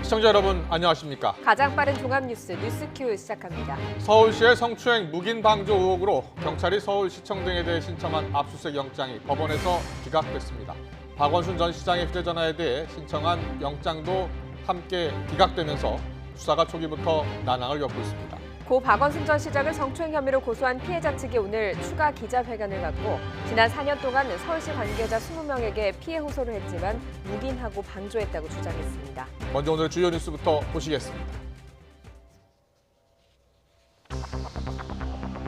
시청자 여러분 안녕하십니까? 가장 빠른 종합뉴스 뉴스큐 시작합니다. 서울시의 성추행 묵인 방조 의혹으로 경찰이 서울시청 등에 대해 신청한 압수수색 영장이 법원에서 기각됐습니다. 박원순 전 시장의 휴대전화에 대해 신청한 영장도 함께 기각되면서 수사가 초기부터 난항을 겪고 있습니다. 고 박원순 전 시장을 성추행 혐의로 고소한 피해자 측이 오늘 추가 기자회견을 갖고 지난 4년 동안 서울시 관계자 20명에게 피해 호소를 했지만 묵인하고 방조했다고 주장했습니다. 먼저 오늘 주요 뉴스부터 보시겠습니다.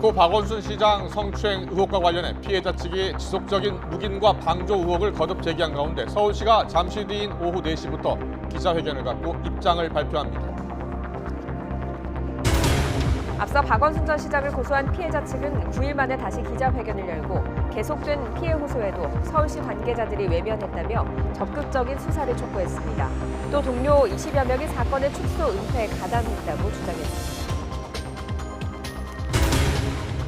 고 박원순 시장 성추행 의혹과 관련해 피해자 측이 지속적인 묵인과 방조 의혹을 거듭 제기한 가운데 서울시가 잠시 뒤인 오후 4시부터 기자회견을 갖고 입장을 발표합니다. 앞서 박원순 전 시장을 고소한 피해자 측은 9일 만에 다시 기자회견을 열고 계속된 피해 호소에도 서울시 관계자들이 외면했다며 적극적인 수사를 촉구했습니다. 또 동료 20여 명이 사건의 축소 은폐에 가담했다고 주장했습니다.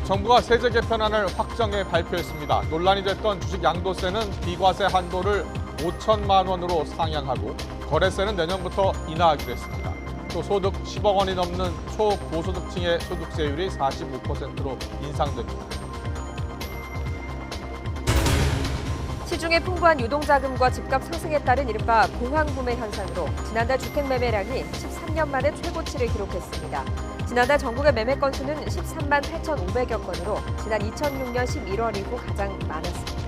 정부가 세제 개편안을 확정해 발표했습니다. 논란이 됐던 주식 양도세는 비과세 한도를 5천만 원으로 상향하고 거래세는 내년부터 인하하기로 했습니다. 또 소득 10억 원이 넘는 초고소득층의 소득세율이 45%로 인상됩니다. 시중에 풍부한 유동자금과 집값 상승에 따른 이른바 공황구매 현상으로 지난달 주택 매매량이 13년 만에 최고치를 기록했습니다. 지난달 전국의 매매 건수는 13만 8,500여 건으로 지난 2006년 11월 이후 가장 많았습니다.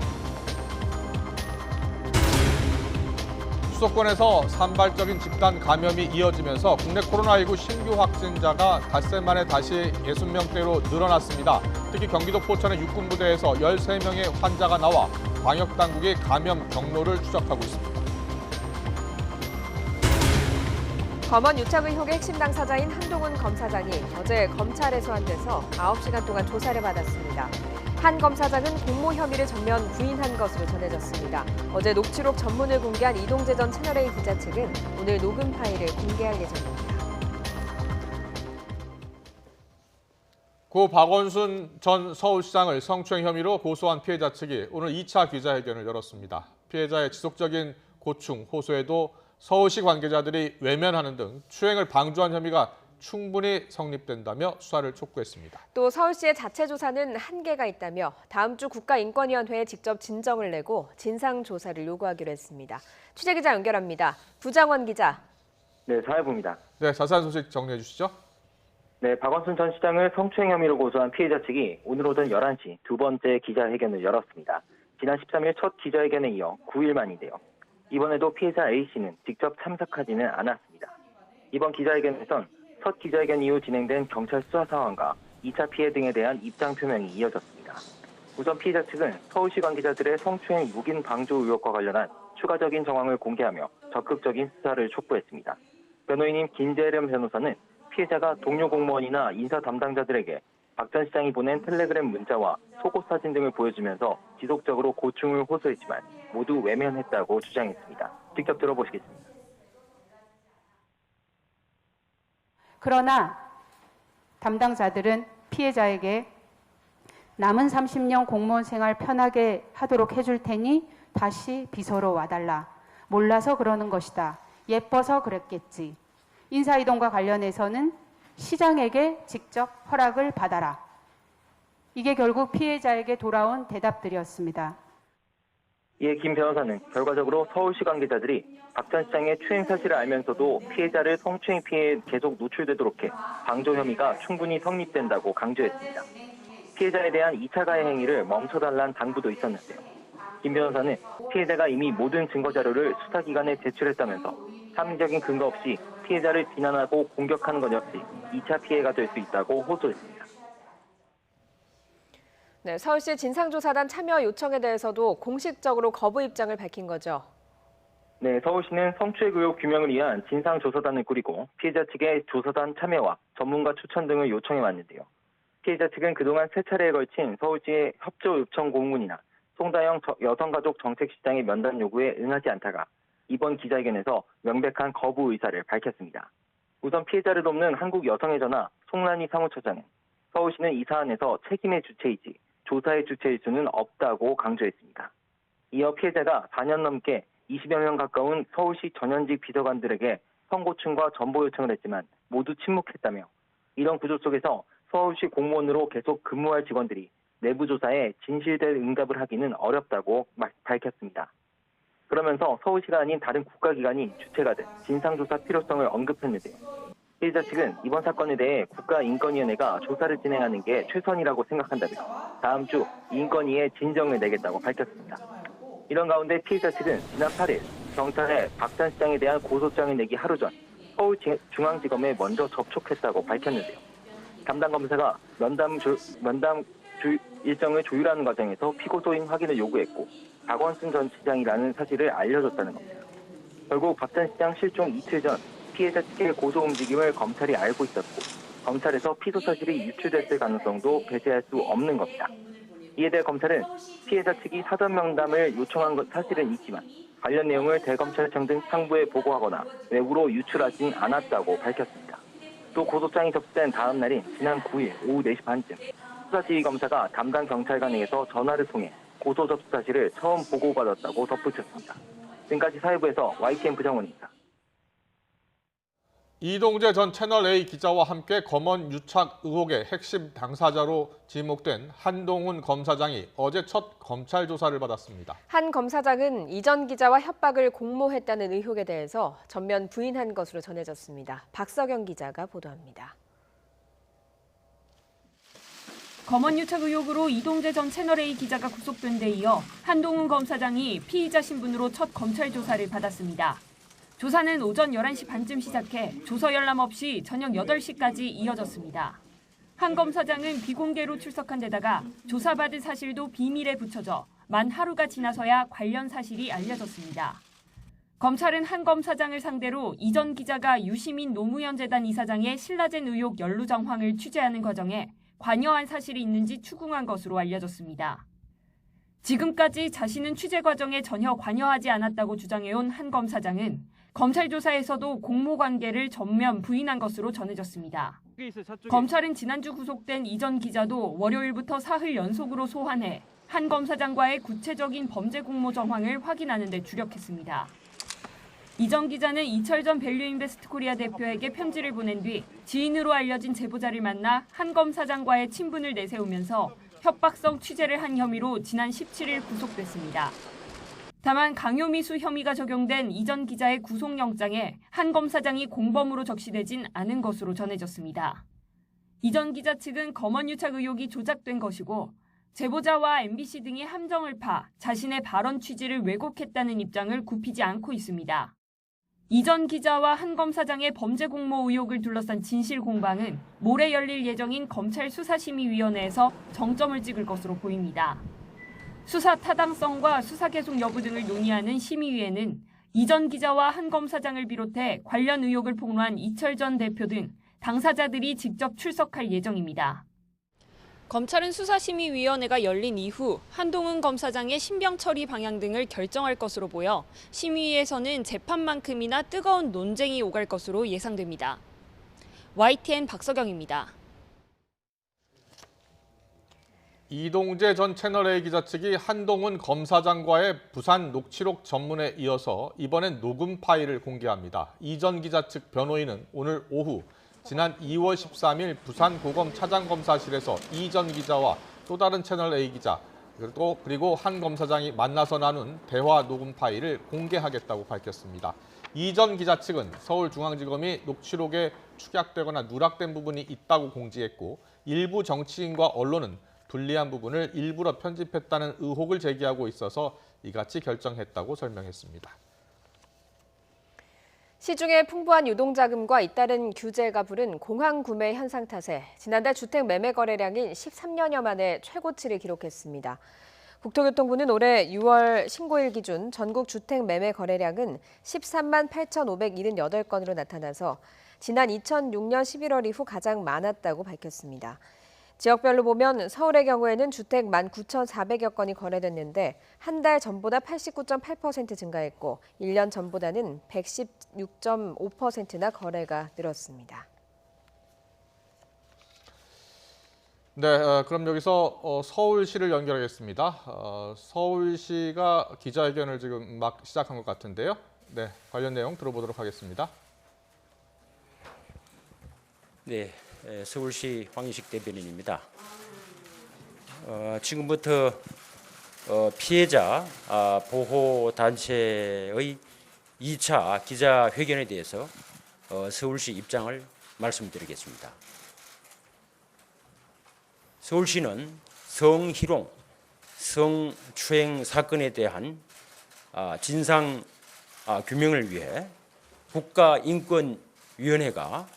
수도권에서 산발적인 집단 감염이 이어지면서 국내 코로나19 신규 확진자가 닷새 만에 다시 60명대로 늘어났습니다. 특히 경기도 포천의 육군부대에서 13명의 환자가 나와 방역당국이 감염 경로를 추적하고 있습니다. 검언 유착 의혹의 핵심 당사자인 한동훈 검사장이 어제 검찰에 소환돼서 9시간 동안 조사를 받았습니다. 한 검사장은 공모 혐의를 전면 부인한 것으로 전해졌습니다. 어제 녹취록 전문을 공개한 이동재 전 채널A 기자 측은 오늘 녹음 파일을 공개할 예정입니다. 고 박원순 전 서울시장을 성추행 혐의로 고소한 피해자 측이 오늘 2차 기자회견을 열었습니다. 피해자의 지속적인 고충, 호소에도 서울시 관계자들이 외면하는 등 추행을 방조한 혐의가 충분히 성립된다며 수사를 촉구했습니다. 또 서울시의 자체 조사는 한계가 있다며 다음 주 국가인권위원회에 직접 진정을 내고 진상조사를 요구하기로 했습니다. 취재기자 연결합니다. 부장원 기자. 네, 사회부입니다. 네, 자세한 소식 정리해 주시죠. 네, 박원순 전 시장을 성추행 혐의로 고소한 피해자 측이 오늘 오전 11시 두 번째 기자회견을 열었습니다. 지난 13일 첫 기자회견에 이어 9일 만인데요. 이번에도 피해자 A씨는 직접 참석하지는 않았습니다. 이번 기자회견에선 첫 기자회견 이후 진행된 경찰 수사 상황과 2차 피해 등에 대한 입장 표명이 이어졌습니다. 우선 피해자 측은 서울시 관계자들의 성추행 묵인 방조 의혹과 관련한 추가적인 정황을 공개하며 적극적인 수사를 촉구했습니다. 변호인인 김재렴 변호사는 피해자가 동료 공무원이나 인사 담당자들에게 박 전 시장이 보낸 텔레그램 문자와 속옷 사진 등을 보여주면서 지속적으로 고충을 호소했지만 모두 외면했다고 주장했습니다. 직접 들어보시겠습니다. 그러나 담당자들은 피해자에게 남은 30년 공무원 생활 편하게 하도록 해줄 테니 다시 비서로 와달라. 몰라서 그러는 것이다. 예뻐서 그랬겠지. 인사이동과 관련해서는 시장에게 직접 허락을 받아라. 이게 결국 피해자에게 돌아온 대답들이었습니다. 이에 김 변호사는 결과적으로 서울시 관계자들이 박 전 시장의 추행 사실을 알면서도 피해자를 성추행 피해에 계속 노출되도록 해 방조 혐의가 충분히 성립된다고 강조했습니다. 피해자에 대한 2차 가해 행위를 멈춰달라는 당부도 있었는데요. 김 변호사는 피해자가 이미 모든 증거 자료를 수사기관에 제출했다면서 합리적인 근거 없이 피해자를 비난하고 공격하는 것 역시 2차 피해가 될 수 있다고 호소했습니다. 네, 서울시 진상조사단 참여 요청에 대해서도 공식적으로 거부 입장을 밝힌 거죠. 네, 서울시는 성추행 의혹 규명을 위한 진상조사단을 꾸리고 피해자 측의 조사단 참여와 전문가 추천 등을 요청해 왔는데요. 피해자 측은 그동안 3차례에 걸친 서울시의 협조 요청 공문이나 송다영 여성가족 정책시장의 면담 요구에 응하지 않다가 이번 기자회견에서 명백한 거부 의사를 밝혔습니다. 우선 피해자를 돕는 한국여성의 전화 송란희 사무처장은 서울시는 이 사안에서 책임의 주체이지 조사의 주체일 수는 없다고 강조했습니다. 이어 피해자가 4년 넘게 20여 명 가까운 서울시 전현직 비서관들에게 선고층과 전보 요청을 했지만 모두 침묵했다며 이런 구조 속에서 서울시 공무원으로 계속 근무할 직원들이 내부 조사에 진실된 응답을 하기는 어렵다고 밝혔습니다. 그러면서 서울시가 아닌 다른 국가기관이 주체가 된 진상조사 필요성을 언급했는데요. 피해자 측은 이번 사건에 대해 국가인권위원회가 조사를 진행하는 게 최선이라고 생각한다며 다음 주 인권위에 진정을 내겠다고 밝혔습니다. 이런 가운데 피해자 측은 지난 8일 경찰에 박 전 시장에 대한 고소장을 내기 하루 전 서울중앙지검에 먼저 접촉했다고 밝혔는데요. 담당 검사가 면담 일정을 조율하는 과정에서 피고 소임 확인을 요구했고 박원순 전 시장이라는 사실을 알려줬다는 겁니다. 결국 박 전 시장 실종 이틀 전 피해자 측의 고소 움직임을 검찰이 알고 있었고 검찰에서 피소 사실이 유출됐을 가능성도 배제할 수 없는 겁니다. 이에 대해 검찰은 피해자 측이 사전 명담을 요청한 것 사실은 있지만 관련 내용을 대검찰청 등 상부에 보고하거나 외부로 유출하진 않았다고 밝혔습니다. 또 고소장이 접수된 다음 날인 지난 9일 오후 4시 반쯤 수사지휘검사가 담당 경찰관에게서 전화를 통해 고소 접수 사실을 처음 보고받았다고 덧붙였습니다. 지금까지 사회부에서 YTN 부정원입니다. 이동재 전 채널A 기자와 함께 검언 유착 의혹의 핵심 당사자로 지목된 한동훈 검사장이 어제 첫 검찰 조사를 받았습니다. 한 검사장은 이전 기자와 협박을 공모했다는 의혹에 대해서 전면 부인한 것으로 전해졌습니다. 박석영 기자가 보도합니다. 검언 유착 의혹으로 이동재 전 채널A 기자가 구속된 데 이어 한동훈 검사장이 피의자 신분으로 첫 검찰 조사를 받았습니다. 조사는 오전 11시 반쯤 시작해 조서 열람 없이 저녁 8시까지 이어졌습니다. 한 검사장은 비공개로 출석한 데다가 조사받을 사실도 비밀에 붙여져 만 하루가 지나서야 관련 사실이 알려졌습니다. 검찰은 한 검사장을 상대로 이전 기자가 유시민 노무현 재단 이사장의 신라젠 의혹 연루 정황을 취재하는 과정에 관여한 사실이 있는지 추궁한 것으로 알려졌습니다. 지금까지 자신은 취재 과정에 전혀 관여하지 않았다고 주장해온 한 검사장은 검찰 조사에서도 공모 관계를 전면 부인한 것으로 전해졌습니다. 검찰은 지난주 구속된 이전 기자도 월요일부터 사흘 연속으로 소환해 한 검사장과의 구체적인 범죄 공모 정황을 확인하는 데 주력했습니다. 이전 기자는 이철전 밸류인베스트 코리아 대표에게 편지를 보낸 뒤 지인으로 알려진 제보자를 만나 한 검사장과의 친분을 내세우면서 협박성 취재를 한 혐의로 지난 17일 구속됐습니다. 다만 강요미수 혐의가 적용된 이전 기자의 구속영장에 한 검사장이 공범으로 적시되진 않은 것으로 전해졌습니다. 이전 기자 측은 검언 유착 의혹이 조작된 것이고 제보자와 MBC 등이 함정을 파 자신의 발언 취지를 왜곡했다는 입장을 굽히지 않고 있습니다. 이전 기자와 한 검사장의 범죄 공모 의혹을 둘러싼 진실 공방은 모레 열릴 예정인 검찰 수사심의위원회에서 정점을 찍을 것으로 보입니다. 수사 타당성과 수사 계속 여부 등을 논의하는 심의위에는 이전 기자와 한 검사장을 비롯해 관련 의혹을 폭로한 이철 전 대표 등 당사자들이 직접 출석할 예정입니다. 검찰은 수사심의위원회가 열린 이후 한동훈 검사장의 신병 처리 방향 등을 결정할 것으로 보여 심의위에서는 재판만큼이나 뜨거운 논쟁이 오갈 것으로 예상됩니다. YTN 박석영입니다. 이동재 전 채널A 기자 측이 한동훈 검사장과의 부산 녹취록 전문에 이어서 이번엔 녹음 파일을 공개합니다. 이 전 기자 측 변호인은 오늘 오후 지난 2월 13일 부산고검 차장검사실에서 이 전 기자와 또 다른 채널A 기자 그리고 한 검사장이 만나서 나눈 대화 녹음 파일을 공개하겠다고 밝혔습니다. 이 전 기자 측은 서울중앙지검이 녹취록에 축약되거나 누락된 부분이 있다고 공지했고 일부 정치인과 언론은 불리한 부분을 일부러 편집했다는 의혹을 제기하고 있어서 이같이 결정했다고 설명했습니다. 시중에 풍부한 유동자금과 잇따른 규제가 부른 공황 구매 현상 탓에 지난달 주택 매매 거래량이 13년여 만에 최고치를 기록했습니다. 국토교통부는 올해 6월 신고일 기준 전국 주택 매매 거래량은 13만 8,578건으로 나타나서 지난 2006년 11월 이후 가장 많았다고 밝혔습니다. 지역별로 보면 서울의 경우에는 주택 19,400여 건이 거래됐는데 한 달 전보다 89.8% 증가했고 1년 전보다는 116.5%나 거래가 늘었습니다. 네, 그럼 여기서 서울시를 연결하겠습니다. 서울시가 기자회견을 지금 막 시작한 것 같은데요. 네, 관련 내용 들어보도록 하겠습니다. 네, 서울시 황희식 대변인입니다. 지금부터 피해자 보호 단체의 2차 기자회견에 대해서 서울시 입장을 말씀드리겠습니다. 서울시는 성희롱, 성추행 사건에 대한 진상 규명을 위해 국가인권위원회가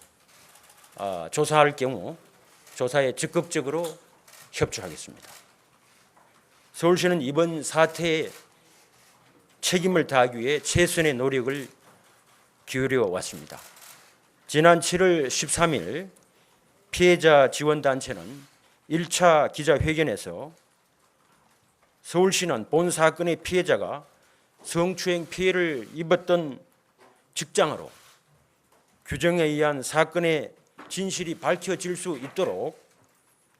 조사할 경우 조사에 적극적으로 협조하겠습니다. 서울시는 이번 사태에 책임을 다하기 위해 최선의 노력을 기울여 왔습니다. 지난 7월 13일 피해자 지원단체는 1차 기자회견에서 서울시는 본 사건의 피해자가 성추행 피해를 입었던 직장으로 규정에 의한 사건의 진실이 밝혀질 수 있도록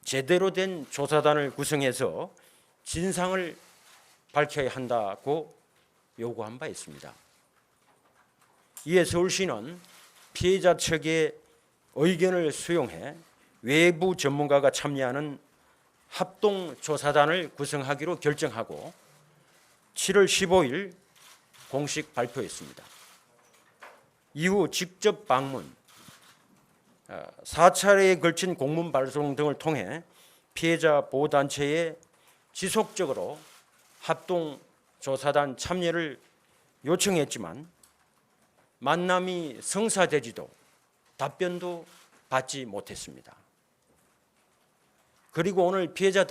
제대로 된 조사단을 구성해서 진상을 밝혀야 한다고 요구한 바 있습니다. 이에 서울시는 피해자 측의 의견을 수용해 외부 전문가가 참여하는 합동조사단을 구성하기로 결정하고 7월 15일 공식 발표했습니다. 이후 직접 방문, 4차례에 걸친 공문 발송 등을 통해 피해자 보호단체에 지속적으로 합동조사단 참여를 요청했지만 만남이 성사되지도 답변도 받지 못했습니다. 그리고 오늘 피해자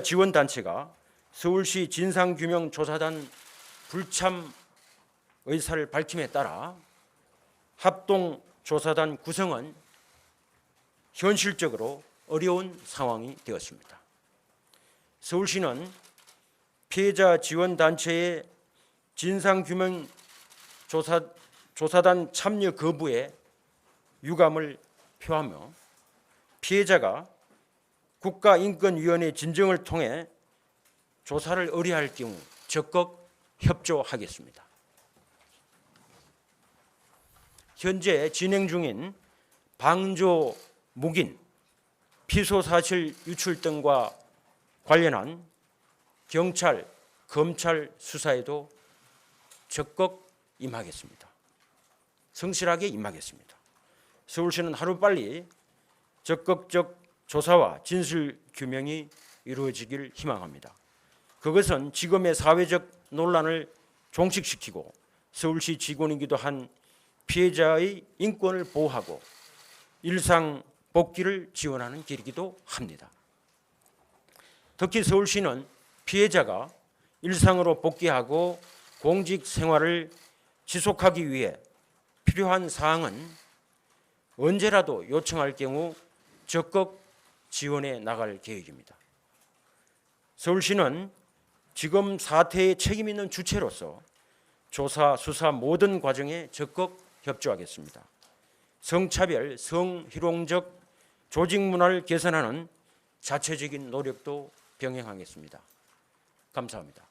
지원단체가 서울시 진상규명조사단 불참 의사를 밝힘에 따라 합동조사단 구성은 현실적으로 어려운 상황이 되었습니다. 서울시는 피해자 지원단체의 진상규명조사단 참여 거부에 유감을 표하며 피해자가 국가인권위원회 진정을 통해 조사를 의뢰할 경우 적극 협조하겠습니다. 현재 진행 중인 방조 묵인, 피소사실 유출 등과 관련한 경찰, 검찰 수사에도 적극 임하겠습니다. 성실하게 임하겠습니다. 서울시는 하루빨리 적극적 조사와 진실 규명이 이루어지길 희망합니다. 그것은 지금의 사회적 논란을 종식시키고 서울시 직원이기도 한 피해자의 인권을 보호하고 일상 복귀를 지원하는 길이기도 합니다. 특히 서울시는 피해자가 일상으로 복귀하고 공직 생활을 지속하기 위해 필요한 사항은 언제라도 요청할 경우 적극 지원해 나갈 계획입니다. 서울시는 지금 사태에 책임 있는 주체로서 조사, 수사 모든 과정에 적극 협조하겠습니다. 성차별, 성희롱적 조직 문화를 개선하는 자체적인 노력도 병행하겠습니다. 감사합니다.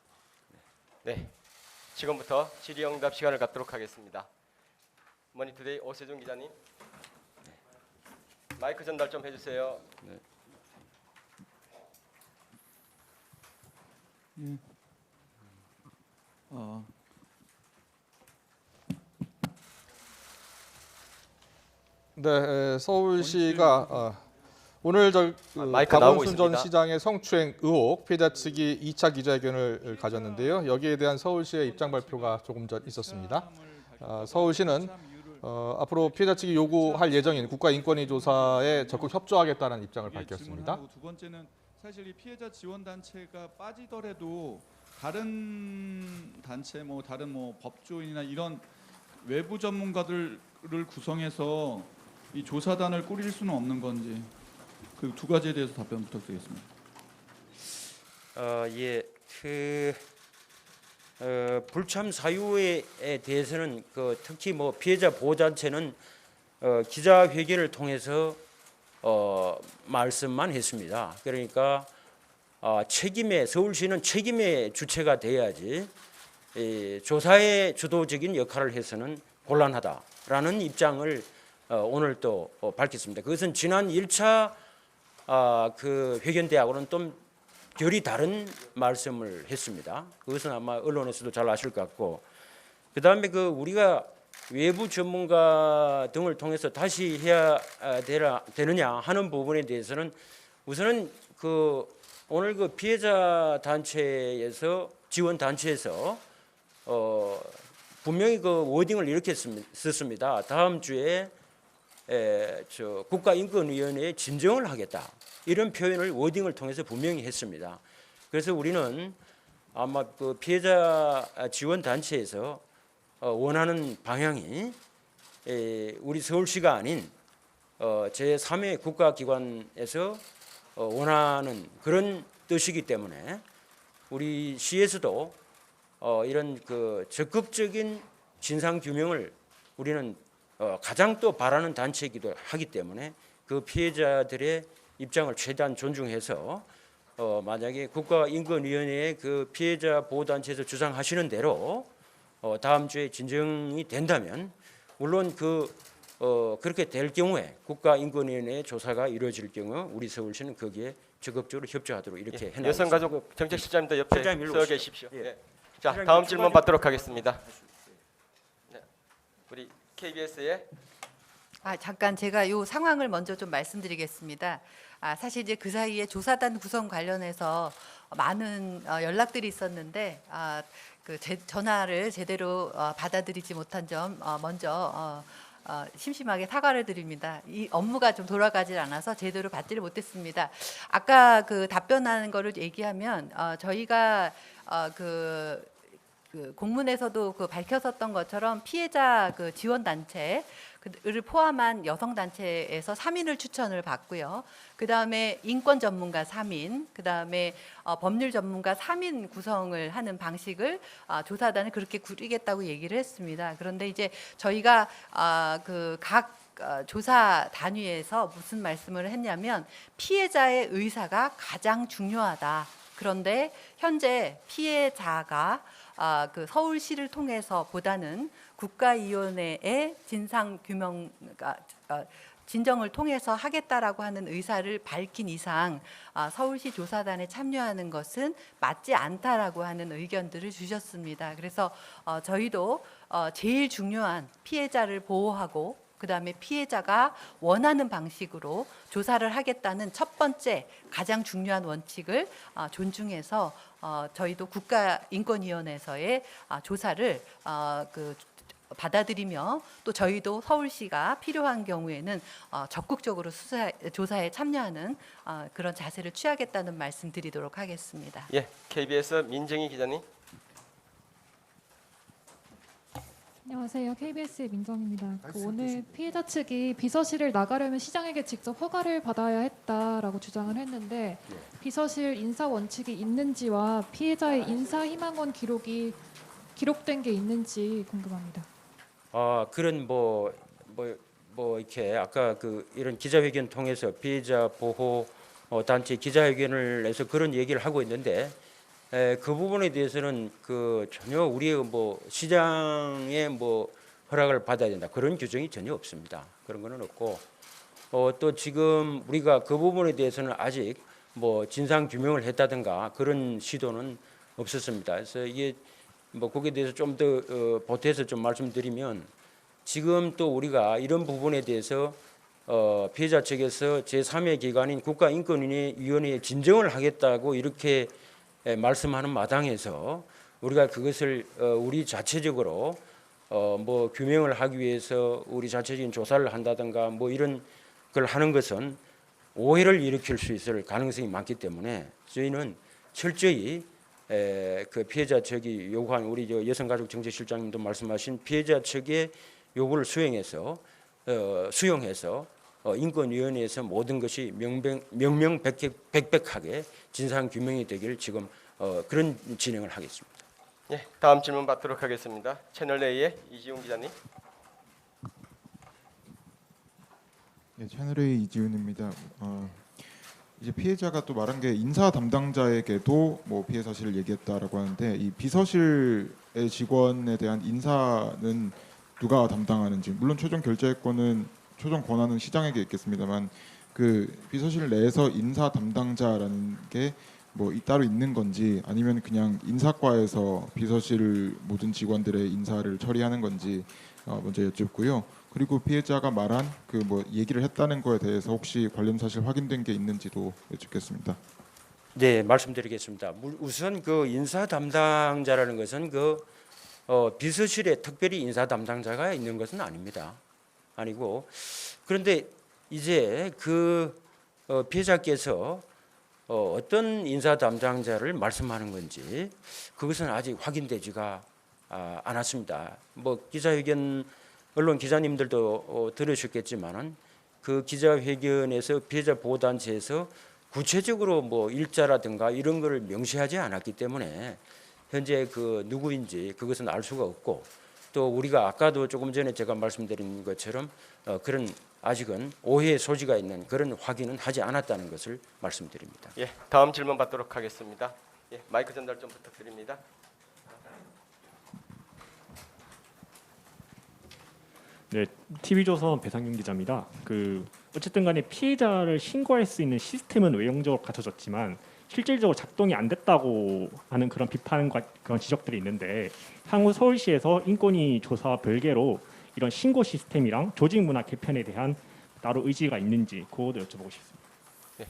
네, 지금부터 질의응답 시간을 갖도록 하겠습니다. 머니투데이 오세종 기자님, 마이크 전달 좀 해주세요. 네, 서울시가 오늘 마이크 나오고 박원순 전 있습니다. 시장의 성추행 의혹 피해자 측이 2차 기자회견을 가졌는데요. 여기에 대한 서울시의 입장 발표가 조금 전 있었습니다. 서울시는 앞으로 피해자 측이 요구할 예정인 국가인권위 조사에 적극 협조하겠다는 입장을 밝혔습니다. 두 번째는 사실 이 피해자 지원 단체가 빠지더라도 다른 단체 다른 법조인이나 이런 외부 전문가들을 구성해서 이 조사단을 꾸릴 수는 없는 건지 그 두 가지에 대해서 답변 부탁드리겠습니다. 불참 사유에 대해서는 특히 피해자 보호단체는 기자회견을 통해서 말씀만 했습니다. 그러니까 서울시는 책임의 주체가 돼야지 조사의 주도적인 역할을 해서는 곤란하다라는 입장을 오늘 또 밝혔습니다. 그것은 지난 1차 그 회견대하고는 좀 결이 다른 말씀을 했습니다. 그것은 아마 언론에서도 잘 아실 것 같고, 그 다음에 그 우리가 외부 전문가 등을 통해서 다시 해야 되느냐 하는 부분에 대해서는 우선은 그 오늘 그 피해자 단체에서 지원 단체에서 분명히 그 워딩을 이렇게 썼습니다. 다음 주에 국가인권위원회에 진정을 하겠다, 이런 표현을 워딩을 통해서 분명히 했습니다. 그래서 우리는 아마 그 피해자 지원 단체에서 원하는 방향이 우리 서울시가 아닌 제3의 국가기관에서 원하는 그런 뜻이기 때문에 우리 시에서도 이런 그 적극적인 진상 규명을 우리는 가장 또 바라는 단체이기도 하기 때문에 그 피해자들의 입장을 최대한 존중해서 만약에 국가인권위원회의 그 피해자 보호단체에서 주장하시는 대로 다음 주에 진정이 된다면, 물론 그렇게 될 경우에 국가인권위원회 조사가 이루어질 경우 우리 서울시는 거기에 적극적으로 협조하도록 이렇게 해놨습니다. 여성가족 정책실장님도 옆에 실장님 서 일로 계십시오. 오십시오. 예. 자, 실장님 다음 추가 질문 받도록 하겠습니다. 네. 우리 KBS의 잠깐 제가 이 상황을 먼저 좀 말씀드리겠습니다. 사실 이제 그 사이에 조사단 구성 관련해서 많은 연락들이 있었는데 전화를 제대로 받아들이지 못한 점 먼저 심심하게 사과를 드립니다. 이 업무가 좀 돌아가질 않아서 제대로 받지를 못했습니다. 아까 그 답변하는 거를 얘기하면 저희가 그 공문에서도 그 밝혔었던 것처럼 피해자 그 지원 단체를 포함한 여성 단체에서 3인을 추천을 받고요. 그 다음에 인권 전문가 3인, 그 다음에 법률 전문가 3인 구성을 하는 방식을 조사단을 그렇게 꾸리겠다고 얘기를 했습니다. 그런데 이제 저희가 그 각 조사 단위에서 무슨 말씀을 했냐면 피해자의 의사가 가장 중요하다. 그런데 현재 피해자가 그 서울시를 통해서 보다는 국가위원회의 진정을 통해서 하겠다라고 하는 의사를 밝힌 이상 서울시 조사단에 참여하는 것은 맞지 않다라고 하는 의견들을 주셨습니다. 그래서 저희도 제일 중요한 피해자를 보호하고 그다음에 피해자가 원하는 방식으로 조사를 하겠다는 첫 번째 가장 중요한 원칙을 존중해서 저희도 국가인권위원회에서의 조사를 받아들이며 또 저희도 서울시가 필요한 경우에는 적극적으로 조사에 참여하는 그런 자세를 취하겠다는 말씀드리도록 하겠습니다. 예, KBS 민정희 기자님. 안녕하세요. KBS의 민정입니다. 오늘 피해자 측이 비서실을 나가려면 시장에게 직접 허가를 받아야 했다라고 주장을 했는데 비서실 인사 원칙이 있는지와 피해자의 인사 희망원 기록이 기록된 게 있는지 궁금합니다. 그런 뭐 이렇게 아까 그 이런 기자회견 통해서 피해자 보호 단체 기자회견을 해서 그런 얘기를 하고 있는데 그 부분에 대해서는 그 전혀 우리의 뭐 시장의 뭐 허락을 받아야 된다 그런 규정이 전혀 없습니다. 그런 거는 없고 또 지금 우리가 그 부분에 대해서는 아직 뭐 진상 규명을 했다든가 그런 시도는 없었습니다. 그래서 이게 뭐 거기에 대해서 좀 더 보태서 좀 말씀드리면 지금 또 우리가 이런 부분에 대해서 피해자 측에서 제3의 기관인 국가인권위원회에 진정을 하겠다고 이렇게 말씀하는 마당에서 우리가 그것을 우리 자체적으로 뭐 규명을 하기 위해서 우리 자체적인 조사를 한다든가 뭐 이런 걸 하는 것은 오해를 일으킬 수 있을 가능성이 많기 때문에 저희는 철저히 그 피해자 측이 요구한 우리 여성가족정책실장님도 말씀하신 피해자 측의 요구를 수용해서 인권위원회에서 모든 것이 명명백백하게 진상 규명이 되기를 지금 그런 진행을 하겠습니다. 예, 다음 질문 받도록 하겠습니다. 채널 A의 이지훈 기자님. 네, 채널 A 이지훈입니다. 이제 피해자가 또 말한 게 인사 담당자에게도 뭐 피해 사실을 얘기했다라고 하는데 이 비서실의 직원에 대한 인사는 누가 담당하는지, 물론 최종 결재권은 최종 권한은 시장에게 있겠습니다만 그 비서실 내에서 인사 담당자라는 게 뭐 따로 있는 건지 아니면 그냥 인사과에서 비서실 모든 직원들의 인사를 처리하는 건지 먼저 여쭙고요. 그리고 피해자가 말한 그 뭐 얘기를 했다는 거에 대해서 혹시 관련 사실 확인된 게 있는지도 여쭙겠습니다. 네, 말씀드리겠습니다. 우선 그 인사 담당자라는 것은 그 비서실에 특별히 인사 담당자가 있는 것은 아닙니다. 아니고 그런데 이제 그 피해자께서 어떤 인사 담당자를 말씀하는 건지 그것은 아직 확인되지가 않았습니다. 뭐 기자회견 언론 기자님들도 들으셨겠지만은 그 기자회견에서 피해자 보호단체에서 구체적으로 뭐 일자라든가 이런 거를 명시하지 않았기 때문에 현재 그 누구인지 그것은 알 수가 없고 또 우리가 아까도 조금 전에 제가 말씀드린 것처럼 그런 아직은 오해의 소지가 있는 그런 확인은 하지 않았다는 것을 말씀드립니다. 예, 다음 질문 받도록 하겠습니다. 예, 마이크 전달 좀 부탁드립니다. 네, TV조선 배상균 기자입니다. 어쨌든 간에 피해자를 신고할 수 있는 시스템은 외형적으로 갖춰졌지만 실질적으로 작동이 안 됐다고 하는 그런 비판과 그런 지적들이 있는데 향후 서울시에서 인권위 조사와 별개로 이런 신고 시스템이랑 조직 문화 개편에 대한 따로 의지가 있는지 그것도 여쭤보고 싶습니다. 네,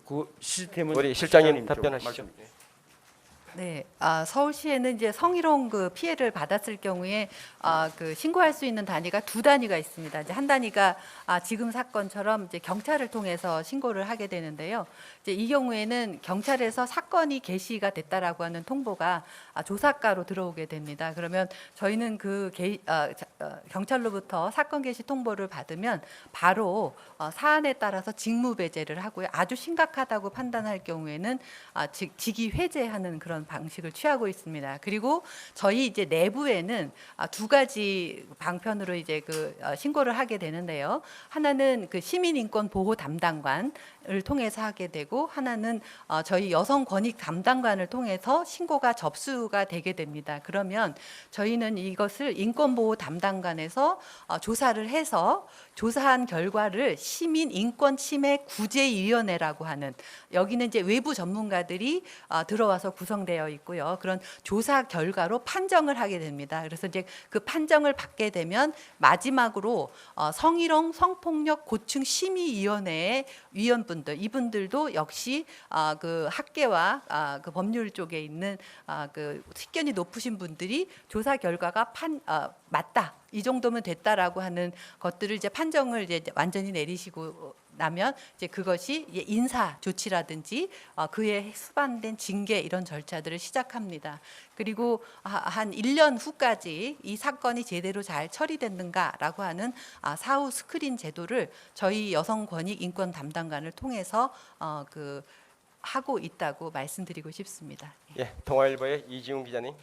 그 시스템은 우리 실장님 답변하시죠. 네, 서울시에는 이제 성희롱 그 피해를 받았을 경우에 그 신고할 수 있는 단위가 두 단위가 있습니다. 이제 한 단위가 지금 사건처럼 이제 경찰을 통해서 신고를 하게 되는데요. 이제 이 경우에는 경찰에서 사건이 게시가 됐다라고 하는 통보가 조사과로 들어오게 됩니다. 그러면 저희는 경찰로부터 사건 게시 통보를 받으면 바로 사안에 따라서 직무 배제를 하고요. 아주 심각하다고 판단할 경우에는 직위 회제하는 그런 방식을 취하고 있습니다. 그리고 저희 이제 내부에는 두 가지 방편으로 이제 신고를 하게 되는데요. 하나는 그 시민인권 보호 담당관을 통해서 하게 되고 하나는 저희 여성 권익 담당관을 통해서 신고가 접수가 되게 됩니다. 그러면 저희는 이것을 인권보호 담당관에서 조사를 해서 조사한 결과를 시민인권침해구제위원회라고 하는 여기는 이제 외부 전문가들이 들어와서 구성되어 있고요. 그런 조사 결과로 판정을 하게 됩니다. 그래서 이제 그 판정을 받게 되면 마지막으로 성희롱, 성폭력, 고충 심의위원회의 위원분들 이분들도 역시 그 학계와 그 법률 쪽에 있는 그 식견이 높으신 분들이 조사 결과가 맞다. 이 정도면 됐다라고 하는 것들을 이제 판정을 이제 완전히 내리시고 나면 이제 그것이 인사 조치라든지 그에 수반된 징계 이런 절차들을 시작합니다. 그리고 한 1년 후까지 이 사건이 제대로 잘 처리됐는가라고 하는 사후 스크린 제도를 저희 여성권익인권 담당관을 통해서 하고 있다고 말씀드리고 싶습니다. 예, 동아일보의 이지훈 기자님.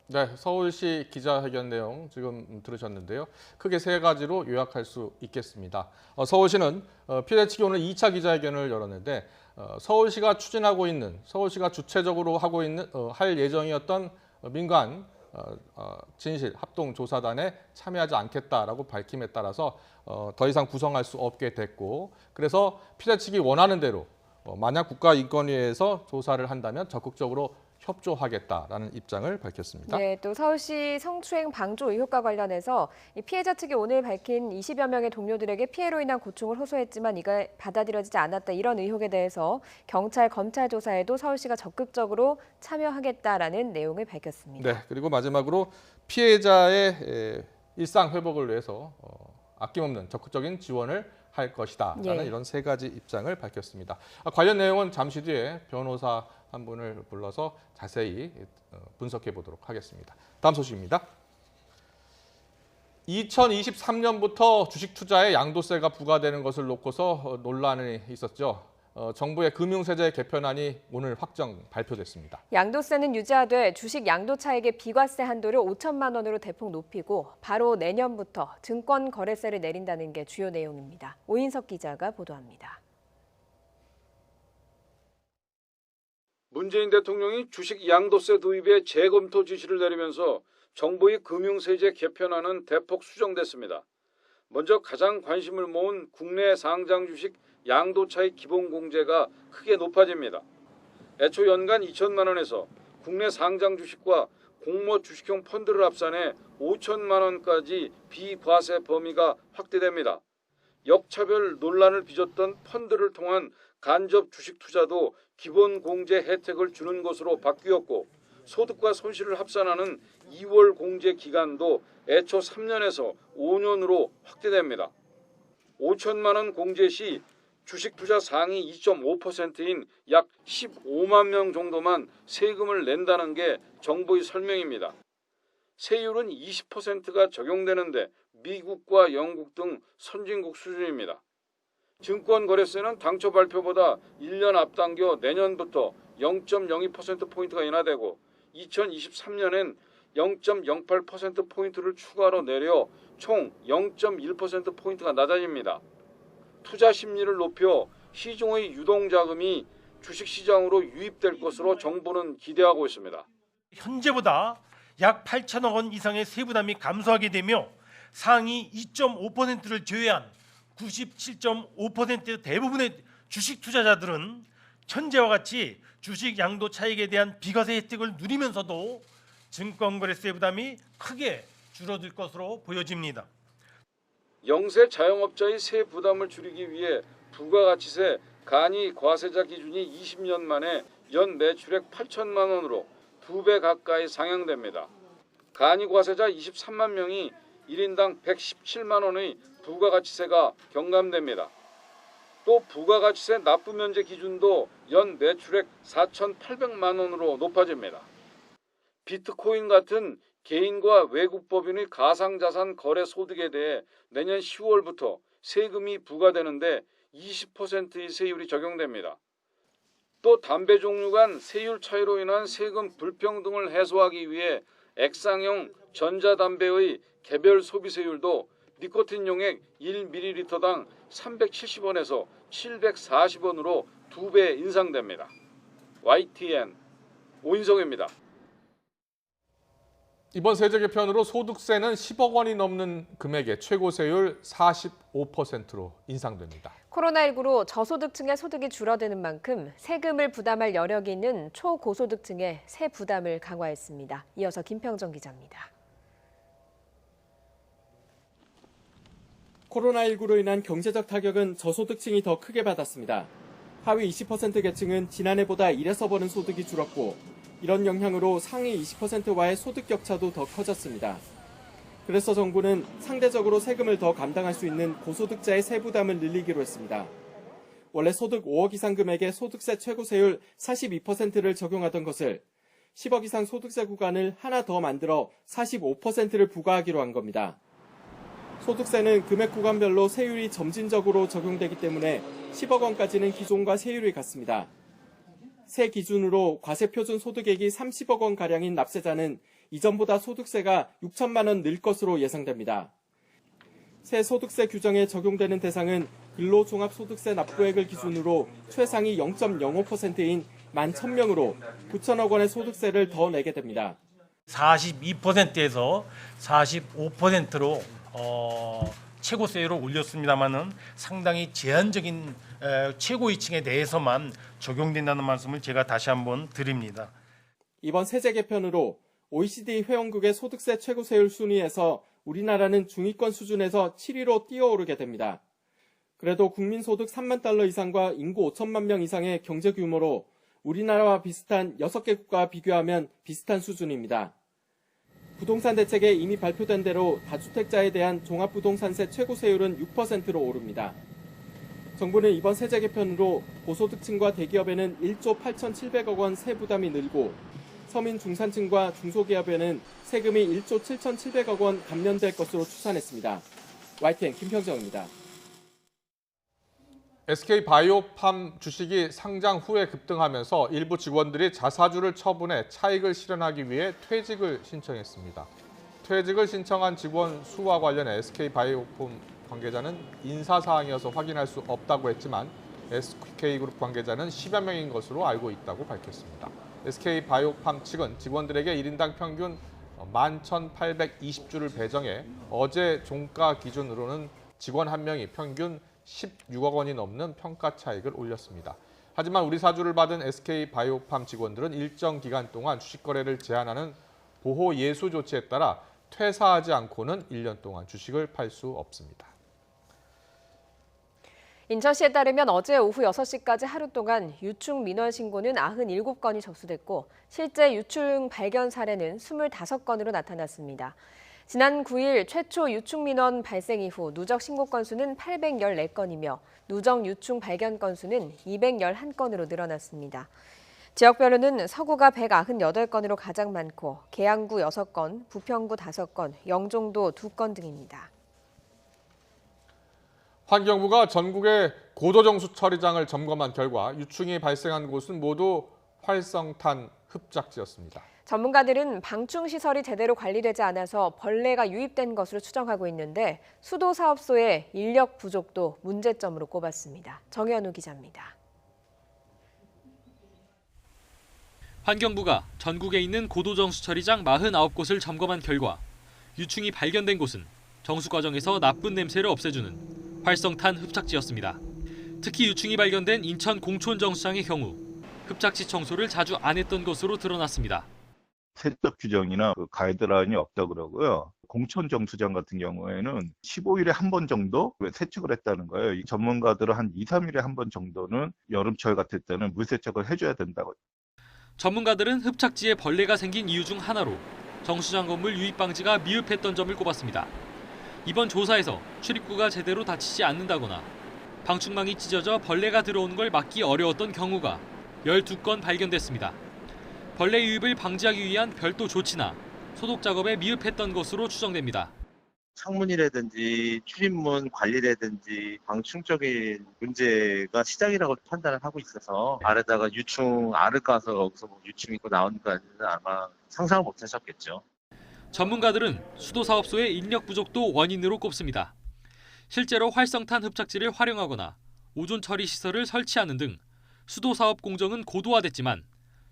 네, 서울시 기자회견 내용 지금 들으셨는데요. 크게 세 가지로 요약할 수 있겠습니다. 서울시는 피해자 측이 오늘 2차 기자회견을 열었는데 서울시가 추진하고 있는, 서울시가 주체적으로 하고 있는 할 예정이었던 민간 진실 합동조사단에 참여하지 않겠다라고 밝힘에 따라서 더 이상 구성할 수 없게 됐고 그래서 피해자 측이 원하는 대로 만약 국가인권위에서 조사를 한다면 적극적으로 협조하겠다라는 입장을 밝혔습니다. 네, 또 서울시 성추행 방조 의혹과 관련해서 이 피해자 측이 오늘 밝힌 20여 명의 동료들에게 피해로 인한 고충을 호소했지만 이가 받아들여지지 않았다 이런 의혹에 대해서 경찰, 검찰 조사에도 서울시가 적극적으로 참여하겠다라는 내용을 밝혔습니다. 네, 그리고 마지막으로 피해자의 일상 회복을 위해서 아낌없는 적극적인 지원을 할 것이다라는 이런 세 가지 입장을 밝혔습니다. 관련 내용은 잠시 뒤에 변호사 한 분을 불러서 자세히 분석해 보도록 하겠습니다. 다음 소식입니다. 2023년부터 주식 투자에 양도세가 부과되는 것을 놓고서 논란이 있었죠. 정부의 금융세제 개편안이 오늘 발표됐습니다. 양도세는 유지하되 주식 양도차익의 비과세 한도를 5천만 원으로 대폭 높이고 바로 내년부터 증권거래세를 내린다는 게 주요 내용입니다. 오인석 기자가 보도합니다. 문재인 대통령이 주식 양도세 도입에 재검토 지시를 내리면서 정부의 금융세제 개편안은 대폭 수정됐습니다. 먼저 가장 관심을 모은 국내 상장 주식 양도차익 기본공제가 크게 높아집니다. 애초 연간 2천만 원에서 국내 상장 주식과 공모 주식형 펀드를 합산해 5천만 원까지 비과세 범위가 확대됩니다. 역차별 논란을 빚었던 펀드를 통한 간접 주식 투자도 기본 공제 혜택을 주는 것으로 바뀌었고, 소득과 손실을 합산하는 2월 공제 기간도 애초 3년에서 5년으로 확대됩니다. 5천만 원 공제 시 주식 투자 상위 2.5%인 약 15만 명 정도만 세금을 낸다는 게 정부의 설명입니다. 세율은 20%가 적용되는데 미국과 영국 등 선진국 수준입니다. 증권거래세는 당초 발표보다 1년 앞당겨 내년부터 0.02%포인트가 인하되고 2023년엔 0.08%포인트를 추가로 내려 총 0.1%포인트가 낮아집니다. 투자 심리를 높여 시중의 유동자금이 주식시장으로 유입될 것으로 정부는 기대하고 있습니다. 현재보다 약 8천억 원 이상의 세부담이 감소하게 되며 상위 2.5%를 제외한 97.5% 대부분의 주식 투자자들은 현재와 같이 주식 양도 차익에 대한 비과세 혜택을 누리면서도 증권거래세 부담이 크게 줄어들 것으로 보여집니다. 영세 자영업자의 세 부담을 줄이기 위해 부가가치세 간이 과세자 기준이 20년 만에 연 매출액 8천만 원으로 2배 가까이 상향됩니다. 간이 과세자 23만 명이 1인당 117만 원의 부가가치세가 경감됩니다. 또 부가가치세 납부 면제 기준도 연 매출액 4,800만 원으로 높아집니다. 비트코인 같은 개인과 외국 법인의 가상자산 거래 소득에 대해 내년 10월부터 세금이 부과되는데 20%의 세율이 적용됩니다. 또 담배 종류 간 세율 차이로 인한 세금 불평등을 해소하기 위해 액상형 전자담배의 개별 소비세율도 니코틴 용액 1ml당 370원에서 740원으로 2배 인상됩니다. YTN 오인성입니다. 이번 세제 개편으로 소득세는 10억 원이 넘는 금액의 최고 세율 45%로 인상됩니다. 코로나19로 저소득층의 소득이 줄어드는 만큼 세금을 부담할 여력이 있는 초고소득층의 세 부담을 강화했습니다. 이어서 김평정 기자입니다. 코로나19로 인한 경제적 타격은 저소득층이 더 크게 받았습니다. 하위 20% 계층은 지난해보다 1에서 버는 소득이 줄었고, 이런 영향으로 상위 20%와의 소득 격차도 더 커졌습니다. 그래서 정부는 상대적으로 세금을 더 감당할 수 있는 고소득자의 세부담을 늘리기로 했습니다. 원래 소득 5억 이상 금액의 소득세 최고세율 42%를 적용하던 것을 10억 이상 소득세 구간을 하나 더 만들어 45%를 부과하기로 한 겁니다. 소득세는 금액 구간별로 세율이 점진적으로 적용되기 때문에 10억 원까지는 기존과 세율이 같습니다. 새 기준으로 과세표준 소득액이 30억 원가량인 납세자는 이전보다 소득세가 6천만 원 늘 것으로 예상됩니다. 새 소득세 규정에 적용되는 대상은 근로종합소득세 납부액을 기준으로 최상위 0.05%인 11,000명으로 9천억 원의 소득세를 더 내게 됩니다. 42%에서 45%로 최고세율을 올렸습니다마는 상당히 제한적인 최고위층에 대해서만 적용된다는 말씀을 제가 다시 한번 드립니다. 이번 세제 개편으로 OECD 회원국의 소득세 최고세율 순위에서 우리나라는 중위권 수준에서 7위로 뛰어오르게 됩니다. 그래도 국민소득 3만 달러 이상과 인구 5천만 명 이상의 경제 규모로 우리나라와 비슷한 6개국과 비교하면 비슷한 수준입니다. 부동산 대책에 이미 발표된 대로 다주택자에 대한 종합부동산세 최고세율은 6%로 오릅니다. 정부는 이번 세제 개편으로 고소득층과 대기업에는 1조 8,700억 원 세부담이 늘고 서민 중산층과 중소기업에는 세금이 1조 7,700억 원 감면될 것으로 추산했습니다. YTN 김평정입니다. SK바이오팜 주식이 상장 후에 급등하면서 일부 직원들이 자사주를 처분해 차익을 실현하기 위해 퇴직을 신청했습니다. 퇴직을 신청한 직원 수와 관련해 SK바이오팜 관계자는 인사사항이어서 확인할 수 없다고 했지만 SK그룹 관계자는 10여 명인 것으로 알고 있다고 밝혔습니다. SK바이오팜 측은 직원들에게 1인당 평균 11,820주를 배정해 어제 종가 기준으로는 직원 한 명이 평균 16억 원이 넘는 평가 차익을 올렸습니다. 하지만 우리 사주를 받은 SK바이오팜 직원들은 일정 기간 동안 주식 거래를 제한하는 보호 예수 조치에 따라 퇴사하지 않고는 1년 동안 주식을 팔 수 없습니다. 인천시에 따르면 어제 오후 6시까지 하루 동안 유충 민원 신고는 97건이 접수됐고 실제 유충 발견 사례는 25건으로 나타났습니다. 지난 9일 최초 유충 민원 발생 이후 누적 신고 건수는 814건이며 누적 유충 발견 건수는 211건으로 늘어났습니다. 지역별로는 서구가 198건으로 가장 많고 계양구 6건, 부평구 5건, 영종도 2건 등입니다. 환경부가 전국의 고도정수 처리장을 점검한 결과 유충이 발생한 곳은 모두 활성탄 흡착지였습니다. 전문가들은 방충시설이 제대로 관리되지 않아서 벌레가 유입된 것으로 추정하고 있는데 수도사업소의 인력 부족도 문제점으로 꼽았습니다. 정현우 기자입니다. 환경부가 전국에 있는 고도정수 처리장 49곳을 점검한 결과 유충이 발견된 곳은 정수 과정에서 나쁜 냄새를 없애주는 활성탄 흡착지였습니다. 특히 유충이 발견된 인천 공촌 정수장의 경우 흡착지 청소를 자주 안 했던 것으로 드러났습니다. 세척 규정이나 가이드라인이 없다 그러고요. 공촌 정수장 같은 경우에는 15일에 한 번 정도 세척을 했다는 거예요. 전문가들은 한 2, 3일에 한 번 정도는 여름철 같을 때는 물 세척을 해줘야 된다고. 전문가들은 흡착지에 벌레가 생긴 이유 중 하나로 정수장 건물 유입 방지가 미흡했던 점을 꼽았습니다. 이번 조사에서 출입구가 제대로 닫히지 않는다거나 방충망이 찢어져 벌레가 들어오는 걸 막기 어려웠던 경우가 12건 발견됐습니다. 벌레 유입을 방지하기 위한 별도 조치나 소독 작업에 미흡했던 것으로 추정됩니다. 창문이라든지 출입문 관리라든지 방충적인 문제가 시작이라고 판단을 하고 있어서 아래다가 유충 알을 까서 거기서 유충이 나오는 거 아니면 아마 상상을 못 하셨겠죠. 전문가들은 수도사업소의 인력 부족도 원인으로 꼽습니다. 실제로 활성탄 흡착지를 활용하거나 오존 처리 시설을 설치하는 등 수도사업 공정은 고도화됐지만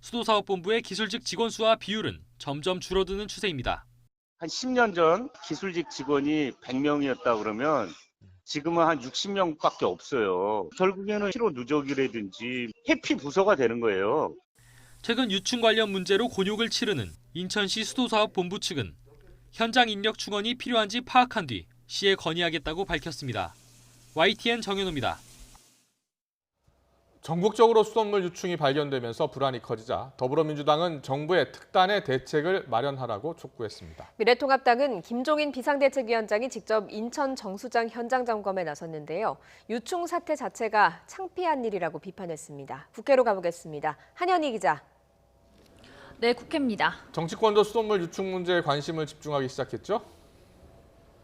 수도사업본부의 기술직 직원 수와 비율은 점점 줄어드는 추세입니다. 한 10년 전 기술직 직원이 100명이었다 그러면 지금은 한 60명밖에 없어요. 결국에는 실효 누적이라든지 회피 부서가 되는 거예요. 최근 유충 관련 문제로 곤욕을 치르는 인천시 수도사업본부 측은 현장 인력 충원이 필요한지 파악한 뒤 시에 건의하겠다고 밝혔습니다. YTN 정현우입니다. 전국적으로 수돗물 유충이 발견되면서 불안이 커지자 더불어민주당은 정부의 특단의 대책을 마련하라고 촉구했습니다. 미래통합당은 김종인 비상대책위원장이 직접 인천 정수장 현장 점검에 나섰는데요. 유충 사태 자체가 창피한 일이라고 비판했습니다. 국회로 가보겠습니다. 한현희 기자. 네, 국회입니다. 정치권도 수돗물 유충 문제에 관심을 집중하기 시작했죠?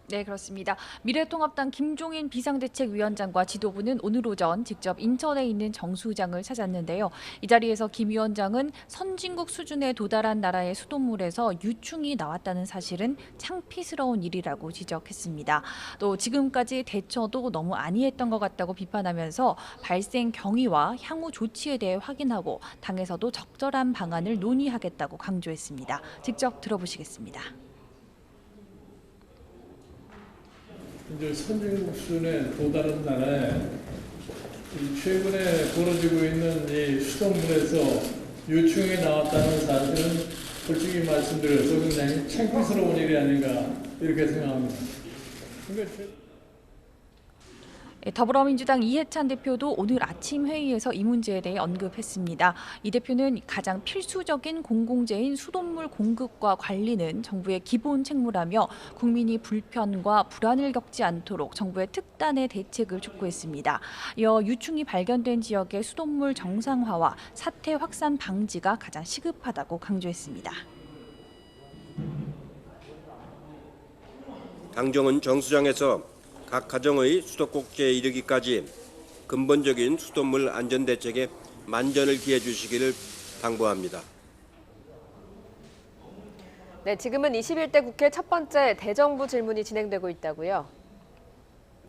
네, 그렇습니다. 미래통합당 김종인 비상대책위원장과 지도부는 오늘 오전 직접 인천에 있는 정수장을 찾았는데요. 이 자리에서 김 위원장은 선진국 수준에 도달한 나라의 수돗물에서 유충이 나왔다는 사실은 창피스러운 일이라고 지적했습니다. 또 지금까지 대처도 너무 안이했던 것 같다고 비판하면서 발생 경위와 향후 조치에 대해 확인하고 당에서도 적절한 방안을 논의하겠다고 강조했습니다. 직접 들어보시겠습니다. 이제 선진국 수준에 도달한 나라에 최근에 벌어지고 있는 이 수돗물에서 유충이 나왔다는 사실은 솔직히 말씀드려서 굉장히 창피스러운 일이 아닌가 이렇게 생각합니다. 더불어민주당 이해찬 대표도 오늘 아침 회의에서 이 문제에 대해 언급했습니다. 이 대표는 가장 필수적인 공공재인 수돗물 공급과 관리는 정부의 기본 책무라며 국민이 불편과 불안을 겪지 않도록 정부의 특단의 대책을 촉구했습니다. 이어 유충이 발견된 지역의 수돗물 정상화와 사태 확산 방지가 가장 시급하다고 강조했습니다. 당정은 정수장에서 각 가정의 수도꼭지에 이르기까지 근본적인 수돗물 안전 대책에 만전을 기해 주시기를 당부합니다. 네, 지금은 21대 국회 첫 번째 대정부 질문이 진행되고 있다고요.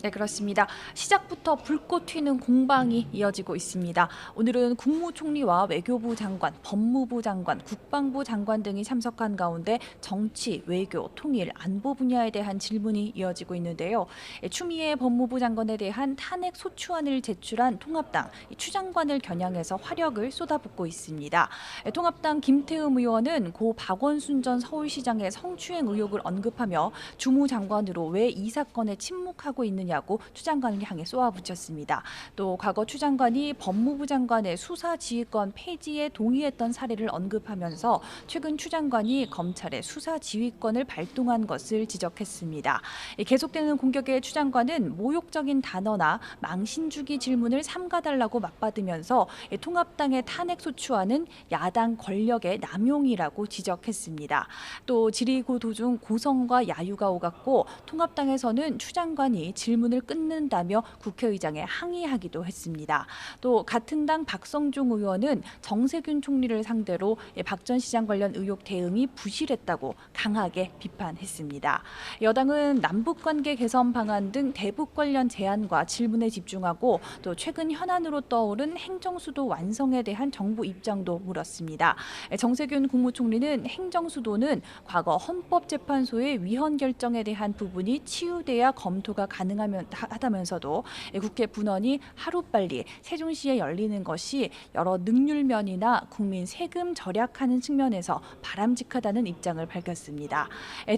네, 그렇습니다. 시작부터 불꽃 튀는 공방이 이어지고 있습니다. 오늘은 국무총리와 외교부 장관, 법무부 장관, 국방부 장관 등이 참석한 가운데 정치, 외교, 통일, 안보 분야에 대한 질문이 이어지고 있는데요. 추미애 법무부 장관에 대한 탄핵 소추안을 제출한 통합당 추 장관을 겨냥해서 화력을 쏟아붓고 있습니다. 통합당 김태흠 의원은 고 박원순 전 서울시장의 성추행 의혹을 언급하며 주무장관으로 왜 이 사건에 침묵하고 있는 냐고 추 장관을 향해 쏘아붙였습니다. 또 과거 추 장관이 법무부 장관의 수사 지휘권 폐지에 동의했던 사례를 언급하면서 최근 추 장관이 검찰의 수사 지휘권을 발동한 것을 지적했습니다. 계속되는 공격에 추 장관은 모욕적인 단어나 망신 주기 질문을 삼가달라고 맞받으면서 통합당의 탄핵 소추안은 야당 권력의 남용이라고 지적했습니다. 또 질의고 도중 고성과 야유가 오갔고 통합당에서는 추 장관이 질문을 끊는다며 국회의장에 항의하기도 했습니다. 또 같은 당 박성중 의원은 정세균 총리를 상대로 박 전 시장 관련 의혹 대응이 부실했다고 강하게 비판했습니다. 여당은 남북관계 개선 방안 등 대북 관련 제안과 질문에 집중하고 또 최근 현안으로 떠오른 행정수도 완성에 대한 정부 입장도 물었습니다. 정세균 국무총리는 행정수도는 과거 헌법재판소의 위헌 결정에 대한 부분이 치유돼야 검토가 가능하다면서도 국회 분원이 하루빨리 세종시에 열리는 것이 여러 능률면이나 국민 세금 절약하는 측면에서 바람직하다는 입장을 밝혔습니다.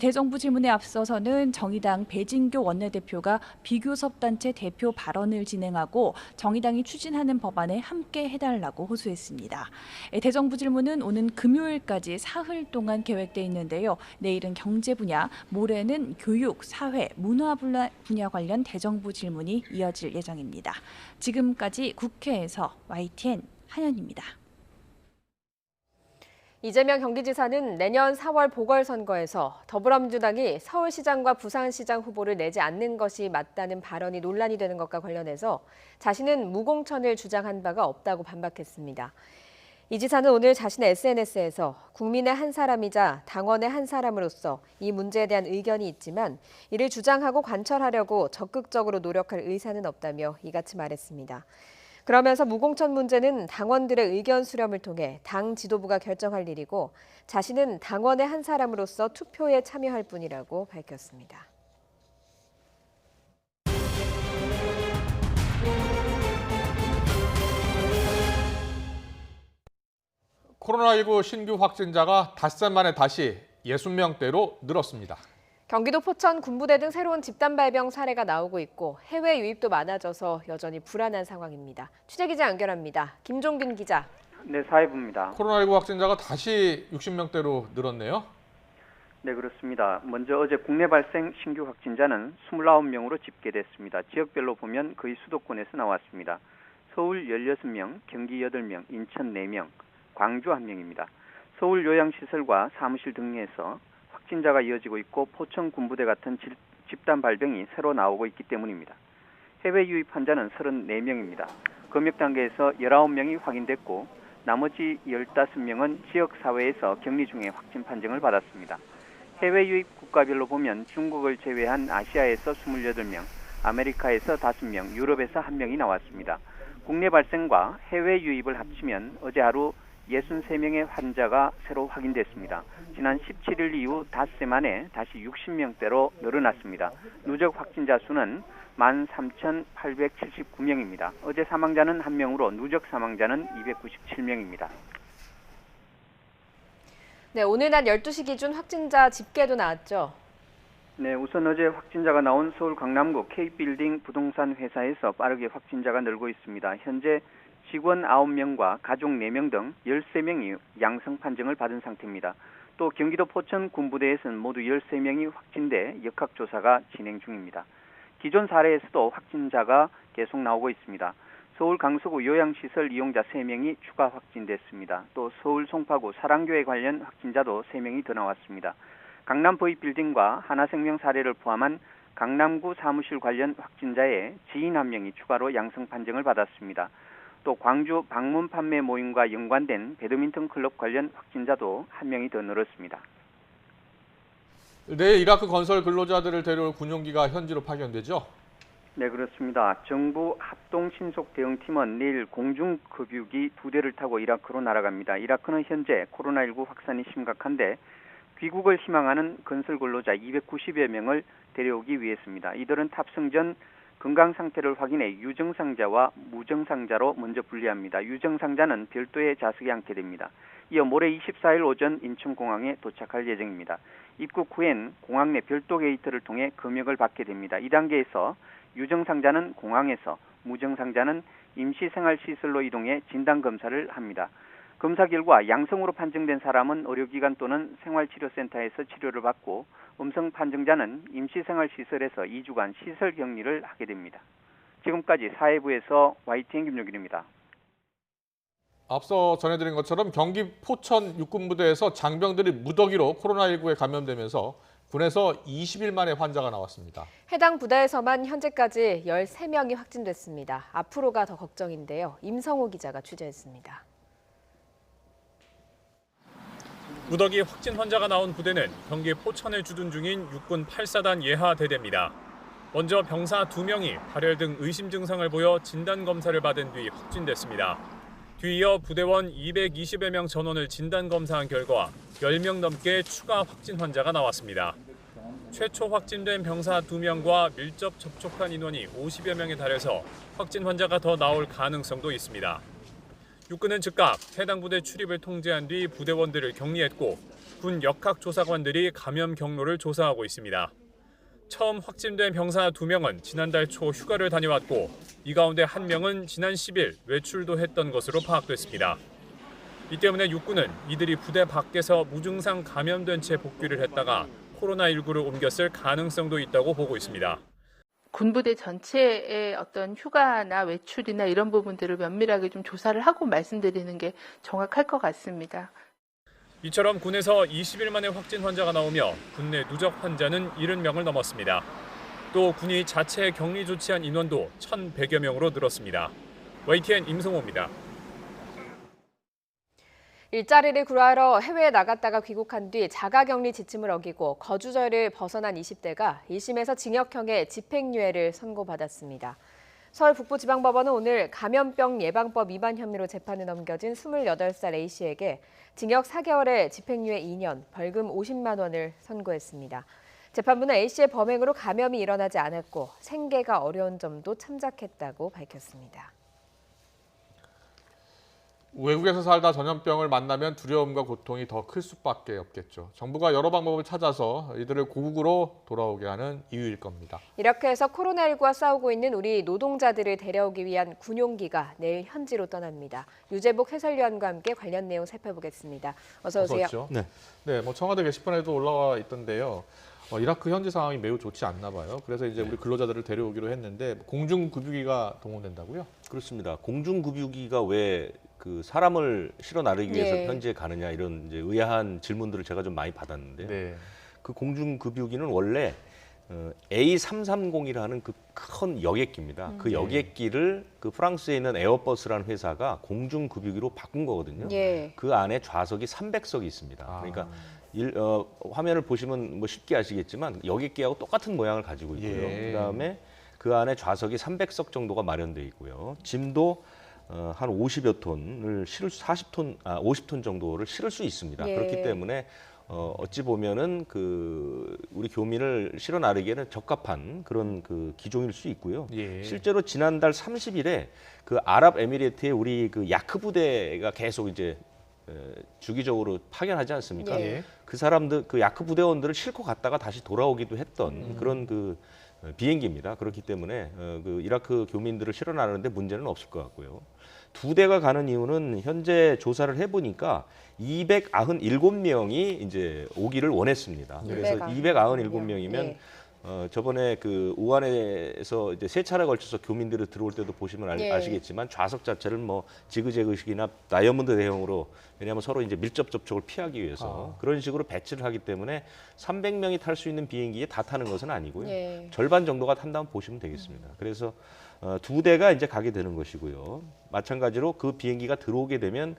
대정부 질문에 앞서서는 정의당 배진교 원내대표가 비교섭단체 대표 발언을 진행하고 정의당이 추진하는 법안에 함께 해달라고 호소했습니다. 대정부 질문은 오는 금요일까지 사흘 동안 계획돼 있는데요. 내일은 경제 분야, 모레는 교육, 사회, 문화 분야 관련 대정부 질문이 이어질 예정입니다. 지금까지 국회에서 YTN 한현입니다. 이재명 경기지사는 내년 4월 보궐선거에서 더불어민주당이 서울시장과 부산시장 후보를 내지 않는 것이 맞다는 발언이 논란이 되는 것과 관련해서 자신은 무공천을 주장한 바가 없다고 반박했습니다. 이 지사는 오늘 자신의 SNS에서 국민의 한 사람이자 당원의 한 사람으로서 이 문제에 대한 의견이 있지만 이를 주장하고 관철하려고 적극적으로 노력할 의사는 없다며 이같이 말했습니다. 그러면서 무공천 문제는 당원들의 의견 수렴을 통해 당 지도부가 결정할 일이고 자신은 당원의 한 사람으로서 투표에 참여할 뿐이라고 밝혔습니다. 코로나19 신규 확진자가 닷새 만에 다시 60명대로 늘었습니다. 경기도 포천, 군부대 등 새로운 집단 발병 사례가 나오고 있고 해외 유입도 많아져서 여전히 불안한 상황입니다. 취재기자 연결합니다. 김종균 기자. 네, 사회부입니다. 코로나19 확진자가 다시 60명대로 늘었네요. 네, 그렇습니다. 먼저 어제 국내 발생 신규 확진자는 29명으로 집계됐습니다. 지역별로 보면 거의 수도권에서 나왔습니다. 서울 16명, 경기 8명, 인천 4명, 광주 1명입니다. 서울 요양시설과 사무실 등에서 확진자가 이어지고 있고 포천 군부대 같은 집단 발병이 새로 나오고 있기 때문입니다. 해외 유입 환자는 34명입니다. 검역 단계에서 19명이 확인됐고 나머지 15명은 지역사회에서 격리 중에 확진 판정을 받았습니다. 해외 유입 국가별로 보면 중국을 제외한 아시아에서 28명, 아메리카에서 5명, 유럽에서 1명이 나왔습니다. 국내 발생과 해외 유입을 합치면 어제 하루 63명의 환자가 새로 확인됐습니다. 지난 17일 이후 닷새 만에 다시 60명대로 늘어났습니다. 누적 확진자 수는 13,879명입니다. 어제 사망자는 1명으로 누적 사망자는 297명입니다. 네, 오늘 낮 12시 기준 확진자 집계도 나왔죠? 네, 우선 어제 확진자가 나온 서울 강남구 K빌딩 부동산 회사에서 빠르게 확진자가 늘고 있습니다. 현재 직원 9명과 가족 4명 등 13명이 양성 판정을 받은 상태입니다. 또 경기도 포천 군부대에서는 모두 13명이 확진돼 역학조사가 진행 중입니다. 기존 사례에서도 확진자가 계속 나오고 있습니다. 서울 강서구 요양시설 이용자 3명이 추가 확진됐습니다. 또 서울 송파구 사랑교회 관련 확진자도 3명이 더 나왔습니다. 강남 V빌딩과 하나생명 사례를 포함한 강남구 사무실 관련 확진자의 지인 1명이 추가로 양성 판정을 받았습니다. 또 광주 방문 판매 모임과 연관된 배드민턴 클럽 관련 확진자도 1명이 더 늘었습니다. 내일 이라크 건설 근로자들을 데려올 군용기가 현지로 파견되죠? 네, 그렇습니다. 정부 합동 신속 대응팀은 내일 공중급유기 2대를 타고 이라크로 날아갑니다. 이라크는 현재 코로나19 확산이 심각한데 귀국을 희망하는 건설 근로자 290여 명을 데려오기 위해서입니다. 이들은 탑승 전 건강 상태를 확인해 유증상자와 무증상자로 먼저 분리합니다. 유증상자는 별도의 좌석에 앉게 됩니다. 이어 모레 24일 오전 인천공항에 도착할 예정입니다. 입국 후엔 공항 내 별도 게이트를 통해 검역을 받게 됩니다. 이 단계에서 유증상자는 공항에서, 무증상자는 임시생활시설로 이동해 진단검사를 합니다. 검사 결과 양성으로 판정된 사람은 의료기관 또는 생활치료센터에서 치료를 받고 음성 판정자는 임시생활시설에서 2주간 시설격리를 하게 됩니다. 지금까지 사회부에서 YTN 김용길입니다. 앞서 전해드린 것처럼 경기 포천 육군부대에서 장병들이 무더기로 코로나19에 감염되면서 군에서 20일 만에 환자가 나왔습니다. 해당 부대에서만 현재까지 13명이 확진됐습니다. 앞으로가 더 걱정인데요. 임성호 기자가 취재했습니다. 무더기 확진 환자가 나온 부대는 경기 포천에 주둔 중인 육군 8사단 예하대대입니다. 먼저 병사 2명이 발열 등 의심 증상을 보여 진단검사를 받은 뒤 확진됐습니다. 뒤이어 부대원 220여 명 전원을 진단검사한 결과 10명 넘게 추가 확진 환자가 나왔습니다. 최초 확진된 병사 2명과 밀접 접촉한 인원이 50여 명에 달해서 확진 환자가 더 나올 가능성도 있습니다. 육군은 즉각 해당 부대 출입을 통제한 뒤 부대원들을 격리했고 군 역학조사관들이 감염 경로를 조사하고 있습니다. 처음 확진된 병사 2명은 지난달 초 휴가를 다녀왔고 이 가운데 1명은 지난 10일 외출도 했던 것으로 파악됐습니다. 이 때문에 육군은 이들이 부대 밖에서 무증상 감염된 채 복귀를 했다가 코로나19를 옮겼을 가능성도 있다고 보고 있습니다. 군부대 전체의 어떤 휴가나 외출이나 이런 부분들을 면밀하게 좀 조사를 하고 말씀드리는 게 정확할 것 같습니다. 이처럼 군에서 20일 만에 확진 환자가 나오며 군내 누적 환자는 70명을 넘었습니다. 또 군이 자체 격리 조치한 인원도 1,100여 명으로 늘었습니다. YTN 임성호입니다. 일자리를 구하러 해외에 나갔다가 귀국한 뒤 자가격리 지침을 어기고 거주자를 벗어난 20대가 1심에서 징역형의 집행유예를 선고받았습니다. 서울 북부지방법원은 오늘 감염병 예방법 위반 혐의로 재판에 넘겨진 28살 A씨에게 징역 4개월에 집행유예 2년, 벌금 50만 원을 선고했습니다. 재판부는 A씨의 범행으로 감염이 일어나지 않았고 생계가 어려운 점도 참작했다고 밝혔습니다. 외국에서 살다 전염병을 만나면 두려움과 고통이 더 클 수밖에 없겠죠. 정부가 여러 방법을 찾아서 이들을 고국으로 돌아오게 하는 이유일 겁니다. 이라크에서 코로나19와 싸우고 있는 우리 노동자들을 데려오기 위한 군용기가 내일 현지로 떠납니다. 유재복 해설위원과 함께 관련 내용 살펴보겠습니다. 어서 오세요. 네, 청와대 게시판에도 올라와 있던데요. 이라크 현지 상황이 매우 좋지 않나 봐요. 그래서 이제 우리 근로자들을 데려오기로 했는데 공중급유기가 동원된다고요? 그렇습니다. 공중급유기가 왜 그 사람을 실어 나르기 위해서 현지에 가느냐 이런 이제 의아한 질문들을 제가 좀 많이 받았는데 그 공중급유기는 원래 A330이라는 그 큰 여객기입니다. 그 여객기를 그 프랑스에 있는 에어버스라는 회사가 공중급유기로 바꾼 거거든요. 그 안에 좌석이 300석이 있습니다. 그러니까 화면을 보시면 뭐 쉽게 아시겠지만 여객기하고 똑같은 모양을 가지고 있고요. 그다음에 그 안에 좌석이 300석 정도가 마련되어 있고요. 짐도 한 50여 톤을 실을 50톤 정도를 실을 수 있습니다. 그렇기 때문에 어찌 보면은 그 우리 교민을 실어 나르기에는 적합한 그런 그 기종일 수 있고요. 실제로 지난달 30일에 그 아랍에미리트의 우리 그 야크 부대가 계속 이제 주기적으로 파견하지 않습니까? 그 사람들 그 야크 부대원들을 싣고 갔다가 다시 돌아오기도 했던 그런 그 비행기입니다. 그렇기 때문에 그 이라크 교민들을 실어 나르는데 문제는 없을 것 같고요. 2대가 가는 이유는 현재 조사를 해보니까 297명이 이제 오기를 원했습니다. 그래서 297명이면 저번에 그 우한에서 이제 3차례 걸쳐서 교민들이 들어올 때도 보시면 아시겠지만 좌석 자체를 뭐 지그재그식이나 다이아몬드 대형으로 왜냐하면 서로 이제 밀접 접촉을 피하기 위해서 그런 식으로 배치를 하기 때문에 300명이 탈 수 있는 비행기에 다 타는 것은 아니고요. 절반 정도가 탄다면 보시면 되겠습니다. 그래서 2대가 이제 가게 되는 것이고요. 마찬가지로 그 비행기가 들어오게 되면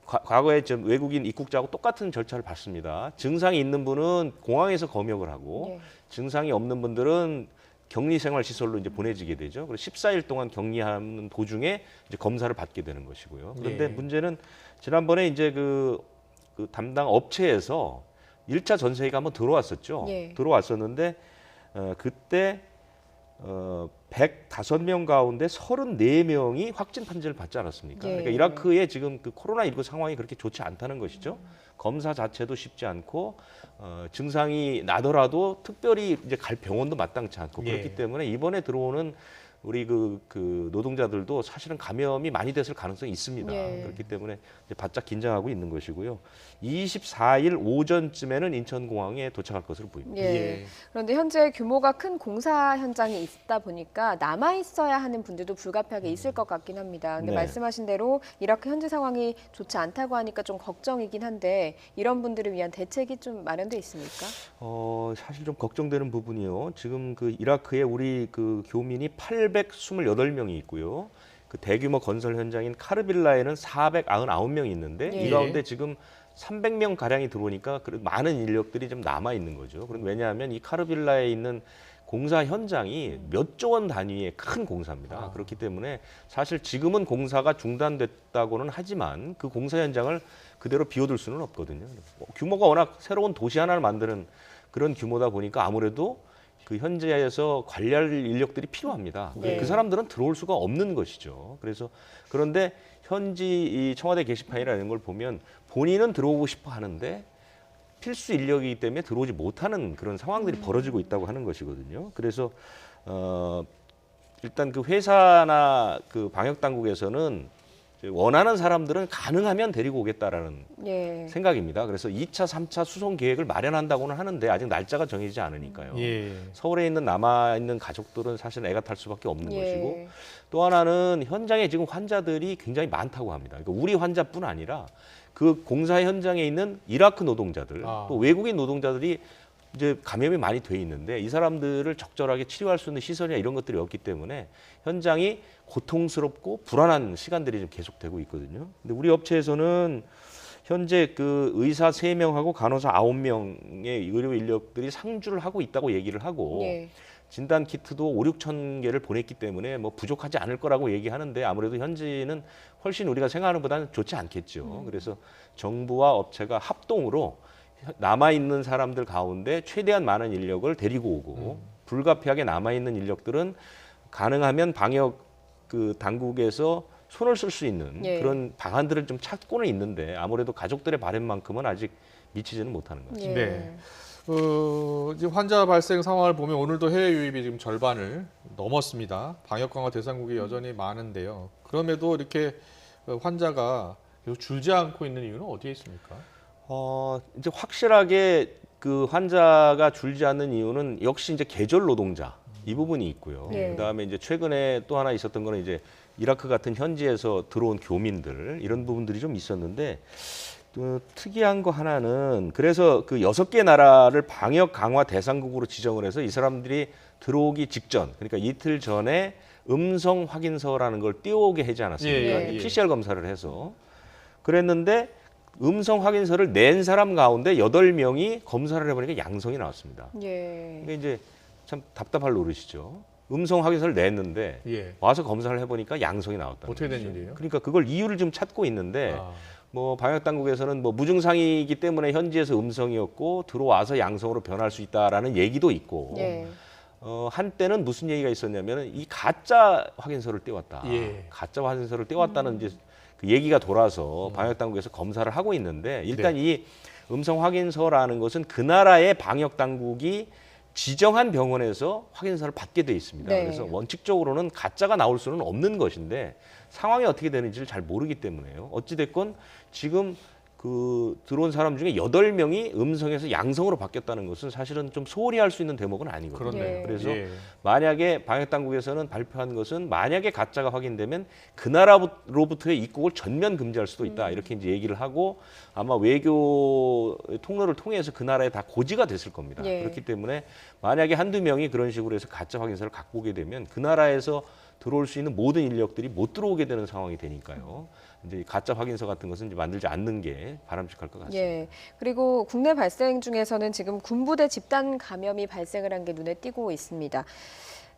과거에 좀 외국인 입국자하고 똑같은 절차를 밟습니다. 증상이 있는 분은 공항에서 검역을 하고 증상이 없는 분들은 격리생활시설로 이제 보내지게 되죠. 그래서 14일 동안 격리하는 도중에 이제 검사를 받게 되는 것이고요. 그런데 예. 문제는 지난번에 이제 그 담당 업체에서 1차 전세가 한번 들어왔었죠. 예. 들어왔었는데 그때 105명 가운데 34명이 확진 판정을 받지 않았습니까? 예. 그러니까 이라크의 지금 그 코로나19 상황이 그렇게 좋지 않다는 것이죠. 검사 자체도 쉽지 않고 증상이 나더라도 특별히 이제 갈 병원도 마땅치 않고 예. 그렇기 때문에 이번에 들어오는 우리 그 노동자들도 사실은 감염이 많이 됐을 가능성이 있습니다. 예. 그렇기 때문에 이제 바짝 긴장하고 있는 것이고요. 24일 오전쯤에는 인천공항에 도착할 것으로 보입니다. 예. 그런데 현재 규모가 큰 공사 현장이 있다 보니까 남아 있어야 하는 분들도 불가피하게 있을 것 같긴 합니다. 근데 네. 말씀하신 대로 이라크 현재 상황이 좋지 않다고 하니까 좀 걱정이긴 한데 이런 분들을 위한 대책이 좀 마련돼 있습니까? 사실 좀 걱정되는 부분이요. 지금 그 이라크에 우리 그 교민이 828명이 있고요. 그 대규모 건설 현장인 카르빌라에는 499명이 있는데 예. 이 가운데 지금 300명 가량이 들어오니까 많은 인력들이 좀 남아 있는 거죠. 왜냐하면 이 카르빌라에 있는 공사 현장이 몇 조 원 단위의 큰 공사입니다. 그렇기 때문에 사실 지금은 공사가 중단됐다고는 하지만 그 공사 현장을 그대로 비워둘 수는 없거든요. 규모가 워낙 새로운 도시 하나를 만드는 그런 규모다 보니까 아무래도 그 현지에서 관리할 인력들이 필요합니다. 네. 그 사람들은 들어올 수가 없는 것이죠. 그래서 그런데 현지 이 청와대 게시판이라는 걸 보면 본인은 들어오고 싶어 하는데 필수 인력이기 때문에 들어오지 못하는 그런 상황들이 벌어지고 있다고 하는 것이거든요. 그래서 일단 그 회사나 그 방역 당국에서는 원하는 사람들은 가능하면 데리고 오겠다라는 예. 생각입니다. 그래서 2차, 3차 수송 계획을 마련한다고는 하는데 아직 날짜가 정해지지 않으니까요. 예. 서울에 있는 남아있는 가족들은 사실 애가 탈 수밖에 없는 예. 것이고 또 하나는 현장에 지금 환자들이 굉장히 많다고 합니다. 그러니까 우리 환자뿐 아니라 그 공사 현장에 있는 이라크 노동자들 또 외국인 노동자들이 이제 감염이 많이 돼 있는데 이 사람들을 적절하게 치료할 수 있는 시설이나 이런 것들이 없기 때문에 현장이 고통스럽고 불안한 시간들이 좀 계속되고 있거든요. 근데 우리 업체에서는 현재 그 의사 3명하고 간호사 9명의 의료 인력들이 상주를 하고 있다고 얘기를 하고 예. 진단 키트도 5-6천 개를 보냈기 때문에 뭐 부족하지 않을 거라고 얘기하는데 아무래도 현지는 훨씬 우리가 생각하는 것보다는 좋지 않겠죠. 그래서 정부와 업체가 합동으로 남아있는 사람들 가운데 최대한 많은 인력을 데리고 오고 불가피하게 남아있는 인력들은 가능하면 방역 그 당국에서 손을 쓸 수 있는 예. 그런 방안들을 좀 찾고는 있는데 아무래도 가족들의 바람만큼은 아직 미치지는 못하는 것 같습니다. 네. 이제 환자 발생 상황을 보면 오늘도 해외 유입이 지금 절반을 넘었습니다. 방역 강화 대상국이 여전히 많은데요. 그럼에도 이렇게 환자가 계속 줄지 않고 있는 이유는 어디에 있습니까? 이제 확실하게 그 환자가 줄지 않는 이유는 역시 이제 계절 노동자 이 부분이 있고요. 네. 그다음에 이제 최근에 또 하나 있었던 거는 이제 이라크 같은 현지에서 들어온 교민들 이런 부분들이 좀 있었는데 또 특이한 거 하나는 그래서 그 6개 나라를 방역 강화 대상국으로 지정을 해서 이 사람들이 들어오기 직전 그러니까 이틀 전에 음성 확인서라는 걸 띄워오게 하지 않았습니까? 예, 예. PCR 검사를 해서 그랬는데 음성 확인서를 낸 사람 가운데 8명이 검사를 해보니까 양성이 나왔습니다. 예. 이게 이제 참 답답할 노릇이죠. 음성 확인서를 냈는데 예. 와서 검사를 해보니까 양성이 나왔다. 어떻게 된 일이에요? 그러니까 그걸 이유를 좀 찾고 있는데 뭐 방역 당국에서는 뭐 무증상이기 때문에 현지에서 음성이었고 들어와서 양성으로 변할 수 있다라는 얘기도 있고 예. 한때는 무슨 얘기가 있었냐면 이 가짜 확인서를 떼왔다. 예. 가짜 확인서를 떼왔다는 이제 그 얘기가 돌아서 방역 당국에서 검사를 하고 있는데 일단 이 음성 확인서라는 것은 그 나라의 방역 당국이 지정한 병원에서 확인서를 받게 돼 있습니다. 네. 그래서 원칙적으로는 가짜가 나올 수는 없는 것인데 상황이 어떻게 되는지를 잘 모르기 때문에요. 어찌 됐건 지금 그 들어온 사람 중에 8명이 음성에서 양성으로 바뀌었다는 것은 사실은 좀 소홀히 할 수 있는 대목은 아니거든요. 그렇네요. 그래서 예. 만약에 방역 당국에서는 발표한 것은 만약에 가짜가 확인되면 그 나라로부터의 입국을 전면 금지할 수도 있다. 이렇게 이제 얘기를 하고 아마 외교 통로를 통해서 그 나라에 다 고지가 됐을 겁니다. 예. 그렇기 때문에 만약에 한두 명이 그런 식으로 해서 가짜 확인서를 갖고 오게 되면 그 나라에서 들어올 수 있는 모든 인력들이 못 들어오게 되는 상황이 되니까요. 이제 가짜 확인서 같은 것은 이제 만들지 않는 게 바람직할 것 같습니다. 예. 그리고 국내 발생 중에서는 지금 군부대 집단 감염이 발생을 한 게 눈에 띄고 있습니다.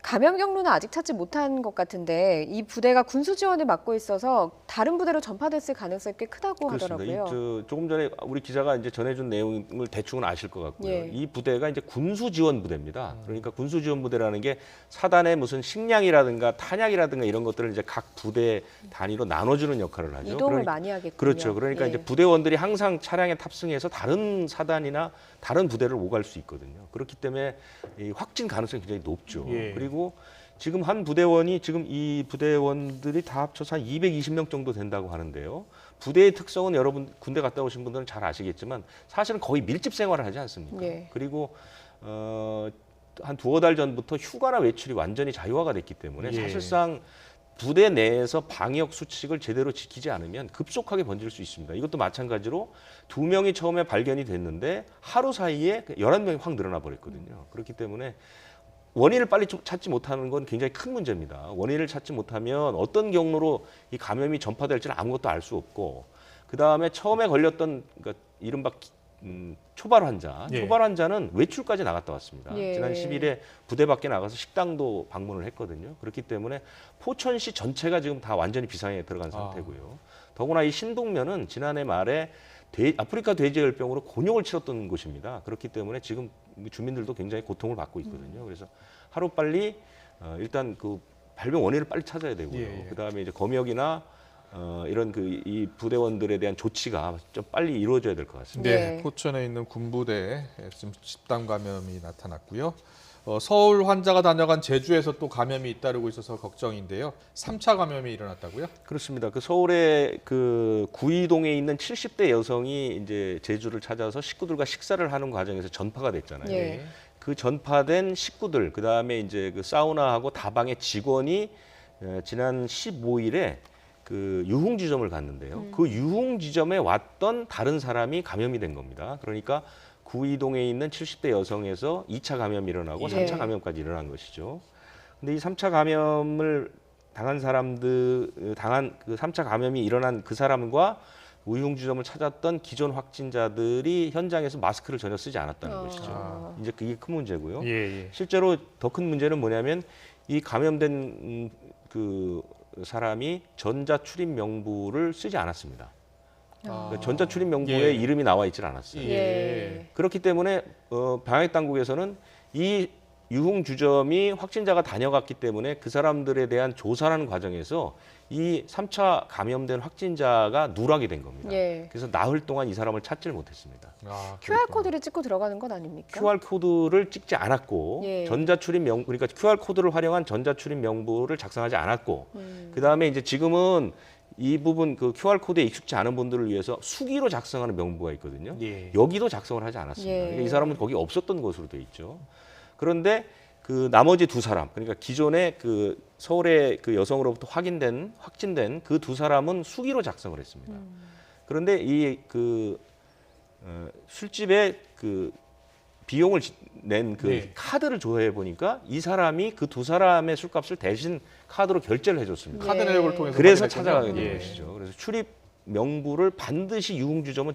감염 경로는 아직 찾지 못한 것 같은데 이 부대가 군수 지원을 맡고 있어서 다른 부대로 전파됐을 가능성이 꽤 크다고 그렇습니다. 하더라고요. 조금 전에 우리 기자가 이제 전해준 내용을 대충은 아실 것 같고요. 예. 이 부대가 이제 군수 지원 부대입니다. 그러니까 군수 지원 부대라는 게 사단의 무슨 식량이라든가 탄약이라든가 이런 것들을 이제 각 부대 단위로 나눠주는 역할을 하죠. 이동을 많이 하겠군요. 그렇죠. 그러니까 예. 이제 부대원들이 항상 차량에 탑승해서 다른 사단이나 다른 부대를 오갈 수 있거든요. 그렇기 때문에 이 확진 가능성이 굉장히 높죠. 예. 그리고 지금 한 부대원이 지금 이 부대원들이 다 합쳐서 한 220명 정도 된다고 하는데요. 부대의 특성은 여러분 군대 갔다 오신 분들은 잘 아시겠지만 사실은 거의 밀집 생활을 하지 않습니까? 예. 그리고 한 두어 달 전부터 휴가나 외출이 완전히 자유화가 됐기 때문에 예. 사실상 부대 내에서 방역 수칙을 제대로 지키지 않으면 급속하게 번질 수 있습니다. 이것도 마찬가지로 2명이 처음에 발견이 됐는데 하루 사이에 11명이 확 늘어나 버렸거든요. 그렇기 때문에 원인을 빨리 찾지 못하는 건 굉장히 큰 문제입니다. 원인을 찾지 못하면 어떤 경로로 이 감염이 전파될지는 아무것도 알 수 없고, 그 다음에 처음에 걸렸던 그러니까 이른바 초발 환자, 예. 초발 환자는 외출까지 나갔다 왔습니다. 예. 지난 10일에 부대 밖에 나가서 식당도 방문을 했거든요. 그렇기 때문에 포천시 전체가 지금 다 완전히 비상에 들어간 상태고요. 더구나 이 신동면은 지난해 말에 아프리카 돼지열병으로 곤욕을 치렀던 곳입니다. 그렇기 때문에 지금 주민들도 굉장히 고통을 받고 있거든요. 그래서 하루빨리 일단 그 발병 원인을 빨리 찾아야 되고요. 예. 그다음에 이제 검역이나 이런 이 부대원들에 대한 조치가 좀 빨리 이루어져야 될 것 같습니다. 네, 포천에 있는 군부대에 지금 집단 감염이 나타났고요. 서울 환자가 다녀간 제주에서 또 감염이 잇따르고 있어서 걱정인데요. 3차 감염이 일어났다고요? 그렇습니다. 그 서울의 그 구이동에 있는 70대 여성이 이제 제주를 찾아서 식구들과 식사를 하는 과정에서 전파가 됐잖아요. 예. 그 전파된 식구들, 그 다음에 이제 그 사우나하고 다방의 직원이 지난 15일에 그 유흥지점을 갔는데요. 그 유흥지점에 왔던 다른 사람이 감염이 된 겁니다. 그러니까 구이동에 있는 70대 여성에서 2차 감염이 일어나고 예. 3차 감염까지 일어난 것이죠. 근데 이 3차 감염을 당한 그 3차 감염이 일어난 그 사람과 유흥지점을 찾았던 기존 확진자들이 현장에서 마스크를 전혀 쓰지 않았다는 것이죠. 이제 그게 큰 문제고요. 예. 실제로 더 큰 문제는 뭐냐면 이 감염된 그 사람이 전자출입 명부를 쓰지 않았습니다. 그러니까 전자출입 명부에 예. 이름이 나와 있질 않았어요. 예. 그렇기 때문에 방역 당국에서는 이 유흥주점이 확진자가 다녀갔기 때문에 그 사람들에 대한 조사하는 과정에서 이 3차 감염된 확진자가 누락이 된 겁니다. 예. 그래서 나흘 동안 이 사람을 찾지를 못했습니다. QR코드를 찍고 들어가는 건 아닙니까? QR코드를 찍지 않았고 예. 전자출입 명부, 그러니까 QR코드를 활용한 전자출입 명부를 작성하지 않았고 그다음에 이제 지금은 이 부분 그 QR코드에 익숙지 않은 분들을 위해서 수기로 작성하는 명부가 있거든요. 예. 여기도 작성을 하지 않았습니다. 예. 그러니까 이 사람은 거기 없었던 것으로 돼 있죠. 그런데 그 나머지 두 사람, 그러니까 기존에 그 서울의 그 여성으로부터 확진된 그 두 사람은 수기로 작성을 했습니다. 그런데 이 그 술집에 그 비용을 낸 그 네. 카드를 조회해 보니까 이 사람이 그 두 사람의 술값을 대신 카드로 결제를 해줬습니다. 카드 내역을 통해서 그래서 확인했군요. 찾아가게 된 예. 것이죠. 그래서 출입 명부를 반드시 유흥주점은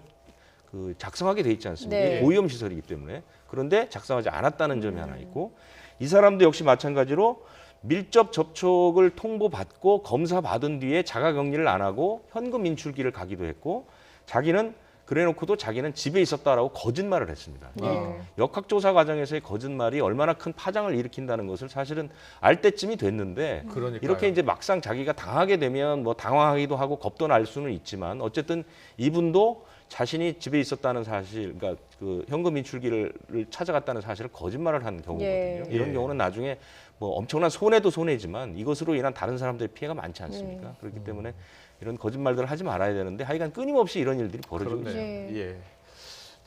그 작성하게 돼 있지 않습니까? 네. 고위험 시설이기 때문에. 그런데 작성하지 않았다는 점이 하나 있고, 이 사람도 역시 마찬가지로 밀접 접촉을 통보받고 검사 받은 뒤에 자가격리를 안 하고 현금 인출기를 가기도 했고, 자기는 그래놓고도 자기는 집에 있었다라고 거짓말을 했습니다. 네. 역학조사 과정에서의 거짓말이 얼마나 큰 파장을 일으킨다는 것을 사실은 알 때쯤이 됐는데, 그러니까요. 이렇게 이제 막상 자기가 당하게 되면 뭐 당황하기도 하고 겁도 날 수는 있지만 어쨌든 이분도 자신이 집에 있었다는 사실, 그러니까 그 현금 인출기를 찾아갔다는 사실을 거짓말을 한 경우거든요. 예. 이런 예. 경우는 나중에 뭐 엄청난 손해도 손해지만 이것으로 인한 다른 사람들의 피해가 많지 않습니까? 그렇기 때문에 이런 거짓말들을 하지 말아야 되는데 하여간 끊임없이 이런 일들이 벌어지고 있습니다. 그렇네요. 예.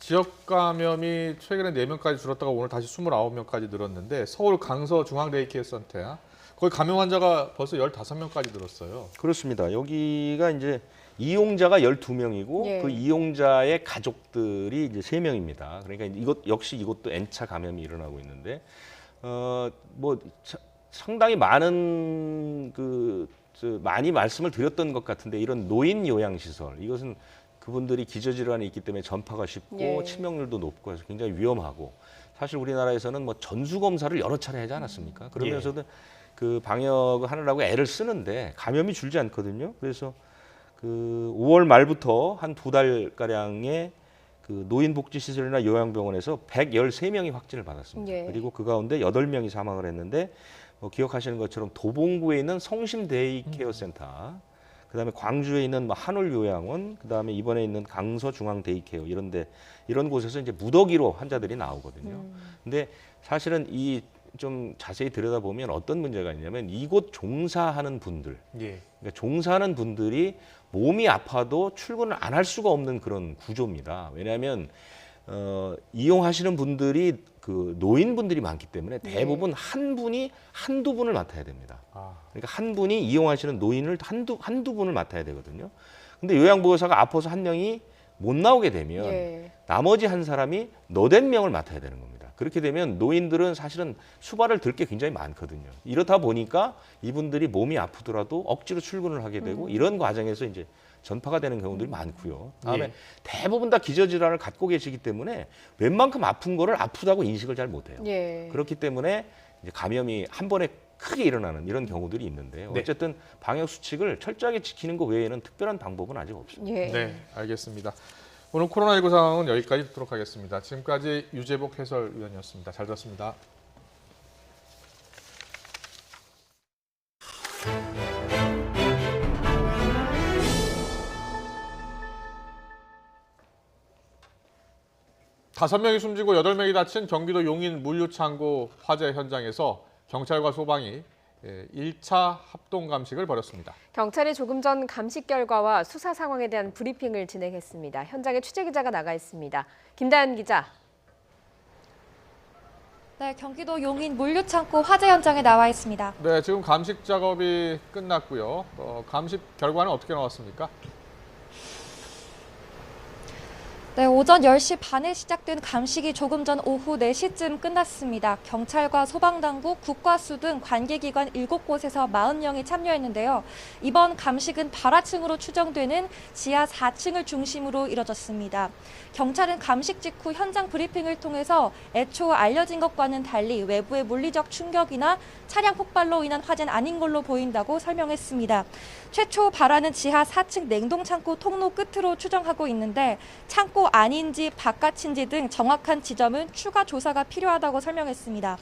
지역 감염이 최근에 4명까지 줄었다가 오늘 다시 29명까지 늘었는데 서울 강서 중앙데이케어 센터야. 거기 감염 환자가 벌써 15명까지 늘었어요. 그렇습니다. 여기가 이제 이용자가 12명이고 예. 그 이용자의 가족들이 이제 3명입니다. 그러니까 이것도 N차 감염이 일어나고 있는데 뭐 상당히 많은 많이 말씀을 드렸던 것 같은데 이런 노인 요양 시설, 이것은 그분들이 기저질환이 있기 때문에 전파가 쉽고 예. 치명률도 높고 해서 굉장히 위험하고, 사실 우리나라에서는 뭐 전수 검사를 여러 차례 하지 않았습니까? 그러면서도 그 방역을 하느라고 애를 쓰는데 감염이 줄지 않거든요. 그래서 그 5월 말부터 한 2달 가량의 그 노인복지시설이나 요양병원에서 113명이 확진을 받았습니다. 그리고 그 가운데 8명이 사망을 했는데 기억하시는 것처럼 도봉구에 있는 성심데이케어 센터, 그다음에 광주에 있는 뭐 한울요양원, 그다음에 이번에 있는 강서중앙데이케어 이런 곳에서 이제 무더기로 환자들이 나오거든요. 근데 사실은 이 좀 자세히 들여다보면 어떤 문제가 있냐면 이곳 종사하는 분들, 그러니까 종사하는 분들이 몸이 아파도 출근을 안 할 수가 없는 그런 구조입니다. 왜냐하면 이용하시는 분들이 그 노인분들이 많기 때문에 대부분 한 분이 한두 분을 맡아야 됩니다. 그러니까 한 분이 이용하시는 노인을 한두 분을 맡아야 되거든요. 근데 요양보호사가 아파서 한 명이 못 나오게 되면 나머지 한 사람이 너댓 명을 맡아야 되는 겁니다. 그렇게 되면 노인들은 사실은 수발을 들 게 굉장히 많거든요. 이렇다 보니까 이분들이 몸이 아프더라도 억지로 출근을 하게 되고 이런 과정에서 이제 전파가 되는 경우들이 많고요. 다음에 대부분 다 기저질환을 갖고 계시기 때문에 웬만큼 아픈 거를 아프다고 인식을 잘 못해요. 그렇기 때문에 이제 감염이 한 번에 크게 일어나는 이런 경우들이 있는데요. 어쨌든 방역 수칙을 철저하게 지키는 것 외에는 특별한 방법은 아직 없습니다. 네, 알겠습니다. 오늘 코로나19 상황은 여기까지 듣도록 하겠습니다. 지금까지 유재복 해설위원이었습니다. 잘 들었습니다. 다섯 명이 숨지고 8명이 다친 경기도 용인 물류창고 화재 현장에서 경찰과 소방이 1차 합동 감식을 벌였습니다. 경찰이 조금 전 감식 결과와 수사 상황에 대한 브리핑을 진행했습니다. 현장에 취재기자가 나가 있습니다. 김다연 기자. 네, 경기도 용인 물류창고 화재 현장에 나와 있습니다. 네, 지금 감식 작업이 끝났고요. 감식 결과는 어떻게 나왔습니까? 네, 오전 10시 반에 시작된 감식이 조금 전 오후 4시쯤 끝났습니다. 경찰과 소방당국, 국과수 등 관계기관 7곳에서 40명이 참여했는데요. 이번 감식은 발화층으로 추정되는 지하 4층을 중심으로 이뤄졌습니다. 경찰은 감식 직후 현장 브리핑을 통해서 애초 알려진 것과는 달리 외부의 물리적 충격이나 차량 폭발로 인한 화재는 아닌 걸로 보인다고 설명했습니다. 최초 발화는 지하 4층 냉동창고 통로 끝으로 추정하고 있는데 창고 안인지 바깥인지 등 정확한 지점은 추가 조사가 필요하다고 설명했습니다.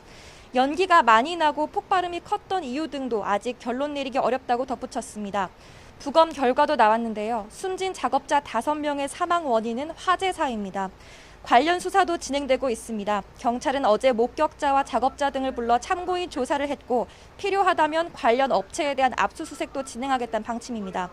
연기가 많이 나고 폭발음이 컸던 이유 등도 아직 결론 내리기 어렵다고 덧붙였습니다. 부검 결과도 나왔는데요. 숨진 작업자 5명의 사망 원인은 화재사입니다. 관련 수사도 진행되고 있습니다. 경찰은 어제 목격자와 작업자 등을 불러 참고인 조사를 했고 필요하다면 관련 업체에 대한 압수수색도 진행하겠다는 방침입니다.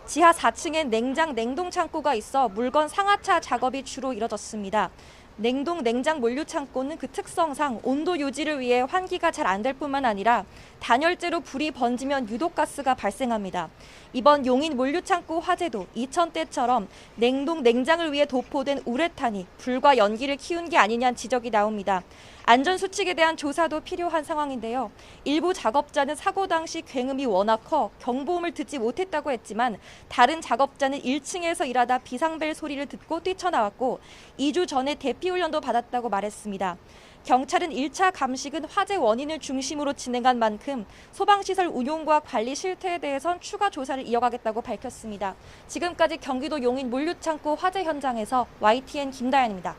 지하 4층엔 냉동 창고가 있어 물건 상하차 작업이 주로 이뤄졌습니다. 냉장 물류 창고는 그 특성상 온도 유지를 위해 환기가 잘 안 될 뿐만 아니라 단열재로 불이 번지면 유독가스가 발생합니다. 이번 용인 물류 창고 화재도 2000대처럼 냉장을 위해 도포된 우레탄이 불과 연기를 키운 게 아니냐는 지적이 나옵니다. 안전수칙에 대한 조사도 필요한 상황인데요. 일부 작업자는 사고 당시 굉음이 워낙 커 경보음을 듣지 못했다고 했지만 다른 작업자는 1층에서 일하다 비상벨 소리를 듣고 뛰쳐나왔고 2주 전에 대피훈련도 받았다고 말했습니다. 경찰은 1차 감식은 화재 원인을 중심으로 진행한 만큼 소방시설 운용과 관리 실태에 대해선 추가 조사를 이어가겠다고 밝혔습니다. 지금까지 경기도 용인 물류창고 화재 현장에서 YTN 김다연입니다.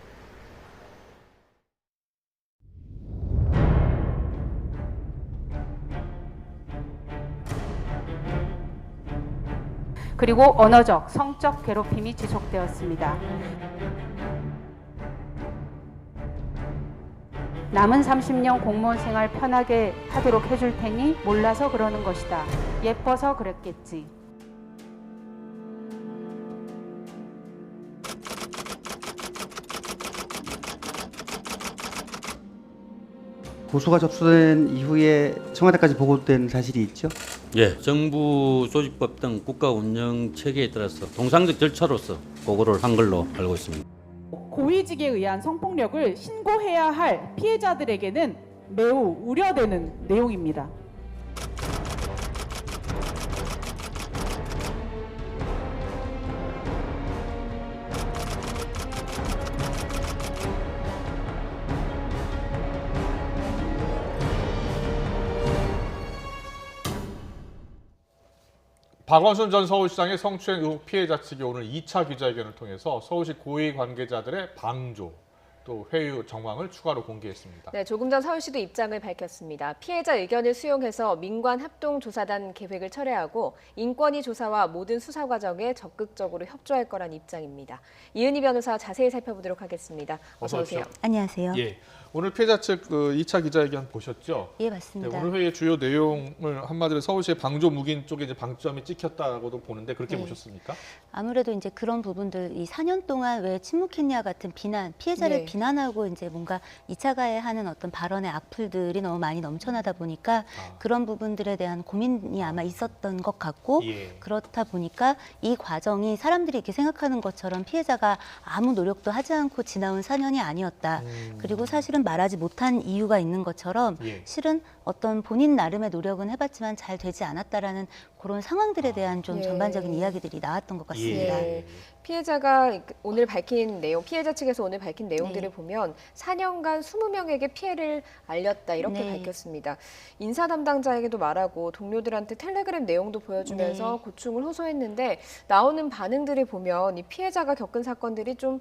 그리고 언어적, 성적 괴롭힘이 지속되었습니다. 남은 30년 공무원 생활 편하게 하도록 해줄 테니 몰라서 그러는 것이다. 예뻐서 그랬겠지. 고소가 접수된 이후에 청와대까지 보고된 사실이 있죠? 예, 정부 조직법 등 국가 운영 체계에 따라서 통상적 절차로서 보고를 한 걸로 알고 있습니다. 고위직에 의한 성폭력을 신고해야 할 피해자들에게는 매우 우려되는 내용입니다. 박원순 전 서울시장의 성추행 의혹 피해자 측이 오늘 2차 기자회견을 통해서 서울시 고위 관계자들의 방조 또 회유 정황을 추가로 공개했습니다. 네, 조금 전 서울시도 입장을 밝혔습니다. 피해자 의견을 수용해서 민관 합동조사단 계획을 철회하고 인권위 조사와 모든 수사 과정에 적극적으로 협조할 거란 입장입니다. 이은희 변호사 자세히 살펴보도록 하겠습니다. 어서 오세요. 안녕하세요. 예. 오늘 피해자 측 2차 기자회견 보셨죠? 예, 맞습니다. 네, 오늘 회의의 주요 내용을 한마디로 서울시의 방조 묵인 쪽에 이제 방점이 찍혔다고도 보는데 그렇게 네. 보셨습니까? 아무래도 이제 그런 부분들, 이 4년 동안 왜 침묵했냐 같은 비난, 피해자를 네. 비난하고 이제 뭔가 2차 가해하는 어떤 발언의 악플들이 너무 많이 넘쳐나다 보니까 그런 부분들에 대한 고민이 아마 있었던 것 같고 예. 그렇다 보니까 이 과정이 사람들이 이렇게 생각하는 것처럼 피해자가 아무 노력도 하지 않고 지나온 4년이 아니었다. 그리고 사실은 말하지 못한 이유가 있는 것처럼 예. 실은 어떤 본인 나름의 노력은 해봤지만 잘 되지 않았다라는 그런 상황들에 대한 좀 예. 전반적인 이야기들이 나왔던 것 같습니다. 예. 피해자가 오늘 밝힌 내용, 피해자 측에서 오늘 밝힌 내용들을 네. 보면 4년간 20명에게 피해를 알렸다 이렇게 네. 밝혔습니다. 인사 담당자에게도 말하고 동료들한테 텔레그램 내용도 보여주면서 네. 고충을 호소했는데 나오는 반응들을 보면 이 피해자가 겪은 사건들이 좀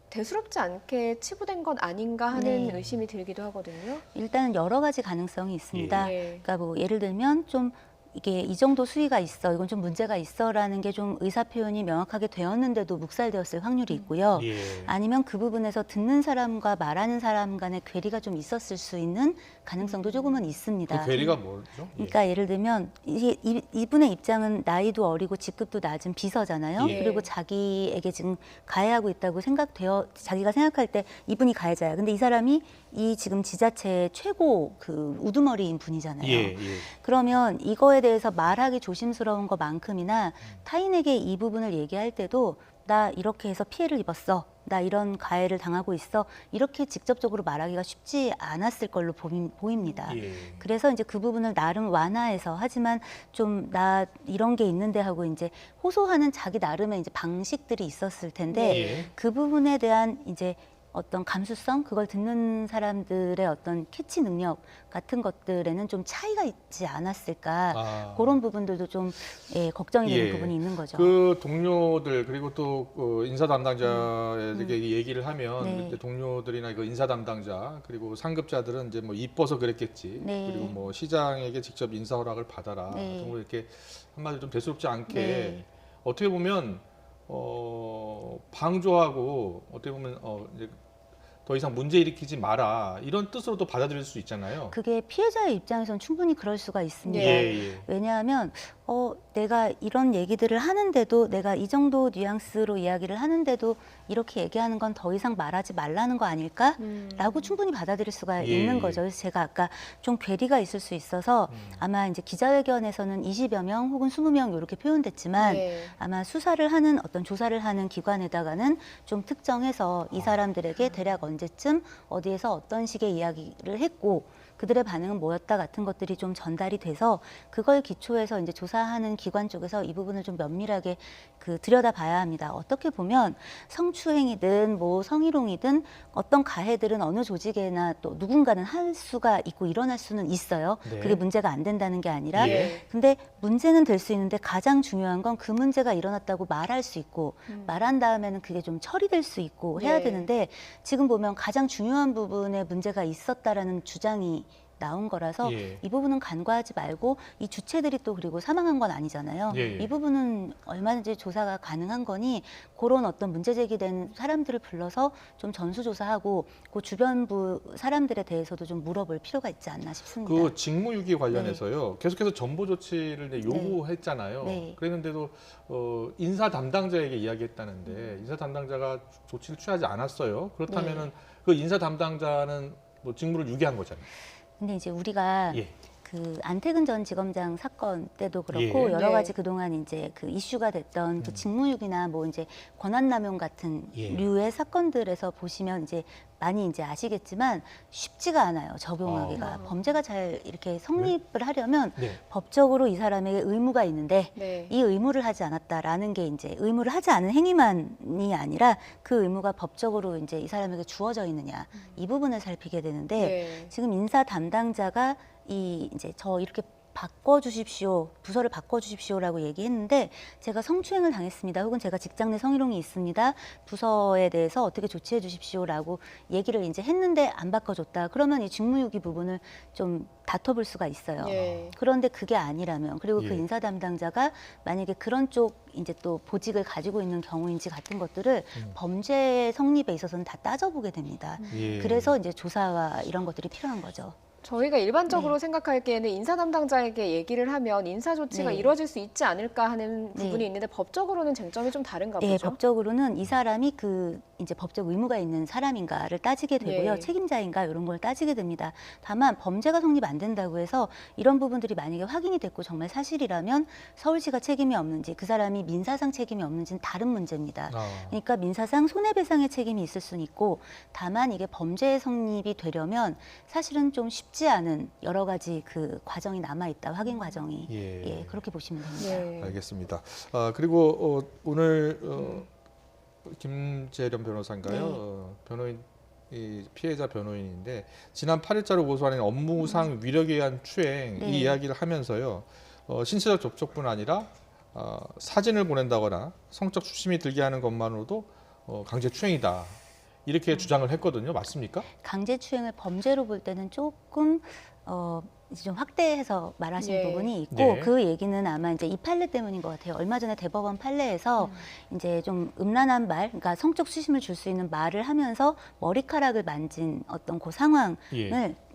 대수롭지 않게 치부된 건 아닌가 하는 네. 의심이 들기도 하거든요. 일단은 여러 가지 가능성이 있습니다. 예. 그러니까 뭐 예를 들면 좀 이게 이 정도 수위가 있어, 이건 좀 문제가 있어라는 게 좀 의사 표현이 명확하게 되었는데도 묵살되었을 확률이 있고요. 예. 아니면 그 부분에서 듣는 사람과 말하는 사람 간의 괴리가 좀 있었을 수 있는 가능성도 조금은 있습니다. 그 괴리가 뭐죠? 그러니까 예를 들면 이분의 입장은 나이도 어리고 직급도 낮은 비서잖아요. 예. 그리고 자기에게 지금 가해하고 있다고 자기가 생각할 때 이분이 가해자야. 근데 이 사람이 이 지금 지자체의 최고 그 우두머리인 분이잖아요. 예. 그러면 이거에 대해서 말하기 조심스러운 것만큼이나 타인에게 이 부분을 얘기할 때도 나 이렇게 해서 피해를 입었어. 나 이런 가해를 당하고 있어. 이렇게 직접적으로 말하기가 쉽지 않았을 걸로 보입니다. 예. 그래서 이제 그 부분을 나름 완화해서 하지만 좀 나 이런 게 있는데 하고 이제 호소하는 자기 나름의 이제 방식들이 있었을 텐데 예. 그 부분에 대한 이제 어떤 감수성, 그걸 듣는 사람들의 어떤 캐치 능력 같은 것들에는 좀 차이가 있지 않았을까. 그런 부분들도 좀 걱정이 되는 부분이 있는 거죠. 그 동료들 그리고 또 그 인사 담당자에게 얘기를 하면 네. 이제 동료들이나 그 인사 담당자 그리고 상급자들은 이제 뭐 이뻐서 그랬겠지. 네. 그리고 뭐 시장에게 직접 인사 허락을 받아라. 네. 뭐 이렇게 한마디로 좀 대수롭지 않게 네. 어떻게 보면 방조하고 어떻게 보면 이제 더 이상 문제 일으키지 마라 이런 뜻으로도 받아들일 수 있잖아요. 그게 피해자의 입장에서는 충분히 그럴 수가 있습니다. 예. 왜냐하면 내가 이런 얘기들을 하는데도 내가 이 정도 뉘앙스로 이야기를 하는데도 이렇게 얘기하는 건 더 이상 말하지 말라는 거 아닐까라고 충분히 받아들일 수가 있는 거죠. 그래서 제가 아까 좀 괴리가 있을 수 있어서 아마 이제 기자회견에서는 20여 명 혹은 20명 이렇게 표현됐지만 아마 수사를 하는 어떤 조사를 하는 기관에다가는 좀 특정해서 이 사람들에게 대략 언제쯤 어디에서 어떤 식의 이야기를 했고 그들의 반응은 뭐였다 같은 것들이 좀 전달이 돼서 그걸 기초해서 이제 조사하는 기관 쪽에서 이 부분을 좀 면밀하게 들여다봐야 합니다. 어떻게 보면 성추행이든 뭐 성희롱이든 어떤 가해들은 어느 조직에나 또 누군가는 할 수가 있고 일어날 수는 있어요. 네. 그게 문제가 안 된다는 게 아니라 근데 문제는 될 수 있는데 가장 중요한 건 그 문제가 일어났다고 말할 수 있고 말한 다음에는 그게 좀 처리될 수 있고 해야 되는데 지금 보면 가장 중요한 부분에 문제가 있었다라는 주장이 나온 거라서 이 부분은 간과하지 말고 이 주체들이 또 그리고 사망한 건 아니잖아요. 이 부분은 얼마든지 조사가 가능한 거니 그런 어떤 문제 제기된 사람들을 불러서 좀 전수조사하고 그 주변부 사람들에 대해서도 좀 물어볼 필요가 있지 않나 싶습니다. 그 직무유기 관련해서요. 계속해서 정보 조치를 이제 요구했잖아요. 네. 그랬는데도 인사 담당자에게 이야기했다는데 인사 담당자가 조치를 취하지 않았어요. 그렇다면은 그 인사 담당자는 뭐 직무를 유기한 거잖아요. 근데 이제 우리가 그 안태근 전 지검장 사건 때도 그렇고 여러 가지 그동안 이제 그 이슈가 됐던 그 직무유기나 뭐 이제 권한남용 같은 류의 사건들에서 보시면 이제 많이 이제 아시겠지만 쉽지가 않아요. 적용하기가. 범죄가 잘 이렇게 성립을 하려면 법적으로 이 사람에게 의무가 있는데 이 의무를 하지 않았다라는 게 이제 의무를 하지 않은 행위만이 아니라 그 의무가 법적으로 이제 이 사람에게 주어져 있느냐 이 부분을 살피게 되는데 지금 인사 담당자가 이제 저 이렇게 바꿔주십시오, 부서를 바꿔주십시오라고 얘기했는데 제가 성추행을 당했습니다. 혹은 제가 직장 내 성희롱이 있습니다. 부서에 대해서 어떻게 조치해 주십시오라고 얘기를 이제 했는데 안 바꿔줬다. 그러면 이 직무유기 부분을 좀 다퉈볼 수가 있어요. 그런데 그게 아니라면 그리고 그 인사 담당자가 만약에 그런 쪽 이제 또 보직을 가지고 있는 경우인지 같은 것들을 범죄 성립에 있어서는 다 따져보게 됩니다. 그래서 이제 조사와 이런 것들이 필요한 거죠. 저희가 일반적으로 생각하기에는 인사 담당자에게 얘기를 하면 인사 조치가 이루어질 수 있지 않을까 하는 부분이 있는데 법적으로는 쟁점이 좀 다른가 보죠? 네, 법적으로는 이 사람이 그 이제 법적 의무가 있는 사람인가를 따지게 되고요. 책임자인가 이런 걸 따지게 됩니다. 다만 범죄가 성립 안 된다고 해서 이런 부분들이 만약에 확인이 됐고 정말 사실이라면 서울시가 책임이 없는지 그 사람이 민사상 책임이 없는지는 다른 문제입니다. 그러니까 민사상 손해배상의 책임이 있을 수는 있고 다만 이게 범죄 성립이 되려면 사실은 좀 쉽지 않은 여러 가지 그 과정이 남아있다. 확인 과정이. 그렇게 보시면 됩니다. 알겠습니다. 그리고 오늘 김재련 변호사인가요? 변호인 이 피해자 변호인인데 지난 8일자로 고소한 업무상 위력에 의한 추행 이 이야기를 하면서요. 신체적 접촉뿐 아니라 사진을 보낸다거나 성적 수심이 들게 하는 것만으로도 강제 추행이다. 이렇게 주장을 했거든요. 맞습니까? 강제추행을 범죄로 볼 때는 조금 이제 좀 확대해서 말하신 부분이 있고 그 얘기는 아마 이제 이 판례 때문인 것 같아요. 얼마 전에 대법원 판례에서 이제 좀 음란한 말, 그러니까 성적 수심을 줄 수 있는 말을 하면서 머리카락을 만진 어떤 그 상황을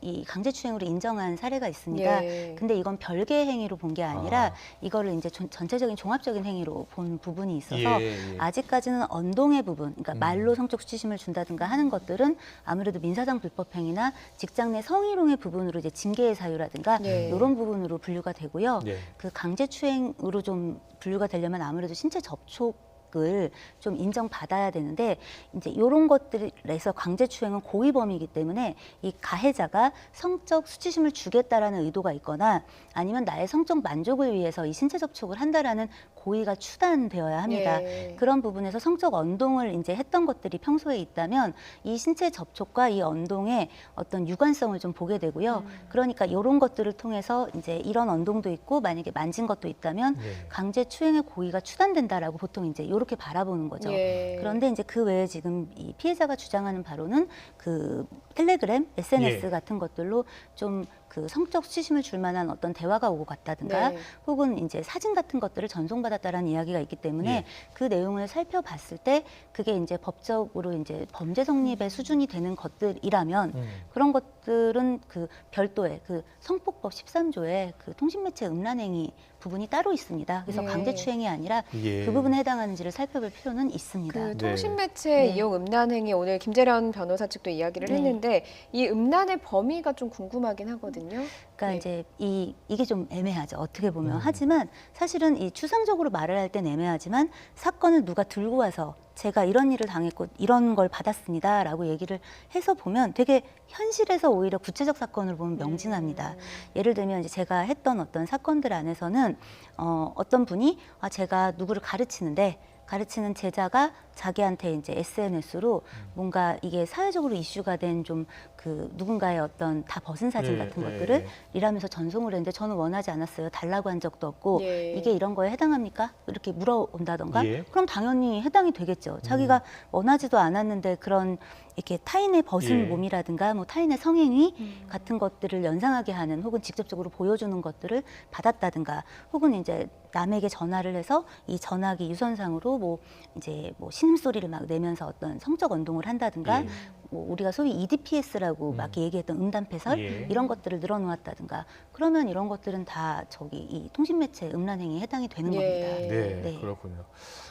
이 강제추행으로 인정한 사례가 있습니다. 근데 이건 별개의 행위로 본 게 아니라 이거를 이제 전체적인 종합적인 행위로 본 부분이 있어서 아직까지는 언동의 부분, 그러니까 말로 성적 수치심을 준다든가 하는 것들은 아무래도 민사상 불법행위나 직장 내 성희롱의 부분으로 이제 징계의 사유라든가 이런 부분으로 분류가 되고요. 그 강제추행으로 좀 분류가 되려면 아무래도 신체 접촉 을 좀 인정받아야 되는데 이제 이런 것들에서 강제추행은 고의범이기 때문에 이 가해자가 성적 수치심을 주겠다라는 의도가 있거나 아니면 나의 성적 만족을 위해서 이 신체 접촉을 한다라는 고의가 추단되어야 합니다. 그런 부분에서 성적 언동을 이제 했던 것들이 평소에 있다면 이 신체 접촉과 이 언동의 어떤 유관성을 좀 보게 되고요. 그러니까 이런 것들을 통해서 이제 이런 언동도 있고 만약에 만진 것도 있다면 강제추행의 고의가 추단된다라고 보통 이제 이렇게 바라보는 거죠. 그런데 이제 그 외에 지금 이 피해자가 주장하는 바로는 그 텔레그램, SNS 같은 것들로 좀 그 성적 수치심을 줄 만한 어떤 대화가 오고 갔다든가 혹은 이제 사진 같은 것들을 전송받았다라는 이야기가 있기 때문에 그 내용을 살펴봤을 때 그게 이제 법적으로 이제 범죄 성립의 수준이 되는 것들이라면 그런 것들은 그 별도의 그 성폭법 13조에 그 통신매체 음란행위 부분이 따로 있습니다. 그래서 강제추행이 아니라 그 부분에 해당하는지를 살펴볼 필요는 있습니다. 그 통신매체 이용 음란행위 오늘 김재련 변호사 측도 이야기를 했는데 이 음란의 범위가 좀 궁금하긴 하거든요. 그러니까 이제 이게 좀 애매하죠. 어떻게 보면. 하지만 사실은 이 추상적으로 말을 할 땐 애매하지만 사건을 누가 들고 와서 제가 이런 일을 당했고 이런 걸 받았습니다라고 얘기를 해서 보면 되게 현실에서 오히려 구체적 사건을 보면 명징합니다. 예를 들면 이제 제가 했던 어떤 사건들 안에서는 어떤 분이 제가 누구를 가르치는 제자가 자기한테 이제 SNS로 뭔가 이게 사회적으로 이슈가 된 좀 그 누군가의 어떤 다 벗은 사진 같은 것들을 이라면서 전송을 했는데 저는 원하지 않았어요. 달라고 한 적도 없고 이게 이런 거에 해당합니까? 이렇게 물어온다던가 그럼 당연히 해당이 되겠죠. 자기가 원하지도 않았는데 그런 이렇게 타인의 벗은 몸이라든가 뭐 타인의 성행위 같은 것들을 연상하게 하는 혹은 직접적으로 보여주는 것들을 받았다든가 혹은 이제 남에게 전화를 해서 이 전화기 유선상으로 뭐 이제 뭐 신음소리를 막 내면서 어떤 성적 언동을 한다든가 뭐 우리가 소위 EDPS라고 막 얘기했던 음담패설 이런 것들을 늘어놓았다든가 그러면 이런 것들은 다 저기 이 통신매체 음란행위에 해당이 되는 겁니다. 그렇군요.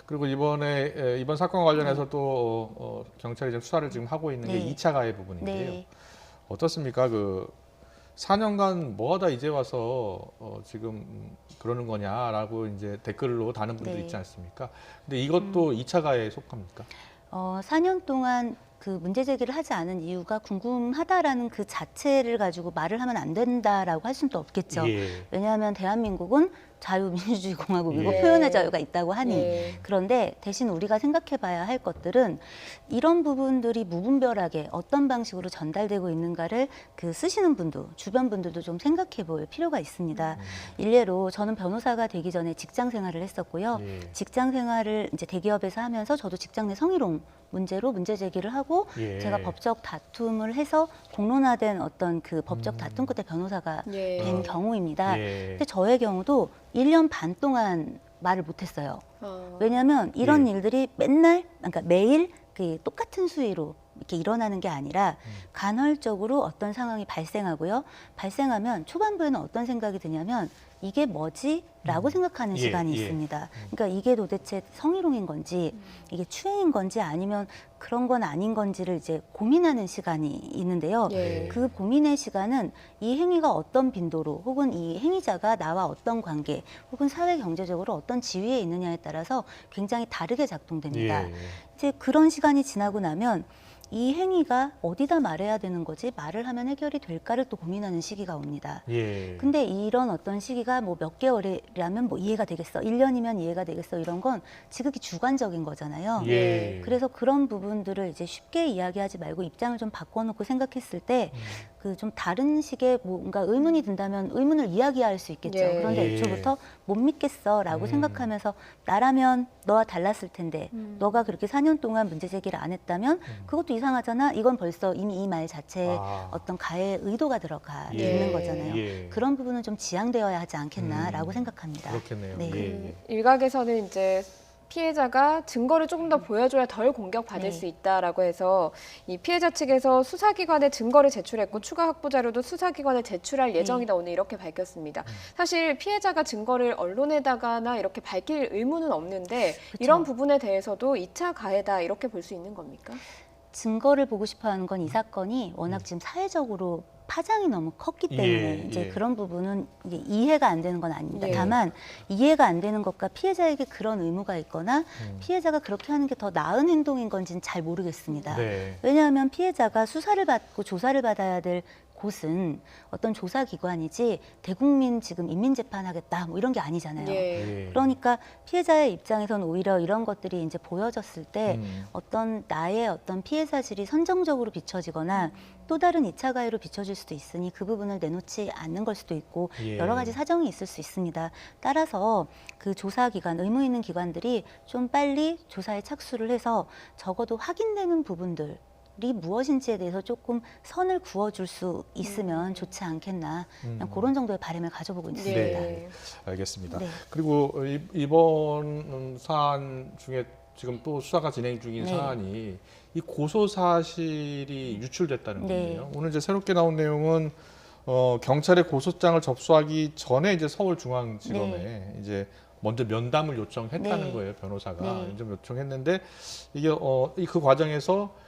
그리고 이번 사건과 관련해서 또 경찰이 지금 수사를 지금 하고 있는 게 2차 가해 부분인데요. 어떻습니까? 그 4년간 뭐하다 이제 와서 지금 그러는 거냐라고 이제 댓글로 다는 분들이 있지 않습니까? 근데 이것도 2차 가해에 속합니까? 4년 동안 그 문제 제기를 하지 않은 이유가 궁금하다라는 그 자체를 가지고 말을 하면 안 된다라고 할 수는 또 없겠죠. 예. 왜냐하면 대한민국은 자유민주주의 공화국이고 예. 표현의 자유가 있다고 하니 예. 그런데 대신 우리가 생각해 봐야 할 것들은 이런 부분들이 무분별하게 어떤 방식으로 전달되고 있는가를 그 쓰시는 분도 주변 분들도 좀 생각해 볼 필요가 있습니다. 일례로 저는 변호사가 되기 전에 직장 생활을 했었고요. 예. 직장 생활을 이제 대기업에서 하면서 저도 직장 내 성희롱 문제로 문제 제기를 하고 예. 제가 법적 다툼을 해서 공론화된 어떤 그 법적 다툼 끝에 변호사가 예. 된 경우입니다. 예. 근데 저의 경우도 1년 반 동안 말을 못했어요. 왜냐하면 이런 예. 일들이 맨날, 그러니까 매일 그 똑같은 수위로 이렇게 일어나는 게 아니라 간헐적으로 어떤 상황이 발생하고요. 발생하면 초반부에는 어떤 생각이 드냐면 이게 뭐지? 라고 생각하는 예, 시간이 예. 있습니다. 그러니까 이게 도대체 성희롱인 건지 이게 추행인 건지 아니면 그런 건 아닌 건지를 이제 고민하는 시간이 있는데요. 예. 그 고민의 시간은 이 행위가 어떤 빈도로 혹은 이 행위자가 나와 어떤 관계 혹은 사회 경제적으로 어떤 지위에 있느냐에 따라서 굉장히 다르게 작동됩니다. 예. 이제 그런 시간이 지나고 나면 이 행위가 어디다 말해야 되는 거지 말을 하면 해결이 될까를 또 고민하는 시기가 옵니다. 예. 근데 이런 어떤 시기가 뭐 몇 개월이라면 뭐 이해가 되겠어, 1년이면 이해가 되겠어 이런 건 지극히 주관적인 거잖아요. 예. 그래서 그런 부분들을 이제 쉽게 이야기하지 말고 입장을 좀 바꿔놓고 생각했을 때 그 좀 다른 식의 뭔가 의문이 든다면 의문을 이야기할 수 있겠죠. 예. 그런데 예. 애초부터 못 믿겠어라고 생각하면서 나라면 너와 달랐을 텐데 너가 그렇게 4년 동안 문제 제기를 안 했다면 그것도 이상하잖아. 이건 벌써 이미 이 말 자체에 어떤 가해 의도가 들어가 예. 있는 거잖아요. 예. 그런 부분은 좀 지양되어야 하지 않겠나라고 생각합니다. 그렇겠네요. 네. 예. 일각에서는 이제 피해자가 증거를 조금 더 보여줘야 덜 공격받을 네. 수 있다라고 해서 이 피해자 측에서 수사기관에 증거를 제출했고 추가 확보 자료도 수사기관에 제출할 예정이다 오늘 이렇게 밝혔습니다. 사실 피해자가 증거를 언론에다가나 이렇게 밝힐 의무는 없는데 이런 부분에 대해서도 2차 가해다 이렇게 볼 수 있는 겁니까? 증거를 보고 싶어하는 건 이 사건이 워낙 지금 사회적으로 파장이 너무 컸기 때문에 예, 이제 예. 그런 부분은 이제 이해가 안 되는 건 아닙니다. 예. 다만 이해가 안 되는 것과 피해자에게 그런 의무가 있거나 피해자가 그렇게 하는 게 더 나은 행동인 건지는 잘 모르겠습니다. 네. 왜냐하면 피해자가 수사를 받고 조사를 받아야 될 곳은 어떤 조사기관이지 대국민 지금 인민재판하겠다 뭐 이런 게 아니잖아요. 예. 그러니까 피해자의 입장에서는 오히려 이런 것들이 이제 보여졌을 때 어떤 나의 어떤 피해 사실이 선정적으로 비춰지거나 또 다른 2차 가해로 비춰질 수도 있으니 그 부분을 내놓지 않는 걸 수도 있고 예. 여러 가지 사정이 있을 수 있습니다. 따라서 그 조사기관, 의무 있는 기관들이 좀 빨리 조사에 착수를 해서 적어도 확인되는 부분들 이 무엇인지에 대해서 조금 선을 그어줄 수 있으면 좋지 않겠나 그냥 그런 정도의 바람을 가져보고 있습니다. 네, 알겠습니다. 네. 그리고 이번 사안 중에 지금 또 수사가 진행 중인 네. 사안이 이 고소 사실이 유출됐다는 네. 거예요. 오늘 이제 새롭게 나온 내용은 경찰에 고소장을 접수하기 전에 이제 서울중앙지검에 이제 먼저 면담을 요청했다는 네. 거예요. 변호사가 네. 좀 요청했는데 이게 그 과정에서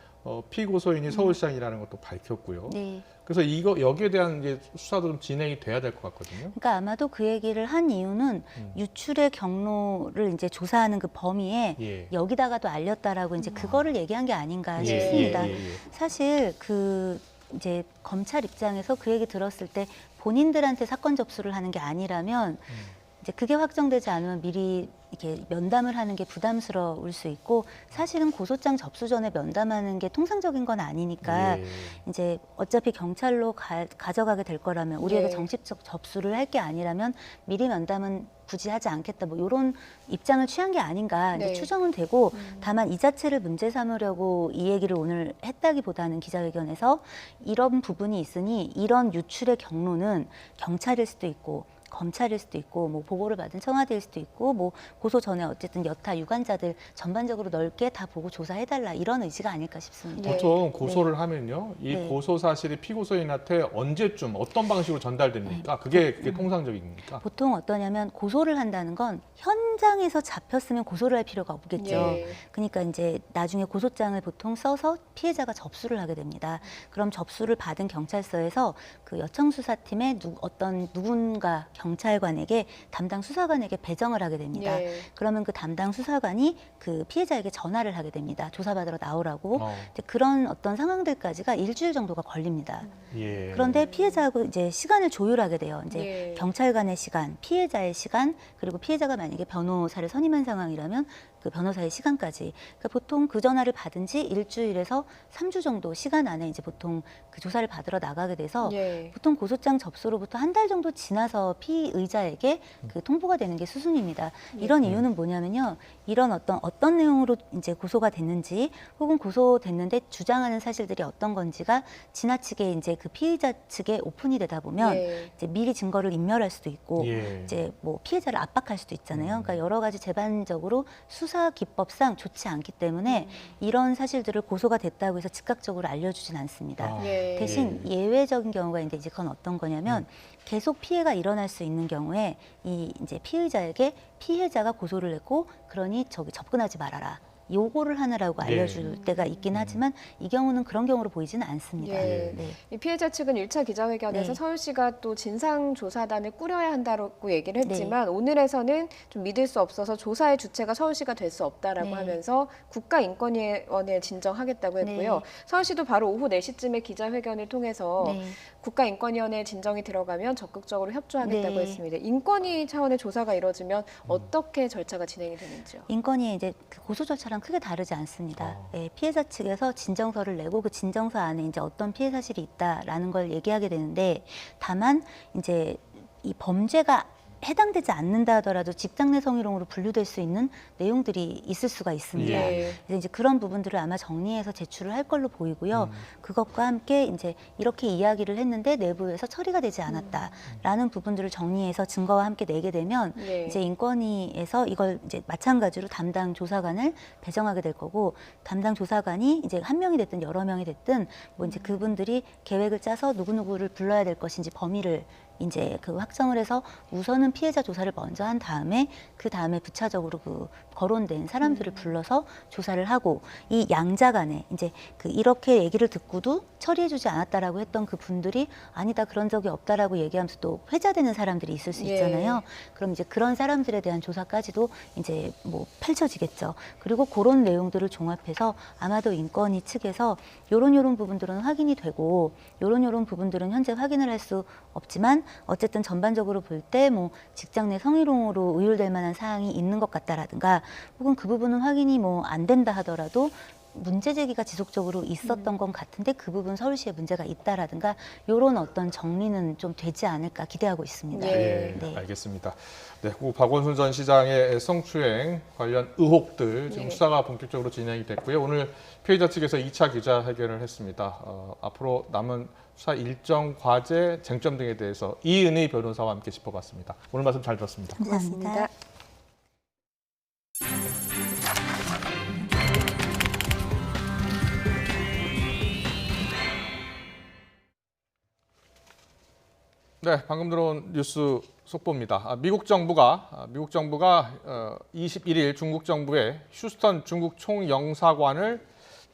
피고소인이 서울시장이라는 것도 밝혔고요. 네. 그래서 여기에 대한 이제 수사도 좀 진행이 돼야 될 것 같거든요. 그러니까 아마도 그 얘기를 한 이유는 유출의 경로를 이제 조사하는 그 범위에 예. 여기다가도 알렸다라고 이제 그거를 얘기한 게 아닌가 예, 싶습니다. 예, 예, 예. 사실 그 이제 검찰 입장에서 그 얘기 들었을 때 본인들한테 사건 접수를 하는 게 아니라면 이제 그게 확정되지 않으면 미리 이렇게 면담을 하는 게 부담스러울 수 있고 사실은 고소장 접수 전에 면담하는 게 통상적인 건 아니니까 예. 이제 어차피 경찰로 가져가게 될 거라면 우리에게 예. 정식적 접수를 할 게 아니라면 미리 면담은 굳이 하지 않겠다 뭐 이런 입장을 취한 게 아닌가 이제 네. 추정은 되고 다만 이 자체를 문제 삼으려고 이 얘기를 오늘 했다기보다는 기자회견에서 이런 부분이 있으니 이런 유출의 경로는 경찰일 수도 있고 검찰일 수도 있고 뭐 보고를 받은 청와대일 수도 있고 뭐 고소 전에 어쨌든 여타 유관자들 전반적으로 넓게 다 보고 조사해달라 이런 의지가 아닐까 싶습니다. 보통 고소를 하면요, 이 네. 고소 사실이 피고소인한테 언제쯤 어떤 방식으로 전달됩니까? 그게 통상적입니까? 보통 어떠냐면 고소를 한다는 건 현장에서 잡혔으면 고소를 할 필요가 없겠죠. 예. 그러니까 이제 나중에 고소장을 보통 써서 피해자가 접수를 하게 됩니다. 그럼 접수를 받은 경찰서에서 그 여청수사팀에 어떤 누군가 경찰관에게 담당 수사관에게 배정을 하게 됩니다. 예. 그러면 그 담당 수사관이 그 피해자에게 전화를 하게 됩니다. 조사받으러 나오라고. 이제 그런 어떤 상황들까지가 일주일 정도가 걸립니다. 예. 그런데 피해자하고 이제 시간을 조율하게 돼요. 이제 예. 경찰관의 시간, 피해자의 시간, 그리고 피해자가 만약에 변호사를 선임한 상황이라면 그 변호사의 시간까지. 그러니까 보통 그 전화를 받은 지 일주일에서 3주 정도 시간 안에 이제 보통 그 조사를 받으러 나가게 돼서 예. 보통 고소장 접수로부터 한 달 정도 지나서 피의자에게 그 통보가 되는 게 수순입니다. 이런 이유는 뭐냐면요. 이런 어떤 내용으로 이제 고소가 됐는지 혹은 고소됐는데 주장하는 사실들이 어떤 건지가 지나치게 이제 그 피의자 측에 오픈이 되다 보면 예. 이제 미리 증거를 인멸할 수도 있고 예. 이제 뭐 피해자를 압박할 수도 있잖아요. 그러니까 여러 가지 재반적으로 수사 기법상 좋지 않기 때문에 이런 사실들을 고소가 됐다고 해서 즉각적으로 알려주진 않습니다. 예. 대신 예외적인 경우가 있는데 이제 그건 어떤 거냐면 계속 피해가 일어날 수 있는 경우에 이 이제 피의자에게 피해자가 고소를 했고 그러니 저기 접근하지 말아라. 요거를 하느라고 알려줄 때가 있긴 하지만 이 경우는 그런 경우로 보이지는 않습니다. 예. 네. 이 피해자 측은 1차 기자회견에서 네. 서울시가 또 진상조사단을 꾸려야 한다고 얘기를 네. 했지만 오늘에서는 좀 믿을 수 없어서 조사의 주체가 서울시가 될 수 없다라고 네. 하면서 국가인권위원회에 진정하겠다고 했고요. 네. 서울시도 바로 오후 4시쯤에 기자회견을 통해서 네. 국가인권위원회에 진정이 들어가면 적극적으로 협조하겠다고 네. 했습니다. 인권위 차원의 조사가 이루어지면 어떻게 절차가 진행이 되는지요? 인권위에 이제 그 고소 절차랑 크게 다르지 않습니다. 예, 피해자 측에서 진정서를 내고 그 진정서 안에 이제 어떤 피해 사실이 있다라는 걸 얘기하게 되는데 다만 이제 이 범죄가 해당되지 않는다 하더라도 직장 내 성희롱으로 분류될 수 있는 내용들이 있을 수가 있습니다. 예. 그래서 이제 그런 부분들을 아마 정리해서 제출을 할 걸로 보이고요. 그것과 함께 이제 이렇게 이야기를 했는데 내부에서 처리가 되지 않았다라는 부분들을 정리해서 증거와 함께 내게 되면 예. 이제 인권위에서 이걸 이제 마찬가지로 담당 조사관을 배정하게 될 거고 담당 조사관이 이제 한 명이 됐든 여러 명이 됐든 뭐 이제 그분들이 계획을 짜서 누구누구를 불러야 될 것인지 범위를 이제 그 확정을 해서 우선은 피해자 조사를 먼저 한 다음에 그 다음에 부차적으로 그 거론된 사람들을 불러서 조사를 하고 이 양자 간에 이제 그 이렇게 얘기를 듣고도 처리해주지 않았다라고 했던 그 분들이 아니다 그런 적이 없다라고 얘기하면서 또 회자되는 사람들이 있을 수 있잖아요. 그럼 이제 그런 사람들에 대한 조사까지도 이제 뭐 펼쳐지겠죠. 그리고 그런 내용들을 종합해서 아마도 인권위 측에서 요런 부분들은 확인이 되고 요런 부분들은 현재 확인을 할 수 없지만 어쨌든 전반적으로 볼 때 뭐 직장 내 성희롱으로 의율될 만한 사항이 있는 것 같다라든가 혹은 그 부분은 확인이 뭐 안 된다 하더라도 문제 제기가 지속적으로 있었던 건 같은데 그 부분 서울시에 문제가 있다라든가 이런 어떤 정리는 좀 되지 않을까 기대하고 있습니다. 네, 네. 알겠습니다. 네, 박원순 전 시장의 성추행 관련 의혹들 지금 수사가 본격적으로 진행이 됐고요. 오늘 피해자 측에서 2차 기자회견을 했습니다. 앞으로 남은 수사 일정, 과제, 쟁점 등에 대해서 이은희 변호사와 함께 짚어봤습니다. 오늘 말씀 잘 들었습니다. 감사합니다. 네, 방금 들어온 뉴스 속보입니다. 미국 정부가 21일 중국 정부의 휴스턴 중국 총영사관을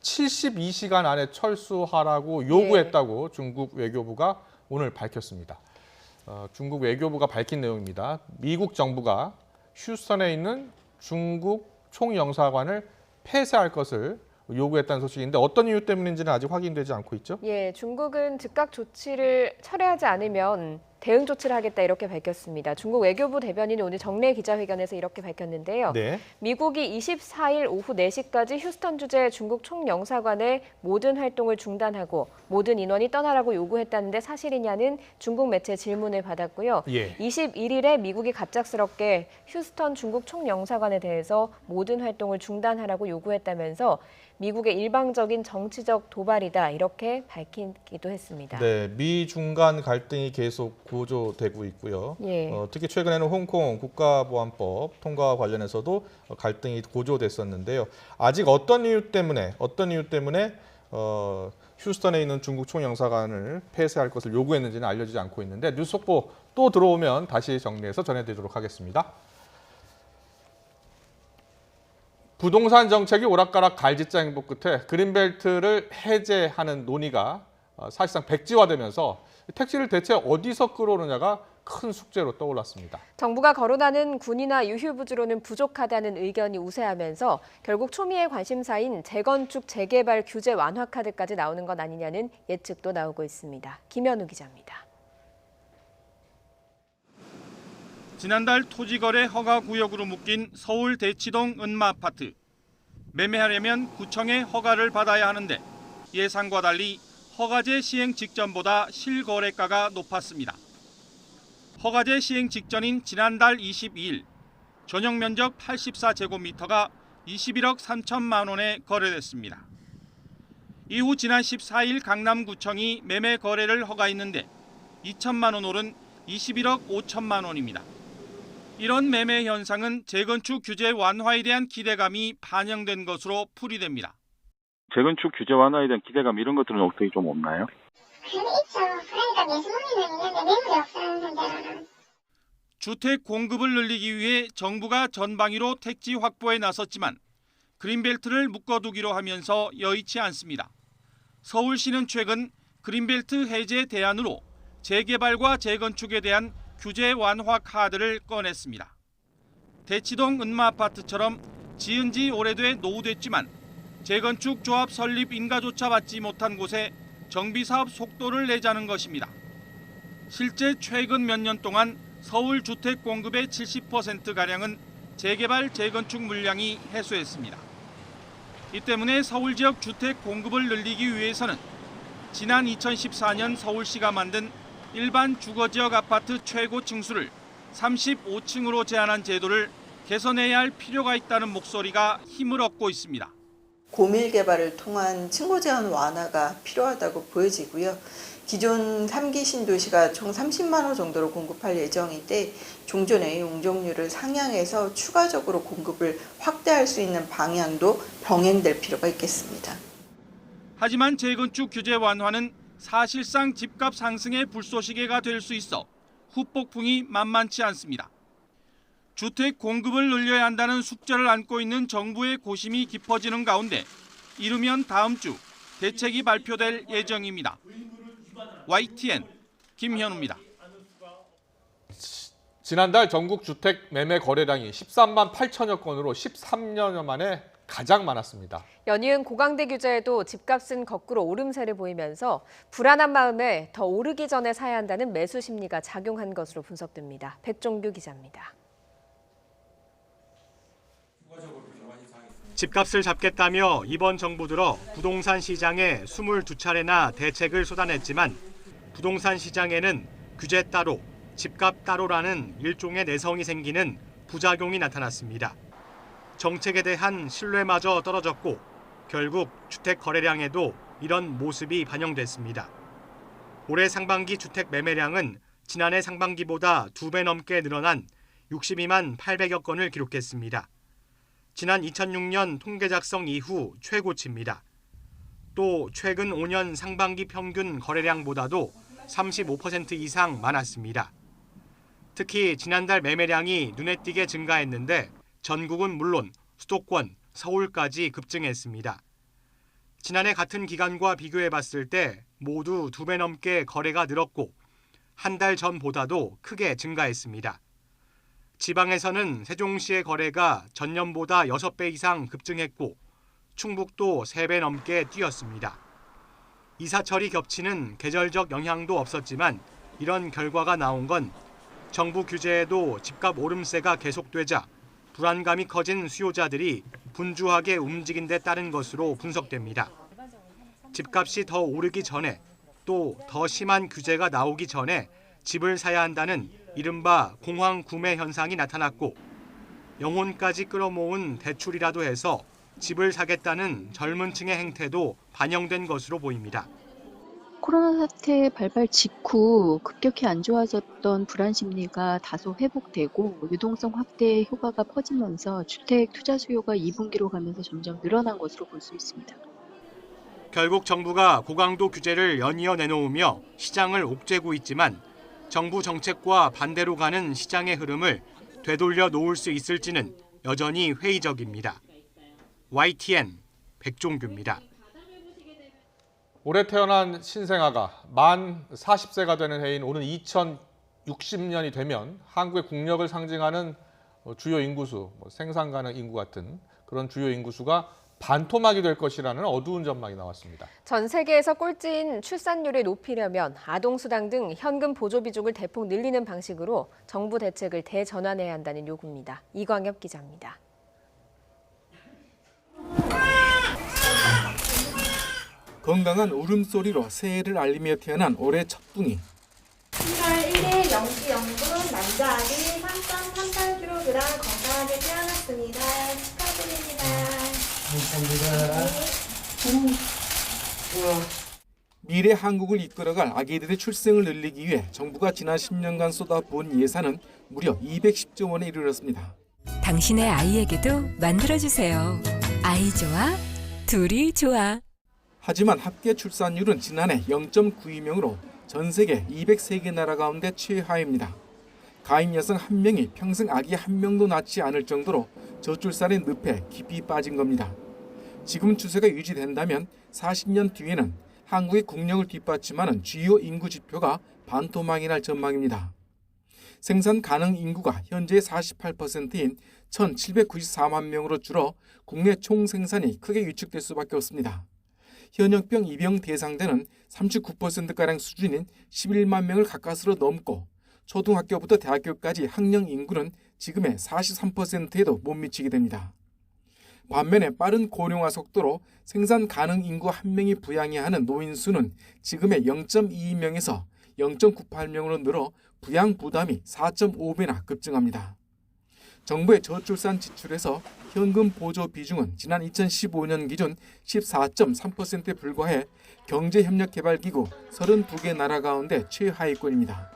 72시간 안에 철수하라고 요구했다고 중국 외교부가 오늘 밝혔습니다. 중국 외교부가 밝힌 내용입니다. 미국 정부가 휴스턴에 있는 중국 총영사관을 폐쇄할 것을 요구했다는 소식인데 어떤 이유 때문인지는 아직 확인되지 않고 있죠? 예, 중국은 즉각 조치를 철회하지 않으면 대응 조치를 하겠다 이렇게 밝혔습니다. 중국 외교부 대변인이 오늘 정례 기자회견에서 이렇게 밝혔는데요. 네. 미국이 24일 오후 4시까지 휴스턴 주재 중국 총영사관의 모든 활동을 중단하고 모든 인원이 떠나라고 요구했다는데 사실이냐는 중국 매체 질문을 받았고요. 예. 21일에 미국이 갑작스럽게 휴스턴 중국 총영사관에 대해서 모든 활동을 중단하라고 요구했다면서 미국의 일방적인 정치적 도발이다 이렇게 밝히기도 했습니다. 네, 미 중 간 갈등이 계속 고조되고 있고요. 예. 특히 최근에는 홍콩 국가보안법 통과와 관련해서도 갈등이 고조됐었는데요. 아직 어떤 이유 때문에 휴스턴에 있는 중국 총영사관을 폐쇄할 것을 요구했는지는 알려지지 않고 있는데 뉴스 속보 또 들어오면 다시 정리해서 전해드리도록 하겠습니다. 부동산 정책이 오락가락 갈짓자 행보 끝에 그린벨트를 해제하는 논의가 사실상 백지화되면서 택지를 대체 어디서 끌어오느냐가 큰 숙제로 떠올랐습니다. 정부가 거론하는 군이나 유휴부지로는 부족하다는 의견이 우세하면서 결국 초미의 관심사인 재건축, 재개발 규제 완화 카드까지 나오는 것 아니냐는 예측도 나오고 있습니다. 김현우 기자입니다. 지난달 토지거래 허가구역으로 묶인 서울 대치동 은마아파트. 매매하려면 구청의 허가를 받아야 하는데 예상과 달리 허가제 시행 직전보다 실거래가가 높았습니다. 허가제 시행 직전인 지난달 22일 전용 면적 84제곱미터가 21억 3천만 원에 거래됐습니다. 이후 지난 14일 강남구청이 매매 거래를 허가했는데 2천만 원 오른 21억 5천만 원입니다. 이런 매매 현상은 재건축 규제 완화에 대한 기대감이 반영된 것으로 풀이됩니다. 재건축 규제 완화에 대한 기대감 이런 것들은 어떻게 좀 없나요? 그러니까 매수금리는 있는데 매물이 없다는 상태로는. 주택 공급을 늘리기 위해 정부가 전방위로 택지 확보에 나섰지만 그린벨트를 묶어두기로 하면서 여의치 않습니다. 서울시는 최근 그린벨트 해제 대안으로 재개발과 재건축에 대한 규제 완화 카드를 꺼냈습니다. 대치동 은마아파트처럼 지은 지 오래돼 노후됐지만 재건축 조합 설립 인가조차 받지 못한 곳에 정비사업 속도를 내자는 것입니다. 실제 최근 몇 년 동안 서울 주택 공급의 70%가량은 재개발, 재건축 물량이 해소했습니다. 이 때문에 서울 지역 주택 공급을 늘리기 위해서는 지난 2014년 서울시가 만든 일반 주거지역 아파트 최고 층수를 35층으로 제한한 제도를 개선해야 할 필요가 있다는 목소리가 힘을 얻고 있습니다. 고밀 개발을 통한 층고 제한 완화가 필요하다고 보여지고요. 기존 3기 신도시가 총 30만 호 정도로 공급할 예정인데 종전의 용적률을 상향해서 추가적으로 공급을 확대할 수 있는 방향도 병행될 필요가 있겠습니다. 하지만 재건축 규제 완화는 사실상 집값 상승의 불쏘시개가 될 수 있어 후폭풍이 만만치 않습니다. 주택 공급을 늘려야 한다는 숙제를 안고 있는 정부의 고심이 깊어지는 가운데 이르면 다음 주 대책이 발표될 예정입니다. YTN 김현우입니다. 지난달 전국 주택 매매 거래량이 13만 8천여 건으로 13년 만에 가장 많았습니다. 연이은 고강대 규제에도 집값은 거꾸로 오름세를 보이면서 불안한 마음에 더 오르기 전에 사야 한다는 매수 심리가 작용한 것으로 분석됩니다. 백종규 기자입니다. 집값을 잡겠다며 이번 정부 들어 부동산 시장에 22차례나 대책을 쏟아냈지만 부동산 시장에는 규제 따로, 집값 따로라는 일종의 내성이 생기는 부작용이 나타났습니다. 정책에 대한 신뢰마저 떨어졌고 결국 주택 거래량에도 이런 모습이 반영됐습니다. 올해 상반기 주택 매매량은 지난해 상반기보다 2배 넘게 늘어난 62만 800여 건을 기록했습니다. 지난 2006년 통계 작성 이후 최고치입니다. 또 최근 5년 상반기 평균 거래량보다도 35% 이상 많았습니다. 특히 지난달 매매량이 눈에 띄게 증가했는데 전국은 물론 수도권, 서울까지 급증했습니다. 지난해 같은 기간과 비교해봤을 때 모두 2배 넘게 거래가 늘었고 한 달 전보다도 크게 증가했습니다. 지방에서는 세종시의 거래가 전년보다 6배 이상 급증했고 충북도 3배 넘게 뛰었습니다. 이사철이 겹치는 계절적 영향도 없었지만 이런 결과가 나온 건 정부 규제에도 집값 오름세가 계속되자 불안감이 커진 수요자들이 분주하게 움직인 데 따른 것으로 분석됩니다. 집값이 더 오르기 전에 또 더 심한 규제가 나오기 전에 집을 사야 한다는 이른바 공황 구매 현상이 나타났고 영혼까지 끌어모은 대출이라도 해서 집을 사겠다는 젊은 층의 행태도 반영된 것으로 보입니다. 코로나 사태 발발 직후 급격히 안 좋아졌던 불안 심리가 다소 회복되고 유동성 확대의 효과가 퍼지면서 주택 투자 수요가 2분기로 가면서 점점 늘어난 것으로 볼 수 있습니다. 결국 정부가 고강도 규제를 연이어 내놓으며 시장을 옥죄고 있지만 정부 정책과 반대로 가는 시장의 흐름을 되돌려 놓을 수 있을지는 여전히 회의적입니다. YTN 백종규입니다. 올해 태어난 신생아가 만 40세가 되는 해인 오는 60년이 되면 한국의 국력을 상징하는 주요 인구수, 생산 가능 인구 같은 그런 주요 인구수가 반토막이 될 것이라는 어두운 전망이 나왔습니다. 전 세계에서 꼴찌인 출산율을 높이려면 아동수당 등 현금 보조 비중을 대폭 늘리는 방식으로 정부 대책을 대전환해야 한다는 요구입니다. 이광엽 기자입니다. 건강한 울음소리로 새해를 알리며 태어난 올해 첫둥이. 7월 1일 0시 0분 남자 아기 3.38kg 건강하게 태어났습니다. 축하드립니다. 감사합니다. 미래 한국을 이끌어갈 아기들의 출생을 늘리기 위해 정부가 지난 10년간 쏟아부은 예산은 무려 210조 원에 이르렀습니다. 당신의 아이에게도 만들어주세요. 아이 좋아, 둘이 좋아. 하지만 합계 출산율은 지난해 0.92명으로 전 세계 203개 나라 가운데 최하입니다. 가임 여성 1명이 평생 아기 1명도 낳지 않을 정도로 저출산의 늪에 깊이 빠진 겁니다. 지금 추세가 유지된다면 40년 뒤에는 한국의 국력을 뒷받침하는 주요 인구 지표가 반토막이 날 전망입니다. 생산 가능 인구가 현재 48%인 1,794만 명으로 줄어 국내 총 생산이 크게 위축될 수밖에 없습니다. 현역병 입영 대상자는 39%가량 수준인 11만 명을 가까스로 넘고 초등학교부터 대학교까지 학령 인구는 지금의 43%에도 못 미치게 됩니다. 반면에 빠른 고령화 속도로 생산 가능 인구 1명이 부양해야 하는 노인 수는 지금의 0.22명에서 0.98명으로 늘어 부양 부담이 4.5배나 급증합니다. 정부의 저출산 지출에서 현금 보조 비중은 지난 2015년 기준 14.3%에 불과해 경제협력개발기구 32개 나라 가운데 최하위권입니다.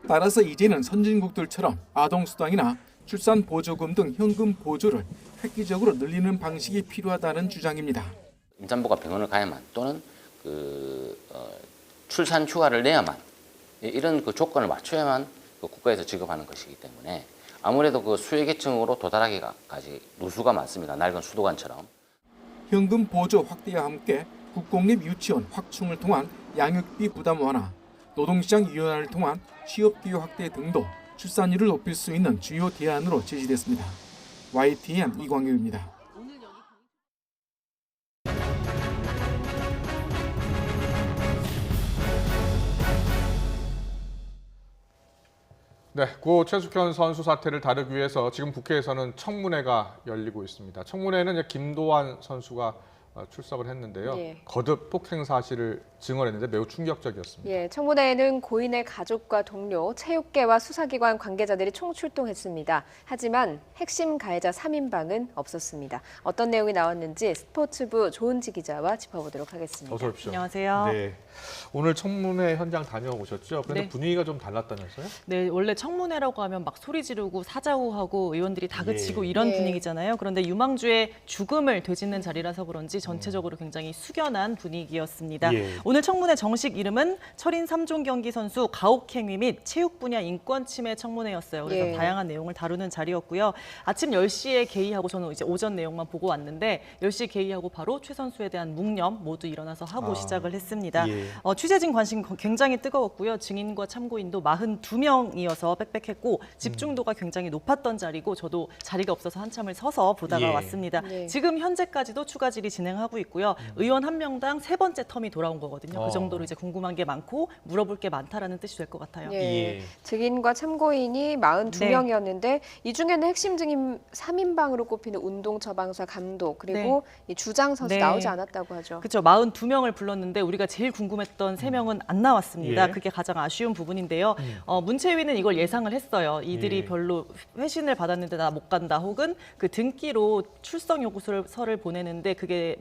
따라서 이제는 선진국들처럼 아동수당이나 출산보조금 등 현금 보조를 획기적으로 늘리는 방식이 필요하다는 주장입니다. 임산부가 병원을 가야만 또는 출산 휴가를 내야만 이런 그 조건을 맞춰야만 국가에서 지급하는 것이기 때문에 아무래도 그 수혜계층으로 도달하기까지 누수가 많습니다. 낡은 수도관처럼. 현금 보조 확대와 함께 국공립 유치원 확충을 통한 양육비 부담 완화, 노동시장 유연화를 통한 취업기회 확대 등도 출산율을 높일 수 있는 주요 대안으로 제시됐습니다. YTN 이광규입니다. 네, 고 최숙현 선수 사태를 다루기 위해서 지금 국회에서는 청문회가 열리고 있습니다. 청문회는 이제 김도환 선수가 출석을 했는데요. 예. 거듭 폭행 사실을 증언했는데 매우 충격적이었습니다. 예, 청문회에는 고인의 가족과 동료, 체육계와 수사기관 관계자들이 총출동했습니다. 하지만 핵심 가해자 3인방은 없었습니다. 어떤 내용이 나왔는지 스포츠부 조은지 기자와 짚어보도록 하겠습니다. 어서 오십시오. 안녕하세요. 네, 오늘 청문회 현장 다녀오셨죠? 그런데 네. 분위기가 좀 달랐다면서요? 네, 원래 청문회라고 하면 막 소리 지르고 사자후하고 의원들이 다그치고 예. 이런 예. 분위기잖아요. 그런데 유망주의 죽음을 되짚는 자리라서 그런지 전체적으로 굉장히 숙연한 분위기였습니다. 예. 오늘 청문회 정식 이름은 철인 3종 경기 선수 가혹행위 및 체육 분야 인권 침해 청문회였어요. 그래서 예. 다양한 내용을 다루는 자리였고요. 아침 10시에 개의하고 저는 이제 오전 내용만 보고 왔는데 10시 개의하고 바로 최 선수에 대한 묵념 모두 일어나서 하고 시작을 했습니다. 예. 취재진 관심 굉장히 뜨거웠고요. 증인과 참고인도 42명이어서 빽빽했고 집중도가 굉장히 높았던 자리고 저도 자리가 없어서 한참을 서서 보다가 예. 왔습니다. 네. 지금 현재까지도 추가 질의 진행하고 있고요. 의원 한 명당 3번째 텀이 돌아온 거거든요. 그 정도로 이제 궁금한 게 많고 물어볼 게 많다라는 뜻이 될 것 같아요. 예. 예. 증인과 참고인이 42명이었는데 이 중에는 핵심 증인 3인방으로 꼽히는 운동 처방사 감독 그리고 이 주장 선수 네. 나오지 않았다고 하죠. 그렇죠. 42명을 불렀는데 우리가 제일 궁금했던 3명은 안 나왔습니다. 예. 그게 가장 아쉬운 부분인데요. 문채위는 이걸 예상을 했어요. 이들이 예. 별로 회신을 받았는데 나 못 간다 혹은 그 등기로 출석 요구서를 보내는데 그게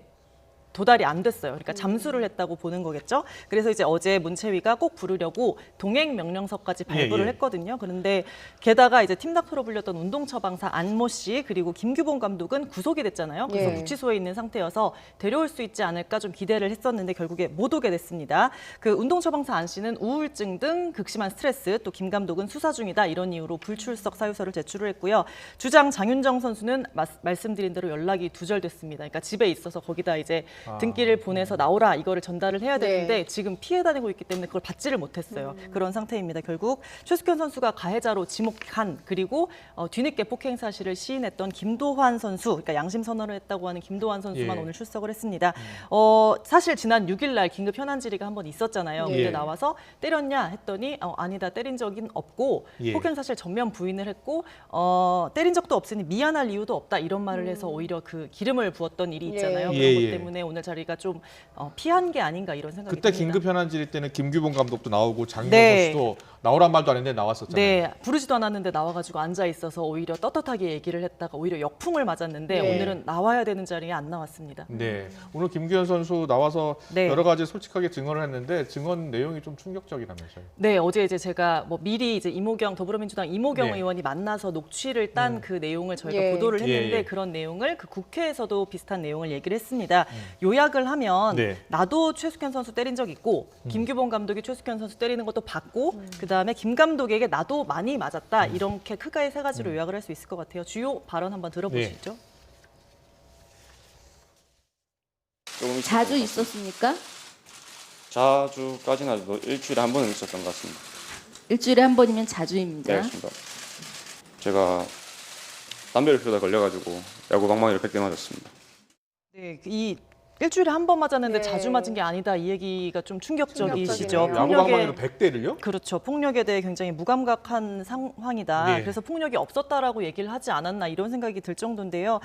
도달이 안 됐어요. 그러니까 잠수를 했다고 보는 거겠죠. 그래서 이제 어제 문채위가 꼭 부르려고 동행 명령서까지 발부를 했거든요. 그런데 게다가 이제 팀닥터로 불렸던 운동처방사 안모 씨 그리고 김규봉 감독은 구속이 됐잖아요. 그래서 예. 구치소에 있는 상태여서 데려올 수 있지 않을까 좀 기대를 했었는데 결국에 못 오게 됐습니다. 그 운동처방사 안 씨는 우울증 등 극심한 스트레스, 또 김 감독은 수사 중이다 이런 이유로 불출석 사유서를 제출을 했고요. 주장 장윤정 선수는 말씀드린 대로 연락이 두절됐습니다. 그러니까 집에 있어서 거기다 이제 등기를 보내서 나오라 이거를 전달을 해야 되는데 지금 피해 다니고 있기 때문에 그걸 받지를 못했어요. 그런 상태입니다. 결국 최숙현 선수가 가해자로 지목한 그리고 뒤늦게 폭행 사실을 시인했던 김도환 선수, 그러니까 양심 선언을 했다고 하는 김도환 선수만 오늘 출석을 했습니다. 사실 지난 6일 날 긴급 현안 질의가 한번 있었잖아요. 그때 나와서 때렸냐 했더니 아니다, 때린 적은 없고 폭행 사실 전면 부인을 했고 때린 적도 없으니 미안할 이유도 없다 이런 말을 해서 오히려 그 기름을 부었던 일이 있잖아요. 그런 것 때문에 오늘 자리가 좀 피한 게 아닌가 이런 생각이 그때 듭니다. 긴급 현안 질의 때는 김규봉 감독도 나오고 장윤정 선수도 나오란 말도 안 했는데 나왔었잖아요. 네, 부르지도 않았는데 나와가지고 앉아 있어서 오히려 떳떳하게 얘기를 했다가 오히려 역풍을 맞았는데 오늘은 나와야 되는 자리에 안 나왔습니다. 네, 오늘 김규현 선수 나와서 여러 가지 솔직하게 증언을 했는데 증언 내용이 좀 충격적이라면서요. 네, 어제 이제 제가 미리 이제 더불어민주당 이모경 의원이 만나서 녹취를 딴 그 내용을 저희가 보도를 했는데 그런 내용을 그 국회에서도 비슷한 내용을 얘기를 했습니다. 요약을 하면 나도 최숙현 선수 때린 적 있고 김규봉 감독이 최숙현 선수 때리는 것도 봤고 그다음에 김 감독에게 나도 많이 맞았다. 이렇게 크게 세 가지로 요약을 할 수 있을 것 같아요. 주요 발언 한번 들어보시죠. 자주 있었습니까? 자주까지는 아니고 일주일에 한 번은 있었던 것 같습니다. 일주일에 한 번이면 자주입니다. 네, 그렇습니다. 제가 담배를 피우다 걸려가지고 야구 방망이를 100대 맞았습니다. 네, 이 일주일에 한 번 맞았는데 자주 맞은 게 아니다. 이 얘기가 좀 충격적이시죠. 야구 방망이로 100대를요? 그렇죠. 폭력에 대해 굉장히 무감각한 상황이다. 그래서 폭력이 없었다라고 얘기를 하지 않았나 이런 생각이 들 정도인데요.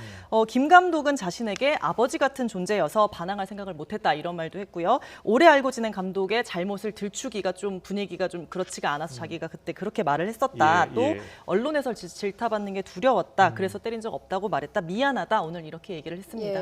김 감독은 자신에게 아버지 같은 존재여서 반항할 생각을 못했다 이런 말도 했고요. 오래 알고 지낸 감독의 잘못을 들추기가 좀 분위기가 좀 그렇지가 않아서 자기가 그때 그렇게 말을 했었다. 또 언론에서 질타받는 게 두려웠다. 그래서 때린 적 없다고 말했다. 미안하다. 오늘 이렇게 얘기를 했습니다.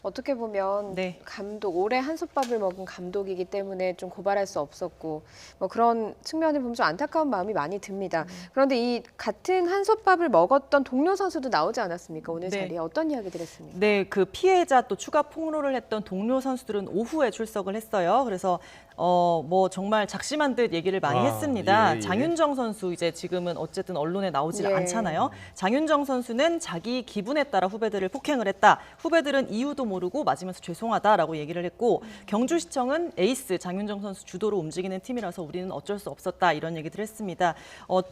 어떻게 보면 감독, 오래 한솥밥을 먹은 감독이기 때문에 좀 고발할 수 없었고 그런 측면을 보면 좀 안타까운 마음이 많이 듭니다. 그런데 이 같은 한솥밥을 먹었던 동료 선수도 나오지 않았습니까? 오늘 자리에 어떤 이야기들 했습니까? 네, 그 피해자 또 추가 폭로를 했던 동료 선수들은 오후에 출석을 했어요. 그래서 정말 작심한 듯 얘기를 많이 했습니다. 장윤정 선수 이제 지금은 어쨌든 언론에 나오질 않잖아요. 장윤정 선수는 자기 기분에 따라 후배들을 폭행을 했다. 후배들은 이유도 모르고 맞으면서 죄송하다라고 얘기를 했고 경주시청은 에이스 장윤정 선수 주도로 움직이는 팀이라서 우리는 어쩔 수 없었다 이런 얘기를 했습니다.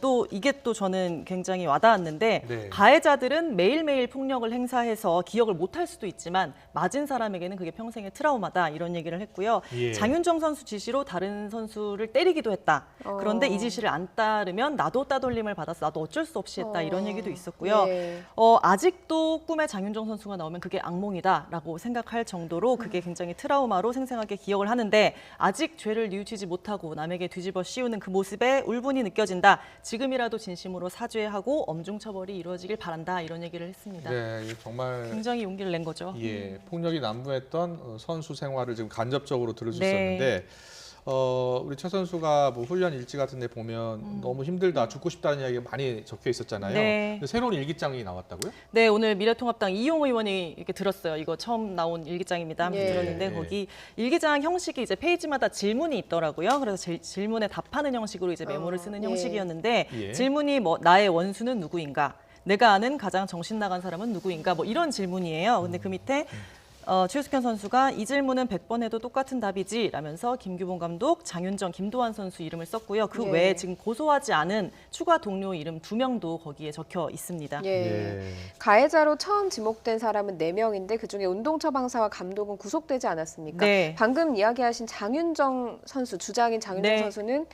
또 이게 또 저는 굉장히 와닿았는데 가해자들은 매일매일 폭력을 행사해서 기억을 못할 수도 있지만 맞은 사람에게는 그게 평생의 트라우마다 이런 얘기를 했고요. 장윤정 선수 지시로 다른 선수를 때리기도 했다. 그런데 이 지시를 안 따르면 나도 따돌림을 받아서 나도 어쩔 수 없이 했다. 이런 얘기도 있었고요. 아직도 꿈에 장윤정 선수가 나오면 그게 악몽이다라고 생각할 정도로 그게 굉장히 트라우마로 생생하게 기억을 하는데 아직 죄를 뉘우치지 못하고 남에게 뒤집어 씌우는 그 모습에 울분이 느껴진다. 지금이라도 진심으로 사죄하고 엄중 처벌이 이루어지길 바란다. 이런 얘기를 했습니다. 네, 정말 굉장히 용기를 낸 거죠. 폭력이 난무했던 선수 생활을 지금 간접적으로 들을 수 있었는데 우리 최 선수가 훈련 일지 같은 데 보면 너무 힘들다, 죽고 싶다는 이야기가 많이 적혀 있었잖아요. 근데 새로운 일기장이 나왔다고요? 네, 오늘 미래통합당 이용 의원이 이렇게 들었어요. 이거 처음 나온 일기장입니다. 하면서 들었는데 거기 일기장 형식이 이제 페이지마다 질문이 있더라고요. 그래서 질문에 답하는 형식으로 이제 메모를 쓰는 형식이었는데 질문이 나의 원수는 누구인가? 내가 아는 가장 정신 나간 사람은 누구인가? 이런 질문이에요. 근데 그 밑에 최숙현 선수가 이 질문은 100번 해도 똑같은 답이지 라면서 김규봉 감독, 장윤정, 김도환 선수 이름을 썼고요. 그 외에 지금 고소하지 않은 추가 동료 이름 2명도 거기에 적혀 있습니다. 가해자로 처음 지목된 사람은 4명인데 그중에 운동처방사와 감독은 구속되지 않았습니까? 방금 이야기하신 장윤정 선수, 주장인 장윤정 선수는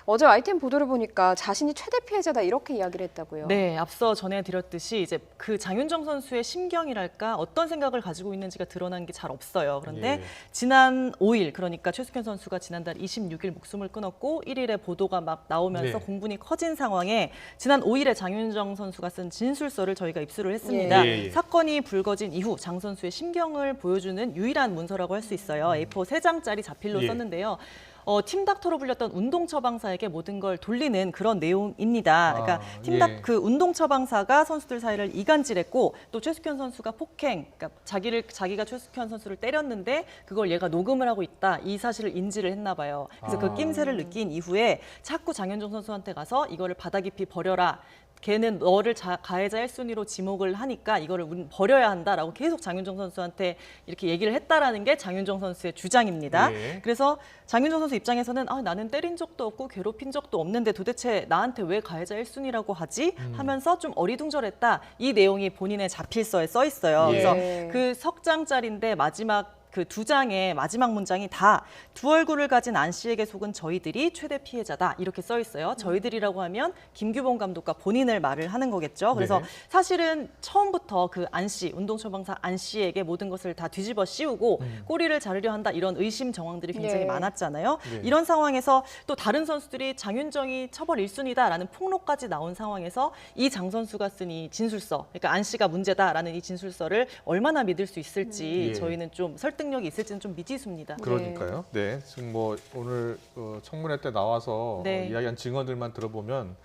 어제 YTN 보도를 보니까 자신이 최대 피해자다 이렇게 이야기를 했다고요. 네, 앞서 전해드렸듯이 이제 그 장윤정 선수의 심경이랄까 어떤 생각을 가지고 있는지가 드러난 게 잘 없어요. 그런데 지난 5일, 그러니까 최숙현 선수가 지난달 26일 목숨을 끊었고 1일에 보도가 막 나오면서 공분이 커진 상황에 지난 5일에 장윤정 선수가 쓴 진술서를 저희가 입수를 했습니다. 사건이 불거진 이후 장 선수의 심경을 보여주는 유일한 문서라고 할 수 있어요. A4 3장짜리 자필로 썼는데요. 팀 닥터로 불렸던 운동 처방사에게 모든 걸 돌리는 그런 내용입니다. 그러니까 그 운동 처방사가 선수들 사이를 이간질했고 또 최숙현 선수가 폭행, 그러니까 자기가 최숙현 선수를 때렸는데 그걸 얘가 녹음을 하고 있다. 이 사실을 인지를 했나 봐요. 그래서 그 낌새를 느낀 이후에 자꾸 장윤정 선수한테 가서 이거를 바다 깊이 버려라. 걔는 너를 가해자 1순위로 지목을 하니까 이거를 우린 버려야 한다라고 계속 장윤정 선수한테 이렇게 얘기를 했다라는 게 장윤정 선수의 주장입니다. 예. 그래서 장윤정 선수 입장에서는 나는 때린 적도 없고 괴롭힌 적도 없는데 도대체 나한테 왜 가해자 1순위라고 하지? 하면서 좀 어리둥절했다. 이 내용이 본인의 자필서에 써 있어요. 예. 그래서 그 석 장짜리인데 마지막 그 2장의 마지막 문장이 다 두 얼굴을 가진 안 씨에게 속은 저희들이 최대 피해자다 이렇게 써 있어요. 저희들이라고 하면 김규봉 감독과 본인을 말을 하는 거겠죠. 그래서 네. 사실은 처음부터 그 안 씨, 운동처방사 안 씨에게 모든 것을 다 뒤집어 씌우고 꼬리를 자르려 한다 이런 의심 정황들이 굉장히 네. 많았잖아요. 네. 이런 상황에서 또 다른 선수들이 장윤정이 처벌 1순위다라는 폭로까지 나온 상황에서 이 장 선수가 쓴 이 진술서, 그러니까 안 씨가 문제다라는 이 진술서를 얼마나 믿을 수 있을지 예. 저희는 좀 설득력이 있을지는 좀 미지수입니다. 그러니까요. 네. 지금 뭐 오늘 청문회 때 나와서 네. 이야기한 증언들만 들어보면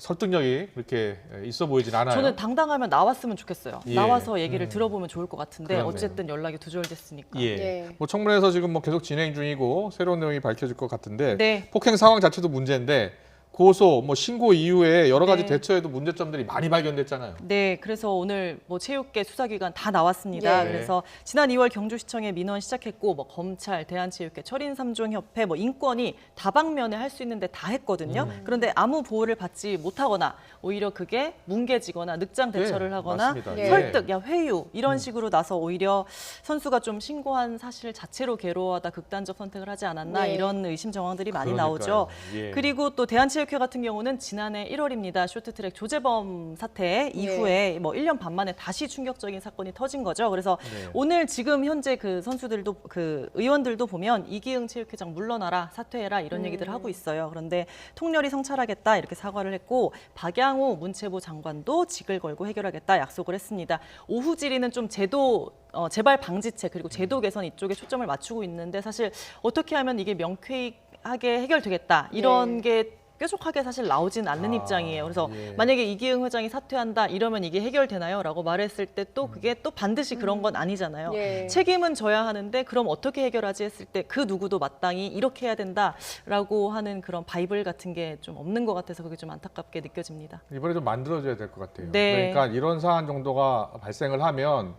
설득력이 그렇게 있어 보이진 않아요. 저는 당당하면 나왔으면 좋겠어요. 예. 나와서 얘기를 들어보면 좋을 것 같은데 그렇네요. 어쨌든 연락이 두절됐으니까. 예. 뭐 청문회에서 지금 뭐 계속 진행 중이고 새로운 내용이 밝혀질 것 같은데 네. 폭행 상황 자체도 문제인데 고소, 뭐 신고 이후에 여러 가지 네. 대처에도 문제점들이 많이 발견됐잖아요. 네, 그래서 오늘 뭐 체육계 수사기관 다 나왔습니다. 예. 그래서 지난 2월 경주시청에 민원 시작했고, 뭐 검찰, 대한체육회, 철인3종협회, 뭐 인권이 다방면에 할 수 있는데 다 했거든요. 그런데 아무 보호를 받지 못하거나 오히려 그게 뭉개지거나 늑장 대처를 네, 하거나 맞습니다. 예. 설득, 야 회유 이런 식으로 나서 오히려 선수가 좀 신고한 사실 자체로 괴로워하다 극단적 선택을 하지 않았나 네. 이런 의심 정황들이 많이 그러니까요. 나오죠. 예. 그리고 또 대한체육회 같은 경우는 지난해 1월입니다. 쇼트트랙 조재범 사태 이후에 뭐 1년 반 만에 다시 충격적인 사건이 터진 거죠. 그래서 네. 오늘 지금 현재 그 선수들도 그 의원들도 보면 이기흥 체육회장 물러나라 사퇴해라 이런 얘기들을 하고 있어요. 그런데 통렬히 성찰하겠다 이렇게 사과를 했고 박양호 문체부 장관도 직을 걸고 해결하겠다 약속을 했습니다. 오후 질의는 좀 제도 재발 방지책 그리고 제도 개선 이쪽에 초점을 맞추고 있는데 사실 어떻게 하면 이게 명쾌하게 해결되겠다 이런 게 뾰족하게 사실 나오진 않는 입장이에요. 그래서 예. 만약에 이기흥 회장이 사퇴한다 이러면 이게 해결되나요? 라고 말했을 때 또 그게 또 반드시 그런 건 아니잖아요. 예. 책임은 져야 하는데 그럼 어떻게 해결하지 했을 때 그 누구도 마땅히 이렇게 해야 된다라고 하는 그런 바이블 같은 게 좀 없는 것 같아서 그게 좀 안타깝게 느껴집니다. 이번에 좀 만들어줘야 될 것 같아요. 네. 그러니까 이런 사안 정도가 발생을 하면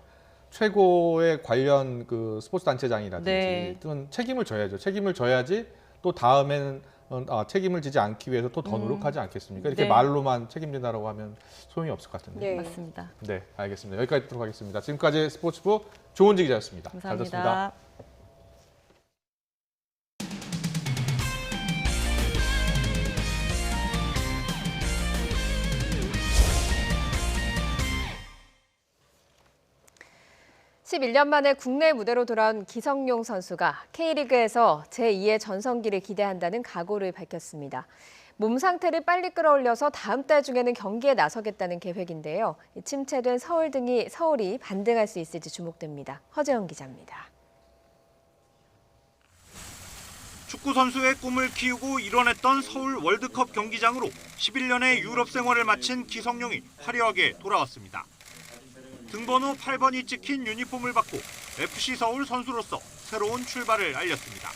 최고의 관련 그 스포츠 단체장이라든지 네. 또는 책임을 져야죠. 책임을 져야지 또 다음에는 책임을 지지 않기 위해서 또 더 노력하지 않겠습니까? 이렇게 네. 말로만 책임진다라고 하면 소용이 없을 것 같은데. 네. 맞습니다. 네, 알겠습니다. 여기까지 듣도록 하겠습니다. 지금까지 스포츠부 조은지 기자였습니다. 잘 감사합니다. 들었습니다. (11년) 만에 국내 무대로 돌아온 기성용 선수가 K리그에서 제2의 전성기를 기대한다는 각오를 밝혔습니다. 몸 상태를 빨리 끌어올려서 다음 달 중에는 경기에 나서겠다는 계획인데요. 침체된 서울이 반등할 수 있을지 주목됩니다. 허재영 기자입니다. 축구 선수의 꿈을 키우고 일원했던 서울 월드컵 경기장으로 11년의 유럽 생활을 마친 기성용이 화려하게 돌아왔습니다. 등번호 8번이 찍힌 유니폼을 받고 FC 서울 선수로서 새로운 출발을 알렸습니다.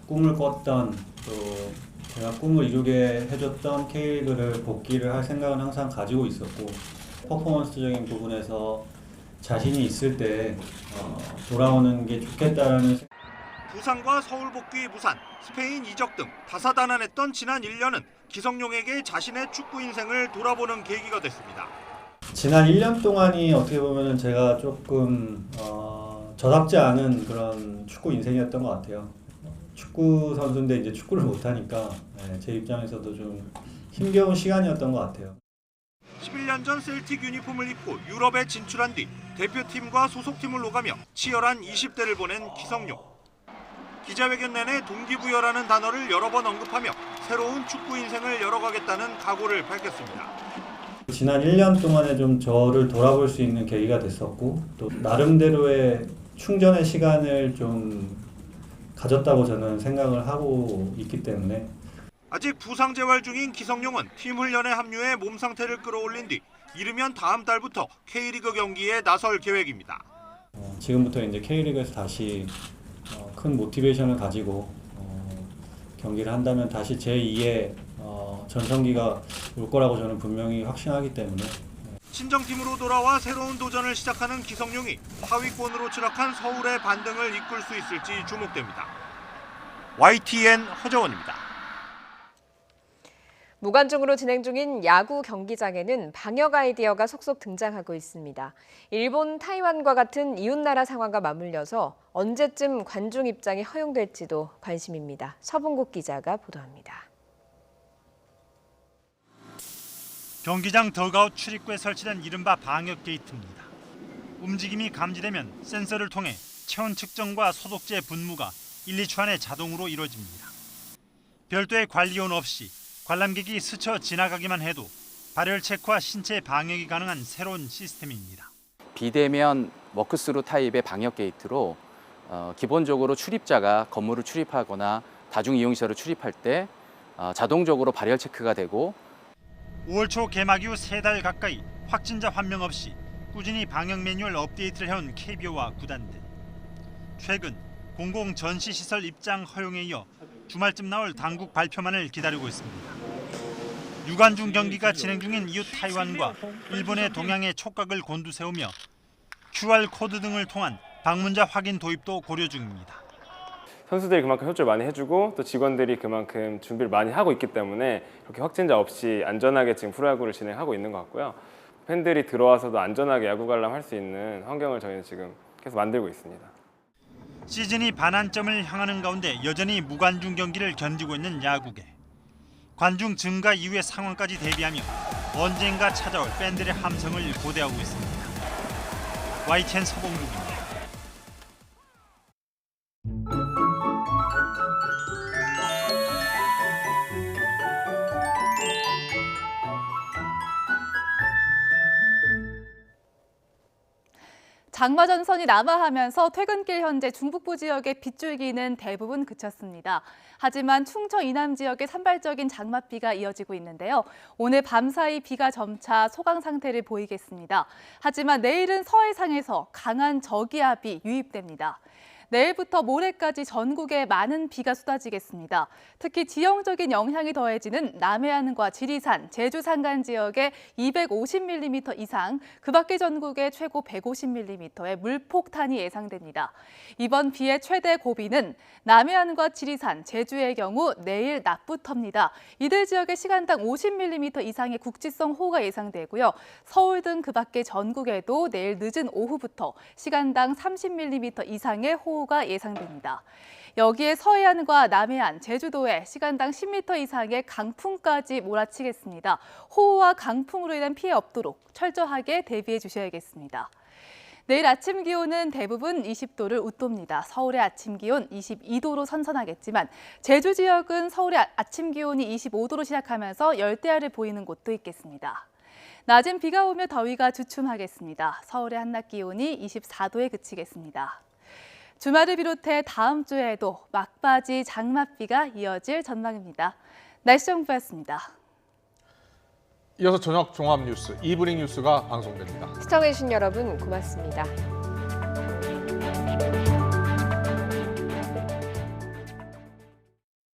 꿈을 꿨던 또 제가 꿈을 이루게 해줬던 K리그를 복귀를 할 생각은 항상 가지고 있었고 퍼포먼스적인 부분에서 자신이 있을 때 돌아오는 게 좋겠다라는 부상과 서울 복귀 무산, 스페인 이적 등 다사다난했던 지난 1년은 기성용에게 자신의 축구 인생을 돌아보는 계기가 됐습니다. 지난 1년 동안이 어떻게 보면 제가 조금 저답지 않은 그런 축구 인생이었던 것 같아요. 축구 선수인데 이제 축구를 못하니까 제 입장에서도 좀 힘겨운 시간이었던 것 같아요. 11년 전 셀틱 유니폼을 입고 유럽에 진출한 뒤 대표팀과 소속팀을 오가며 치열한 20대를 보낸 기성용. 기자회견 내내 동기부여라는 단어를 여러 번 언급하며 새로운 축구 인생을 열어가겠다는 각오를 밝혔습니다. 지난 1년 동안에 좀 저를 돌아볼 수 있는 계기가 됐었고 또 나름대로의 충전의 시간을 좀 가졌다고 저는 생각을 하고 있기 때문에 아직 부상 재활 중인 기성용은 팀 훈련에 합류해 몸 상태를 끌어올린 뒤 이르면 다음 달부터 K리그 경기에 나설 계획입니다. 지금부터 이제 K리그에서 다시 큰 모티베이션을 가지고 경기를 한다면 다시 제2의 전성기가 올 거라고 저는 분명히 확신하기 때문에 친정팀으로 돌아와 새로운 도전을 시작하는 기성용이 하위권으로 추락한 서울의 반등을 이끌 수 있을지 주목됩니다. YTN 허정원입니다. 무관중으로 진행 중인 야구 경기장에는 방역 아이디어가 속속 등장하고 있습니다. 일본, 타이완과 같은 이웃나라 상황과 맞물려서 언제쯤 관중 입장이 허용될지도 관심입니다. 서bun국 기자가 보도합니다. 경기장 덕아웃 출입구에 설치된 이른바 방역 게이트입니다. 움직임이 감지되면 센서를 통해 체온 측정과 소독제 분무가 1, 2초 안에 자동으로 이루어집니다. 별도의 관리원 없이 관람객이 스쳐 지나가기만 해도 발열 체크와 신체 방역이 가능한 새로운 시스템입니다. 비대면 워크스루 타입의 방역 게이트로 기본적으로 출입자가 건물을 출입하거나 다중이용시설을 출입할 때 자동적으로 발열 체크가 되고 5월 초 개막 이후 3달 가까이 확진자 환명 없이 꾸준히 방역 매뉴얼 업데이트를 해온 KBO와 구단들. 최근 공공 전시시설 입장 허용에 이어 주말쯤 나올 당국 발표만을 기다리고 있습니다. 유관중 경기가 진행 중인 이웃 타이완과 일본의 동향의 촉각을 곤두세우며 QR코드 등을 통한 방문자 확인 도입도 고려 중입니다. 선수들이 그만큼 협조를 많이 해주고 또 직원들이 그만큼 준비를 많이 하고 있기 때문에 그렇게 확진자 없이 안전하게 지금 프로야구를 진행하고 있는 것 같고요. 팬들이 들어와서도 안전하게 야구 관람할 수 있는 환경을 저희는 지금 계속 만들고 있습니다. 시즌이 반환점을 향하는 가운데 여전히 무관중 경기를 견디고 있는 야구계. 관중 증가 이후의 상황까지 대비하며 언젠가 찾아올 팬들의 함성을 고대하고 있습니다. YTN 서봉국입니다. 장마 전선이 남하하면서 퇴근길 현재 중북부 지역의 빗줄기는 대부분 그쳤습니다. 하지만 충청 이남 지역에 산발적인 장맛비가 이어지고 있는데요. 오늘 밤사이 비가 점차 소강 상태를 보이겠습니다. 하지만 내일은 서해상에서 강한 저기압이 유입됩니다. 내일부터 모레까지 전국에 많은 비가 쏟아지겠습니다. 특히 지형적인 영향이 더해지는 남해안과 지리산, 제주 산간 지역에 250mm 이상, 그 밖의 전국에 최고 150mm의 물폭탄이 예상됩니다. 이번 비의 최대 고비는 남해안과 지리산, 제주의 경우 내일 낮부터입니다. 이들 지역에 시간당 50mm 이상의 국지성 호우가 예상되고요. 서울 등 그 밖의 전국에도 내일 늦은 오후부터 시간당 30mm 이상의 호우가 예상됩니다. 여기에 서해안과 남해안, 제주도에 시간당 10m 이상의 강풍까지 몰아치겠습니다. 호우와 강풍으로 인한 피해 없도록 철저하게 대비해 주셔야겠습니다. 내일 아침 기온은 대부분 20도를 웃돕니다. 서울의 아침 기온 22도로 선선하겠지만 제주 지역은 서울의 아침 기온이 25도로 시작하면서 열대야를 보이는 곳도 있겠습니다. 낮은 비가 오며 더위가 주춤하겠습니다. 서울의 한낮 기온이 24도에 그치겠습니다. 주말을 비롯해 다음 주에도 막바지 장맛비가 이어질 전망입니다. 날씨 정보였습니다. 이어서 저녁 종합 뉴스 이브닝 뉴스가 방송됩니다. 시청해주신 여러분 고맙습니다.